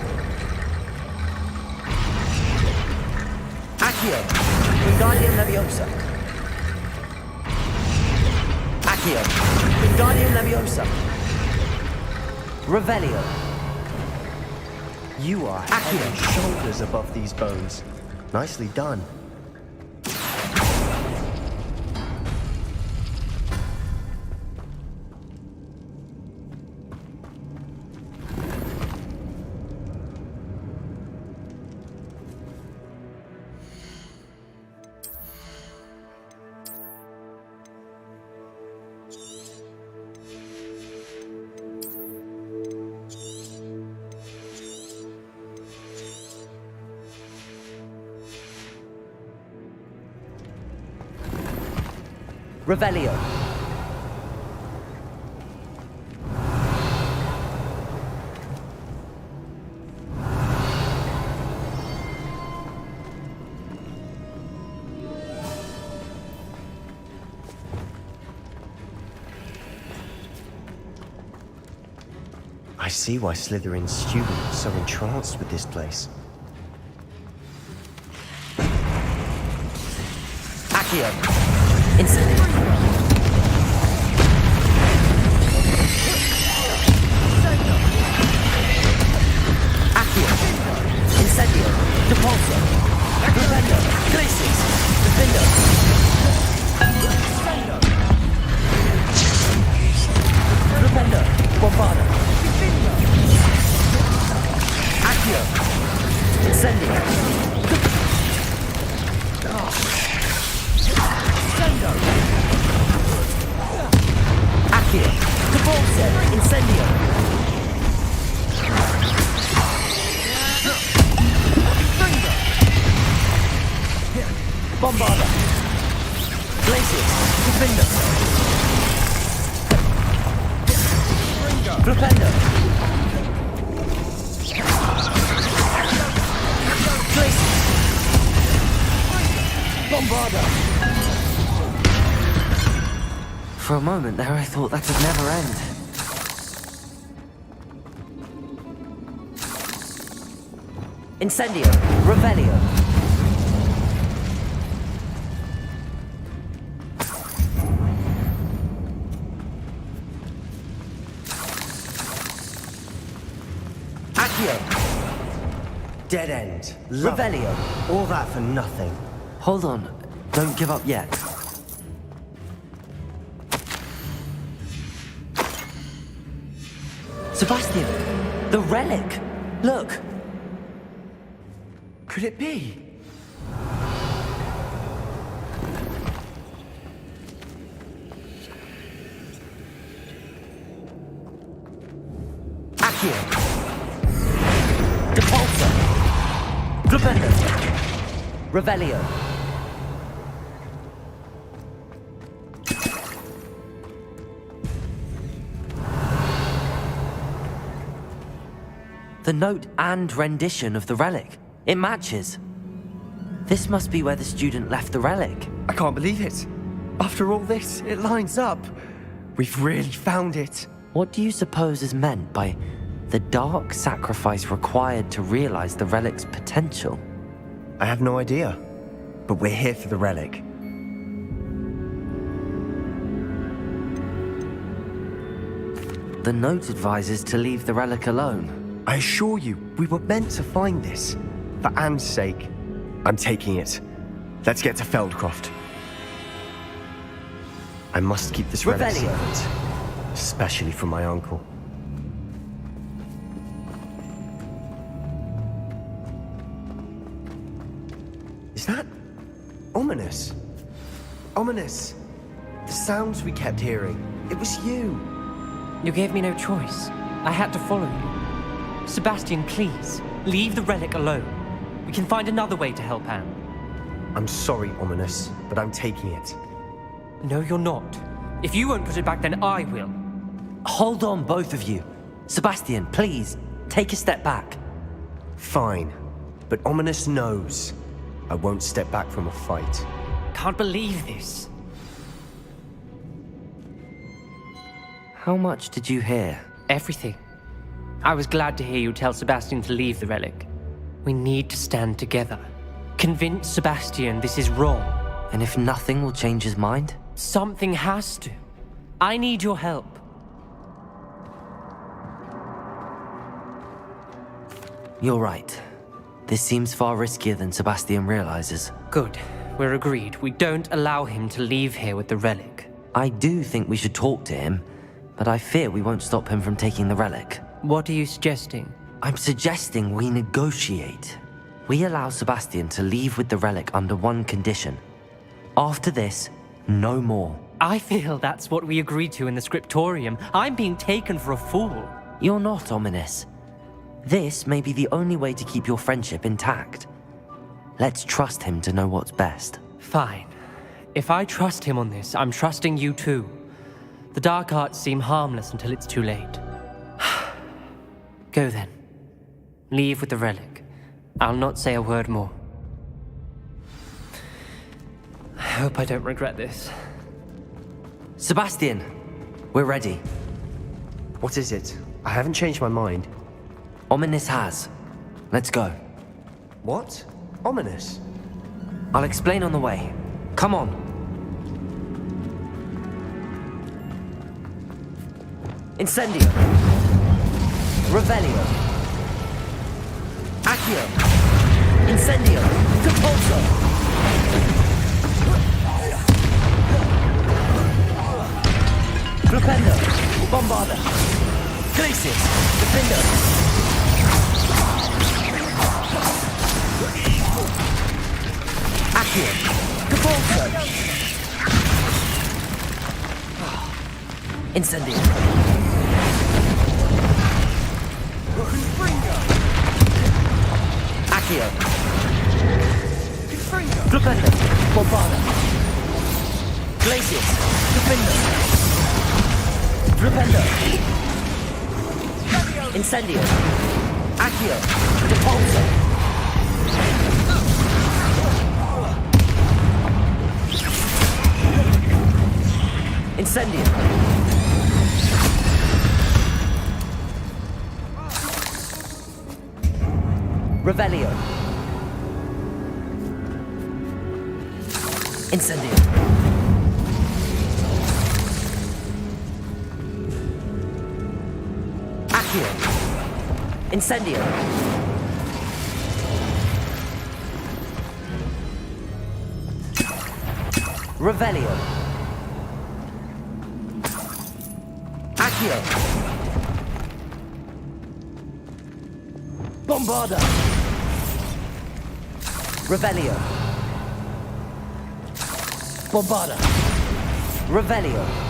Accio. Wingardium Leviosa. Accio. Wingardium Leviosa. Revelio. You are head and shoulders above these bones. Nicely done. Revelio. I see why Slytherin's students are so entranced with this place. Accio. Incendio. Accio. Incendio. Depulso. Revendo. Glacius. Defendo. Revendo. Bombarda. Accio. Incendio. Accio. Depulso. Incendio. Bombarda. Glacius. Defender. Flipendo. Glacius. Bombarda. For a moment there, I thought that would never end. Incendio. Revelio. Accio. Dead end. Love it. Revelio. All that for nothing. Hold on. Don't give up yet. Sebastian, the relic. Look. Could it be? Accio. Depulso. Flipendo. Revelio. The note and rendition of the relic. It matches. This must be where the student left the relic. I can't believe it. After all this, it lines up. We've really found it. What do you suppose is meant by the dark sacrifice required to realize the relic's potential? I have no idea. But we're here for the relic. The note advises to leave the relic alone. I assure you, we were meant to find this. For Anne's sake. I'm taking it. Let's get to Feldcroft. I must keep this relic Revelio. secret, especially from my uncle. Is that ominous? Ominous. The sounds we kept hearing. It was you. You gave me no choice. I had to follow you. Sebastian, please, leave the relic alone. We can find another way to help Anne. I'm sorry, Ominous, but I'm taking it. No, you're not. If you won't put it back, then I will. Hold on, both of you. Sebastian, please, take a step back. Fine, but Ominous knows I won't step back from a fight. Can't believe this. How much did you hear? Everything. I was glad to hear you tell Sebastian to leave the relic. We need to stand together. Convince Sebastian this is wrong. And if nothing will change his mind? Something has to. I need your help. You're right. This seems far riskier than Sebastian realizes. Good. We're agreed. We don't allow him to leave here with the relic. I do think we should talk to him, but I fear we won't stop him from taking the relic. What are you suggesting? I'm suggesting we negotiate. We allow Sebastian to leave with the relic under one condition. After this, no more. I feel that's what we agreed to in the scriptorium. I'm being taken for a fool. You're not, Ominous. This may be the only way to keep your friendship intact. Let's trust him to know what's best. Fine. If I trust him on this, I'm trusting you too. The dark arts seem harmless until it's too late. Go then. Leave with the relic. I'll not say a word more. I hope I don't regret this. Sebastian, we're ready. What is it? I haven't changed my mind. Ominous has. Let's go. What? Ominous? I'll explain on the way. Come on. Incendio. Revelio. Accio. Incendio. Depulso. Flupendo. Bombarda. Glacius. Defendo. Accio. Depulso. Incendio. Accio. Flupendo. Bombarda. Glacius. Defendo. Flupendo. Incendio. Accio. Depulso. Incendio. Revelio. Incendio. Accio. Incendio. Revelio. Accio. Bombarda. Revelio. Bombarda. Revelio.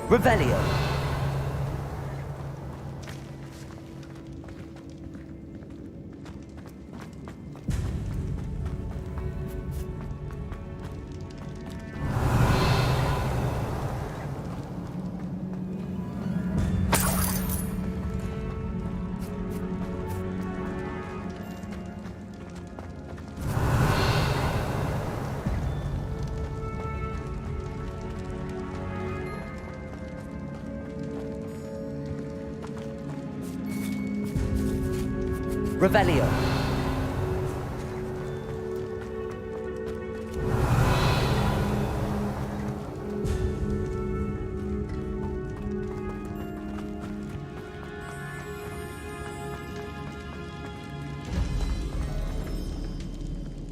Revelio. Revelio.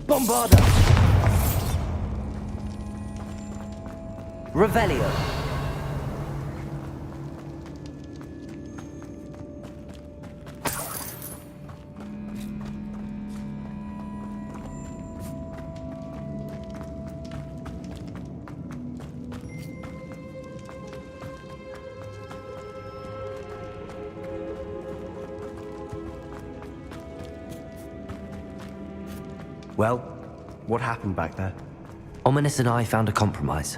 Bombarda. Revelio. Well, what happened back there? Ominous and I found a compromise.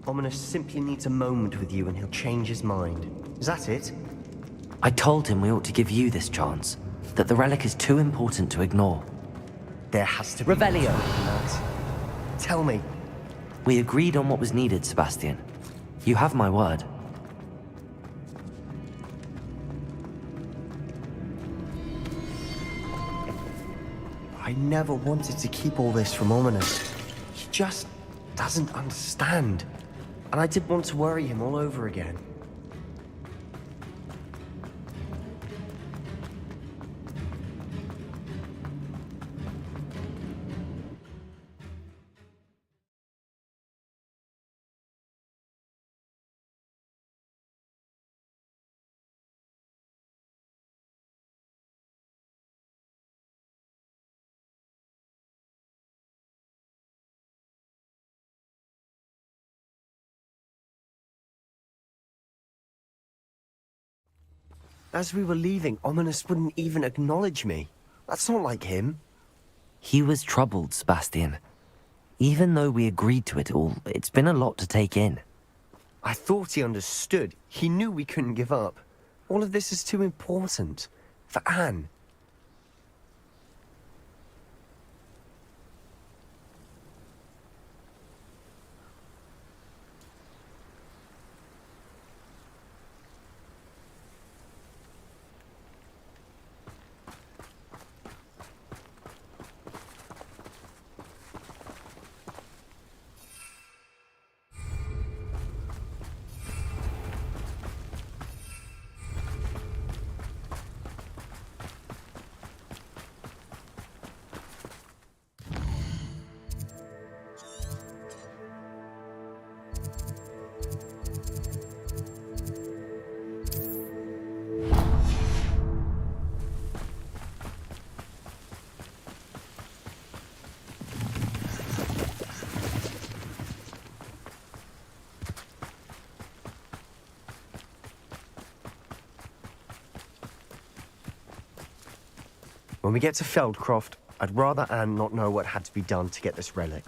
Ominous simply needs a moment with you and he'll change his mind. Is that it? I told him we ought to give you this chance, that the relic is too important to ignore. There has to be Revelio. more than that. Tell me. We agreed on what was needed, Sebastian. You have my word. I never wanted to keep all this from Ominous. He just doesn't understand. And I didn't want to worry him all over again. As we were leaving, Ominous wouldn't even acknowledge me. That's not like him. He was troubled, Sebastian. Even though we agreed to it all, it's been a lot to take in. I thought he understood. He knew we couldn't give up. All of this is too important. For Anne. When we get to Feldcroft, I'd rather Anne not know what had to be done to get this relic.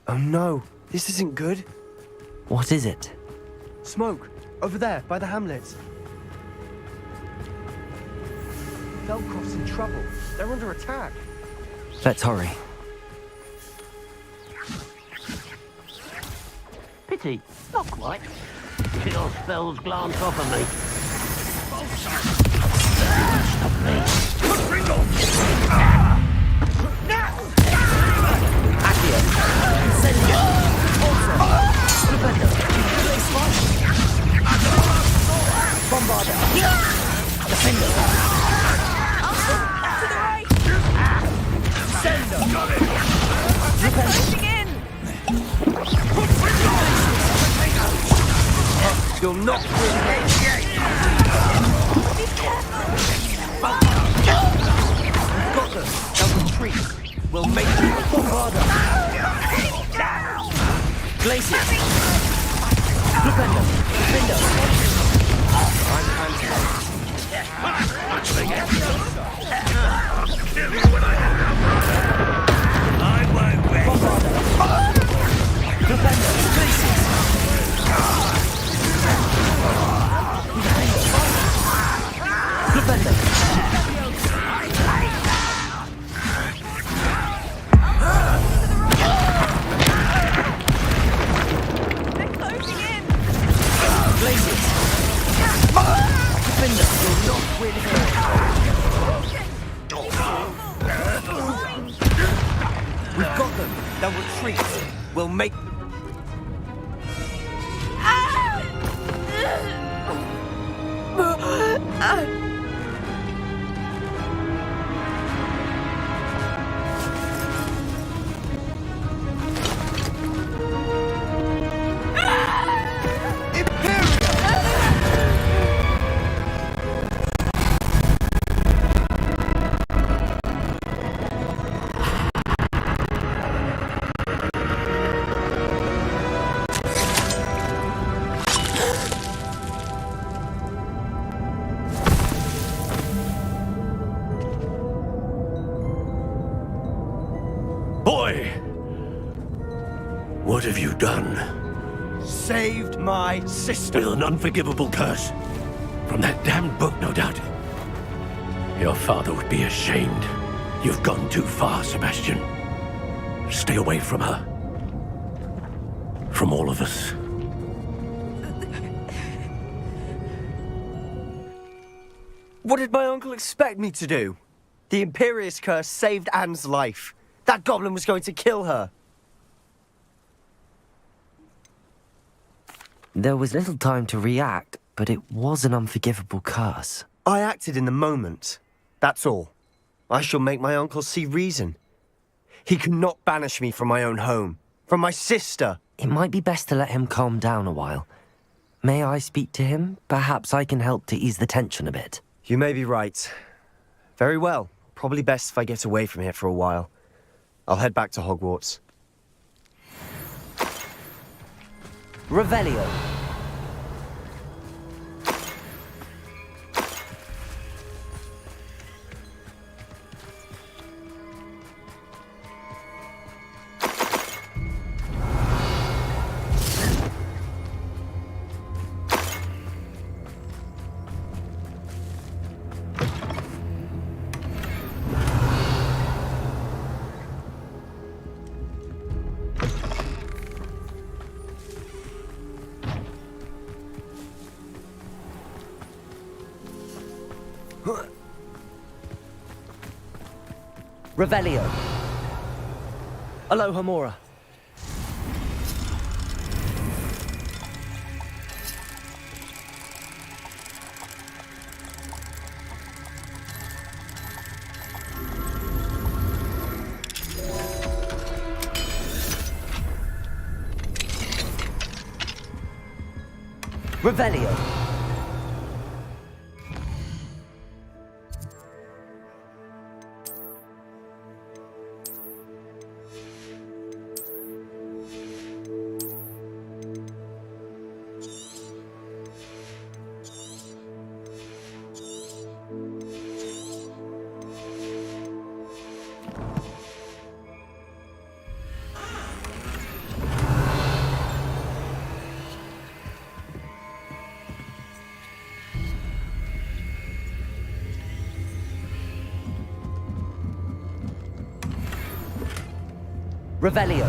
Oh no, this isn't good. What is it? Smoke, over there, by the hamlets. Feldcroft's in trouble. They're under attack. Let's hurry. Pity, not quite. Your spells glance off of me. Stop me. Bombarda. Defender. To the right. Sender. Pushing in. You'll not win. Be careful. We've got them. They'll retreat. We'll make them. Bombarda. Glacier. Defender. Defender. I'm hands I won't win. We've got them. They'll retreat. We'll make... Boy! What have you done? Saved my sister. With an unforgivable curse. From that damned book, no doubt. Your father would be ashamed. You've gone too far, Sebastian. Stay away from her. From all of us. What did my uncle expect me to do? The Imperious curse saved Anne's life. That goblin was going to kill her. There was little time to react, but it was an unforgivable curse. I acted in the moment. That's all. I shall make my uncle see reason. He cannot banish me from my own home, from my sister. It might be best to let him calm down a while. May I speak to him? Perhaps I can help to ease the tension a bit. You may be right. Very well. Probably best if I get away from here for a while. I'll head back to Hogwarts. Revelio. Revelio. Aloha Mora. Revelio. Revelio.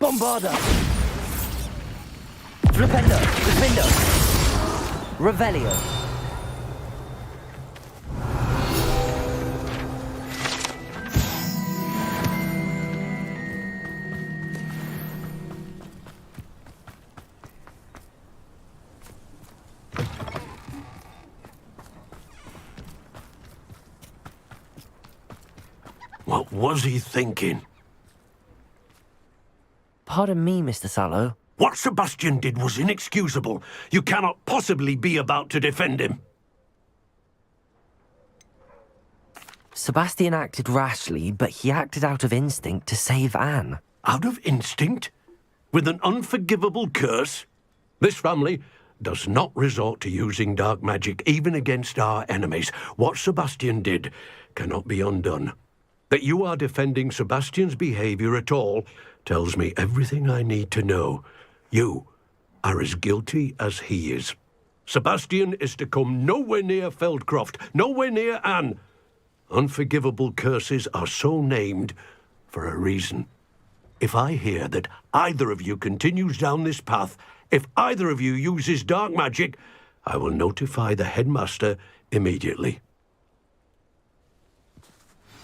Bombarda. Flipendo. Defendo. Revelio. What was he thinking? Pardon me, Mr. Sallow. What Sebastian did was inexcusable. You cannot possibly be about to defend him. Sebastian acted rashly, but he acted out of instinct to save Anne. Out of instinct? With an unforgivable curse? This family does not resort to using dark magic even against our enemies. What Sebastian did cannot be undone. That you are defending Sebastian's behavior at all tells me everything I need to know. You are as guilty as he is. Sebastian is to come nowhere near Feldcroft, nowhere near Anne. Unforgivable curses are so named for a reason. If I hear that either of you continues down this path, if either of you uses dark magic, I will notify the headmaster immediately.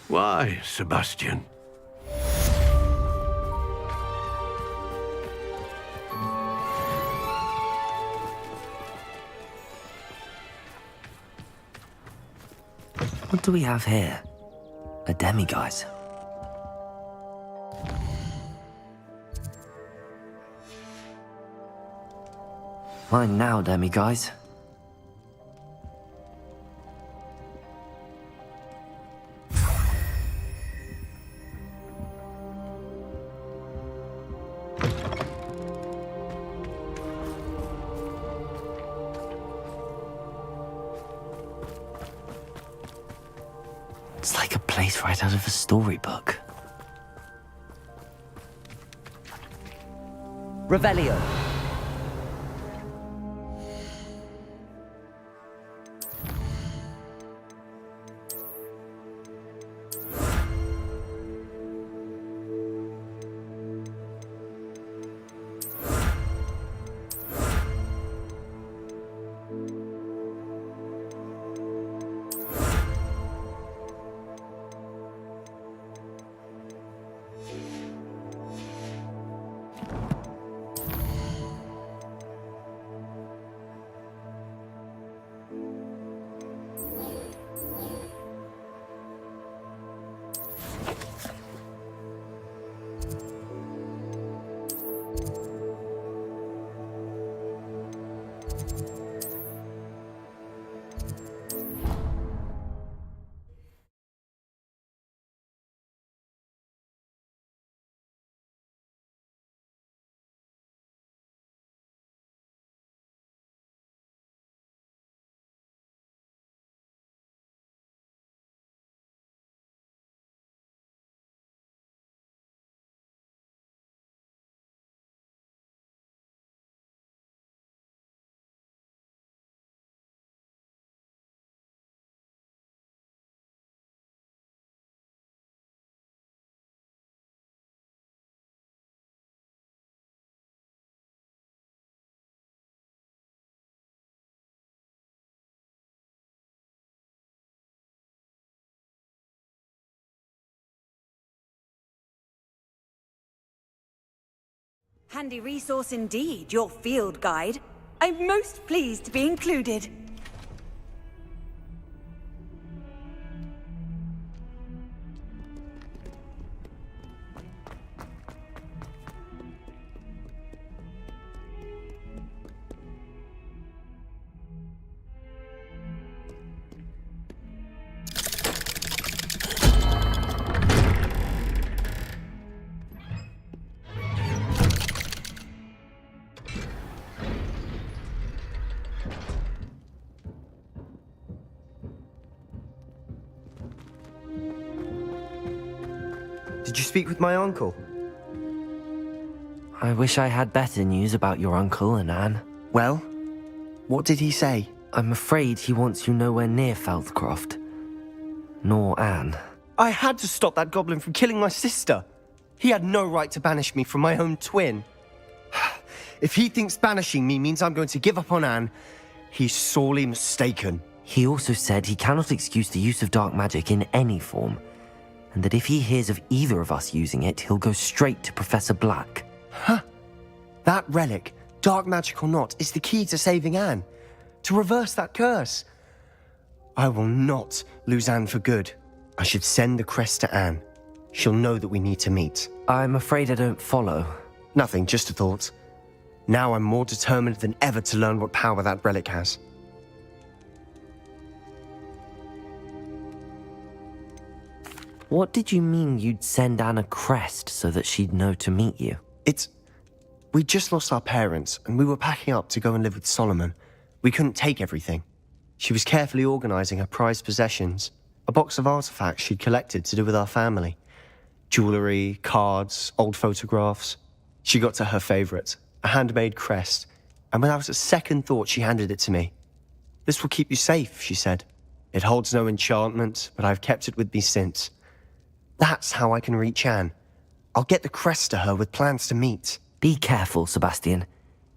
Why, Sebastian? What do we have here? A demiguise. Mine now, demiguise. It's like a place right out of a storybook. Revelio. Handy resource indeed, your field guide. I'm most pleased to be included. Did you speak with my uncle? I wish I had better news about your uncle and Anne. Well, what did he say? I'm afraid he wants you nowhere near Feldcroft. Nor Anne. I had to stop that goblin from killing my sister. He had no right to banish me from my own twin. If he thinks banishing me means I'm going to give up on Anne, he's sorely mistaken. He also said he cannot excuse the use of dark magic in any form, and that if he hears of either of us using it, he'll go straight to Professor Black. Huh. That relic, dark magic or not, is the key to saving Anne. To reverse that curse. I will not lose Anne for good. I should send the crest to Anne. She'll know that we need to meet. I'm afraid I don't follow. Nothing, just a thought. Now I'm more determined than ever to learn what power that relic has. What did you mean you'd send Anne a crest so that she'd know to meet you? We just lost our parents, and we were packing up to go and live with Solomon. We couldn't take everything. She was carefully organizing her prized possessions, a box of artifacts she'd collected to do with our family. Jewelry, cards, old photographs. She got to her favorite, a handmade crest. and without a second thought, she handed it to me. This will keep you safe, she said. It holds no enchantment, but I've kept it with me since. That's how I can reach Anne. I'll get the crest to her with plans to meet. Be careful, Sebastian.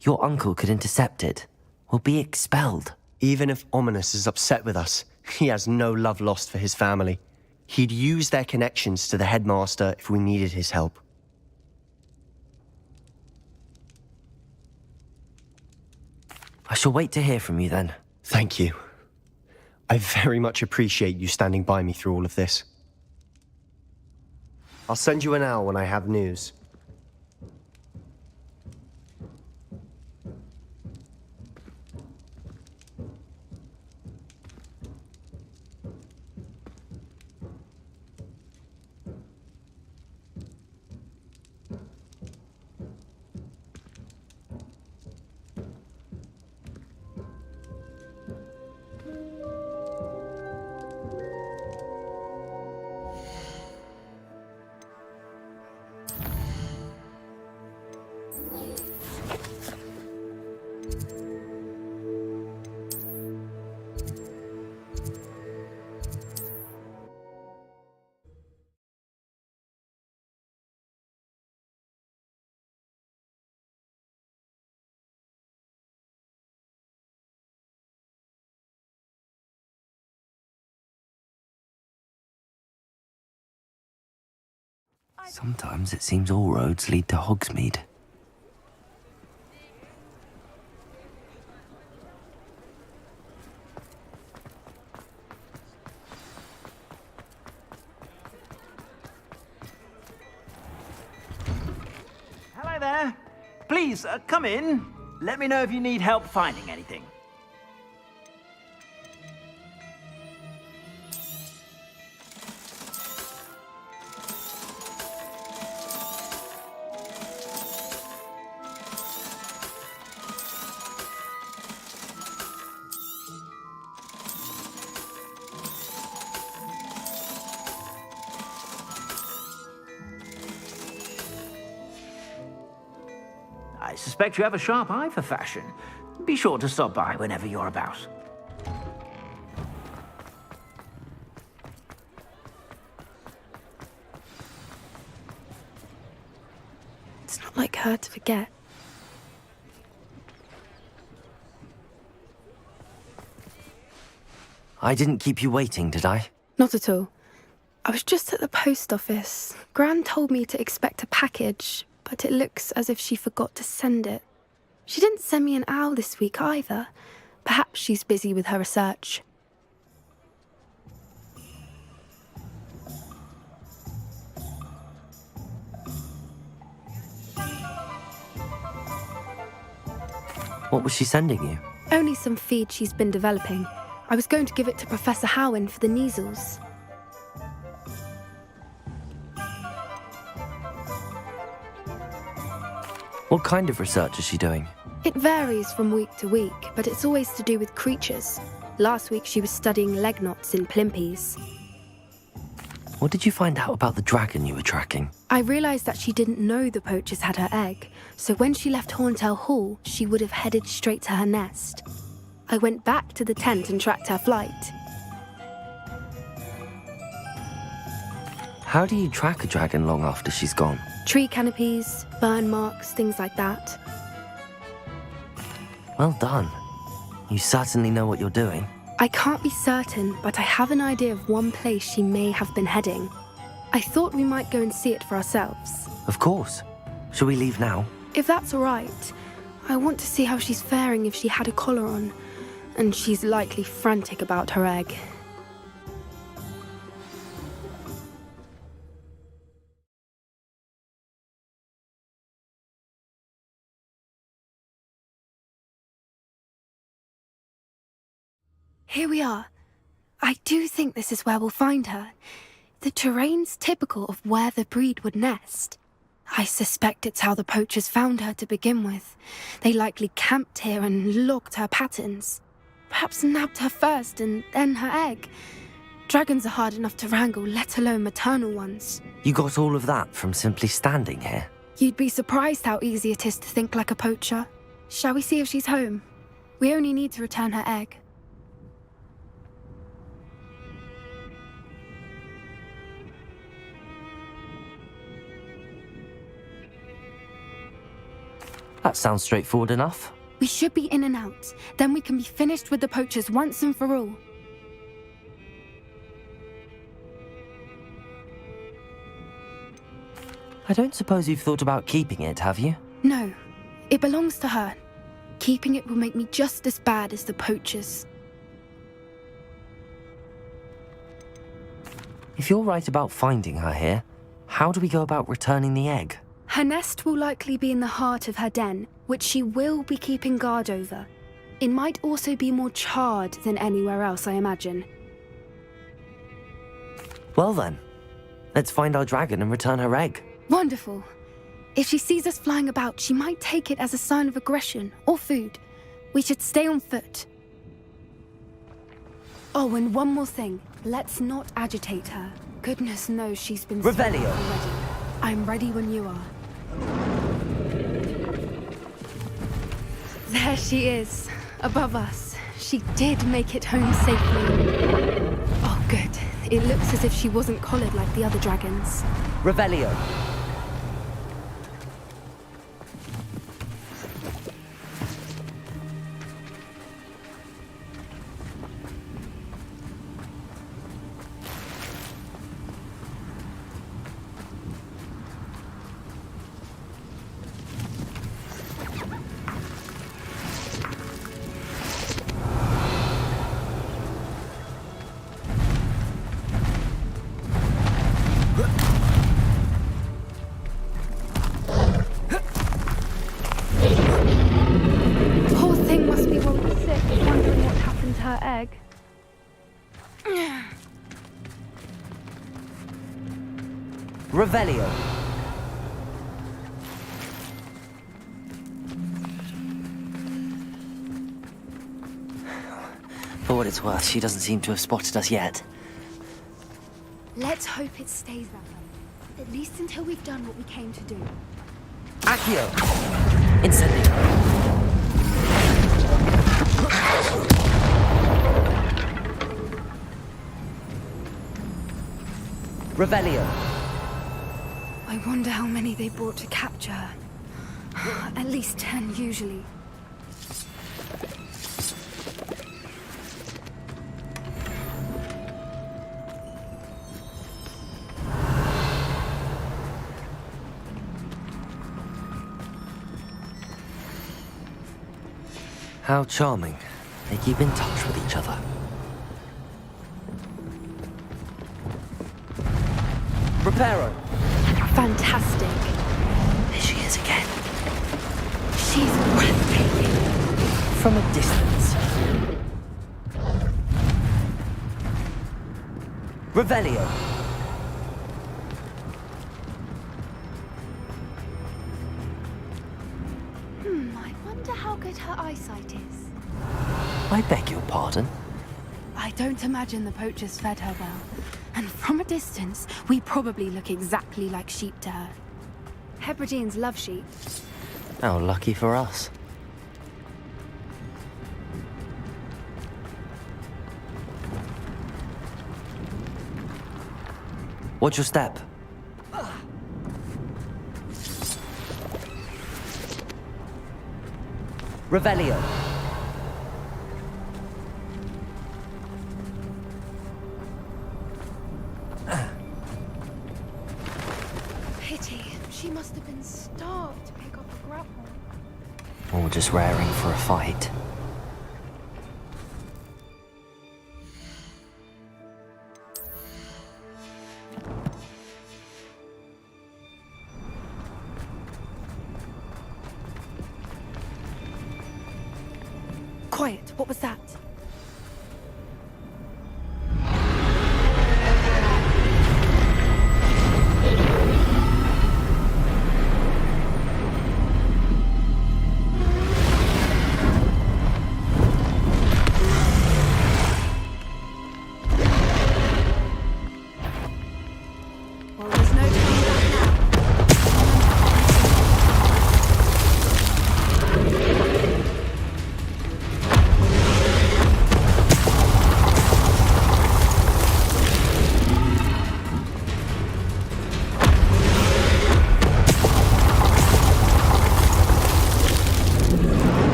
Your uncle could intercept it. We'll be expelled. Even if Ominous is upset with us, he has no love lost for his family. He'd use their connections to the headmaster if we needed his help. I shall wait to hear from you then. Thank you. I very much appreciate you standing by me through all of this. I'll send you an owl when I have news. Sometimes it seems all roads lead to Hogsmeade. Hello there. Please, come in. Let me know if you need help finding anything. I suspect you have a sharp eye for fashion. Be sure to stop by whenever you're about. It's not like her to forget. I didn't keep you waiting, did I? Not at all. I was just at the post office. Gran told me to expect a package, but it looks as if she forgot to send it. She didn't send me an owl this week either. Perhaps she's busy with her research. What was she sending you? Only some feed she's been developing. I was going to give it to Professor Howen for the measles. What kind of research is she doing? It varies from week to week, but it's always to do with creatures. Last week she was studying leg knots in plimpies. What did you find out about the dragon you were tracking? I realised that she didn't know the poachers had her egg, so when she left Horntail Hall, she would have headed straight to her nest. I went back to the tent and tracked her flight. How do you track a dragon long after she's gone? Tree canopies, burn marks, things like that. Well done. You certainly know what you're doing. I can't be certain, but I have an idea of one place she may have been heading. I thought we might go and see it for ourselves. Of course. Shall we leave now? If that's all right. I want to see how she's faring if she had a collar on. And she's likely frantic about her egg. Here we are. I do think this is where we'll find her. The terrain's typical of where the breed would nest. I suspect it's how the poachers found her to begin with. They likely camped here and logged her patterns. Perhaps nabbed her first and then her egg. Dragons are hard enough to wrangle, let alone maternal ones. You got all of that from simply standing here? You'd be surprised how easy it is to think like a poacher. Shall we see if she's home? We only need to return her egg. That sounds straightforward enough. We should be in and out. Then we can be finished with the poachers once and for all. I don't suppose you've thought about keeping it, have you? No, it belongs to her. Keeping it will make me just as bad as the poachers. If you're right about finding her here, how do we go about returning the egg? Her nest will likely be in the heart of her den, which she will be keeping guard over. It might also be more charred than anywhere else, I imagine. Well then, let's find our dragon and return her egg. Wonderful. If she sees us flying about, she might take it as a sign of aggression or food. We should stay on foot. Oh, and one more thing. Let's not agitate her. Goodness knows she's been Revelio. already. I'm ready when you are. There she is, above us. She did make it home safely. Oh, good. It looks as if she wasn't collared like the other dragons. Revelio. Poor thing must be worried sick, wondering what happened to her egg. Revelio. For what it's worth, she doesn't seem to have spotted us yet. Let's hope it stays that way. At least until we've done what we came to do. Accio! Incendio. Revelio. I wonder how many they brought to capture her. At least 10 usually. How charming. They keep in touch with each other. Reparo. Fantastic. There she is again. She's breathtaking. From a distance. Revelio. I wonder how good her eyesight is. I beg your pardon? I don't imagine the poachers fed her well. And from a distance, we probably look exactly like sheep to her. Hebrideans love sheep. How lucky for us. Watch your step. Revelio. Pity. She must have been starved to pick up a grapple. Or just raring for a fight. Quiet. What was that? Well, there's no turning back now.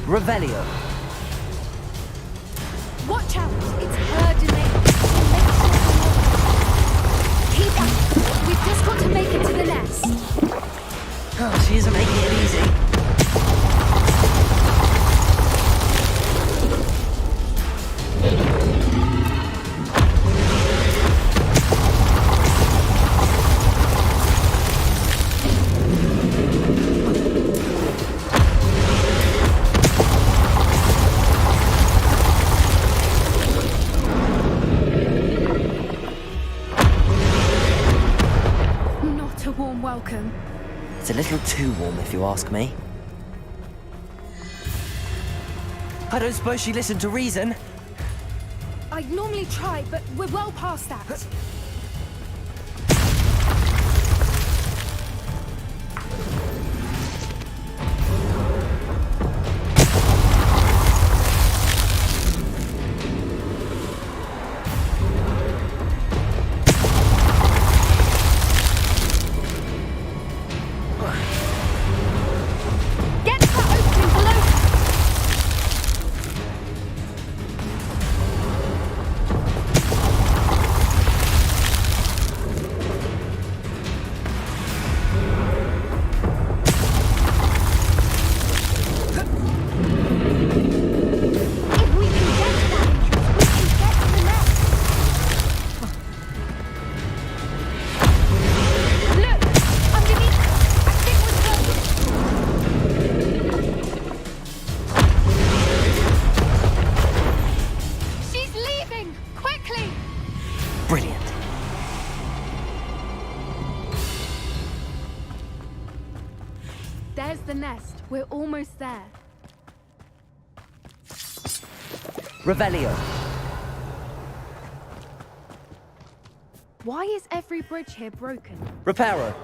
Revelio. Watch out! It's her domain. Make sure you know. Keep up. We've just got to make it to the nest. Oh, she isn't making it easy. Not a warm welcome. It's a little too warm, if you ask me. I don't suppose she listened to reason. I'd normally try, but we're well past that. Get to that opening below her. If we can get to that entrance, we can get to the nest. Look! Underneath her! I think we're close. She's leaving! Quickly! Brilliant. There's the nest. We're almost there. Revelio. Why is every bridge here broken? Reparo.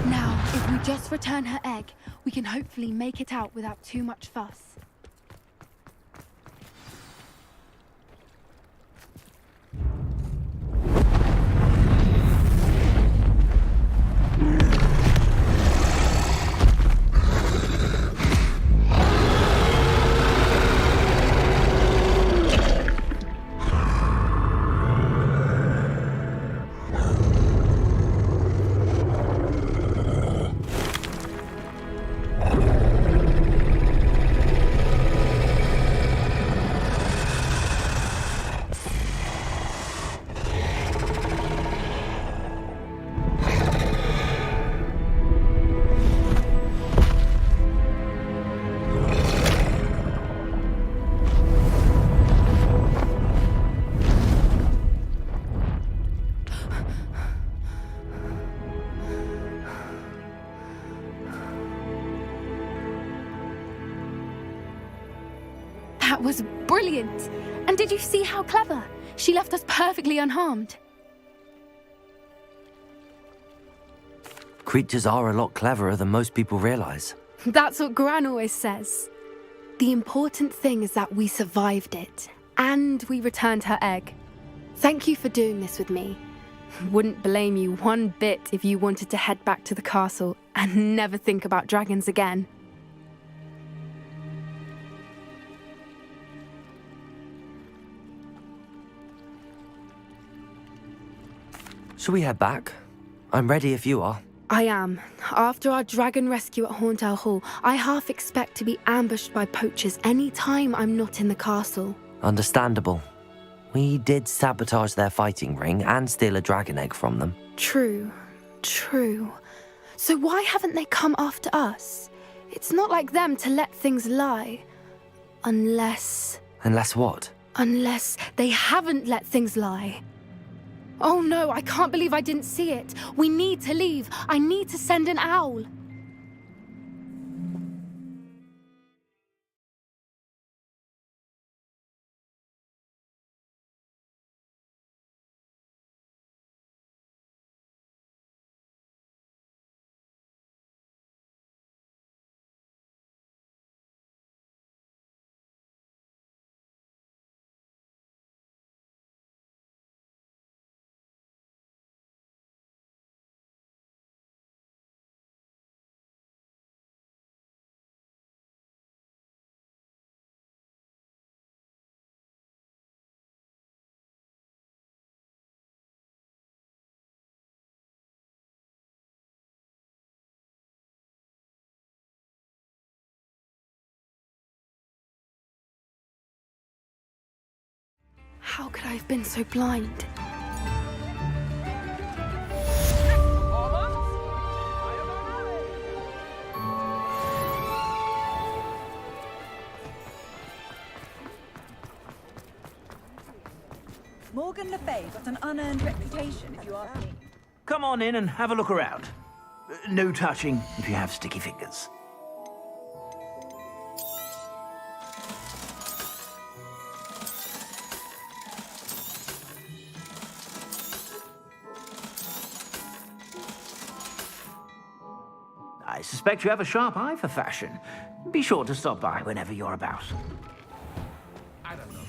Now, if we just return her egg, we can hopefully make it out without too much fuss. That was brilliant! And did you see how clever? She left us perfectly unharmed. Creatures are a lot cleverer than most people realize. That's what Gran always says. The important thing is that we survived it, and we returned her egg. Thank you for doing this with me. Wouldn't blame you one bit if you wanted to head back to the castle and never think about dragons again. Shall we head back? I'm ready if you are. I am. After our dragon rescue at Hauntel Hall, I half expect to be ambushed by poachers any time I'm not in the castle. Understandable. We did sabotage their fighting ring and steal a dragon egg from them. True. So why haven't they come after us? It's not like them to let things lie. Unless what? Unless they haven't let things lie. Oh no, I can't believe I didn't see it. We need to leave. I need to send an owl. How could I have been so blind? Morgan Le Fay got an unearned reputation, if you ask me. Come on in and have a look around. No touching if you have sticky fingers. I suspect you have a sharp eye for fashion. Be sure to stop by whenever you're about. I don't know.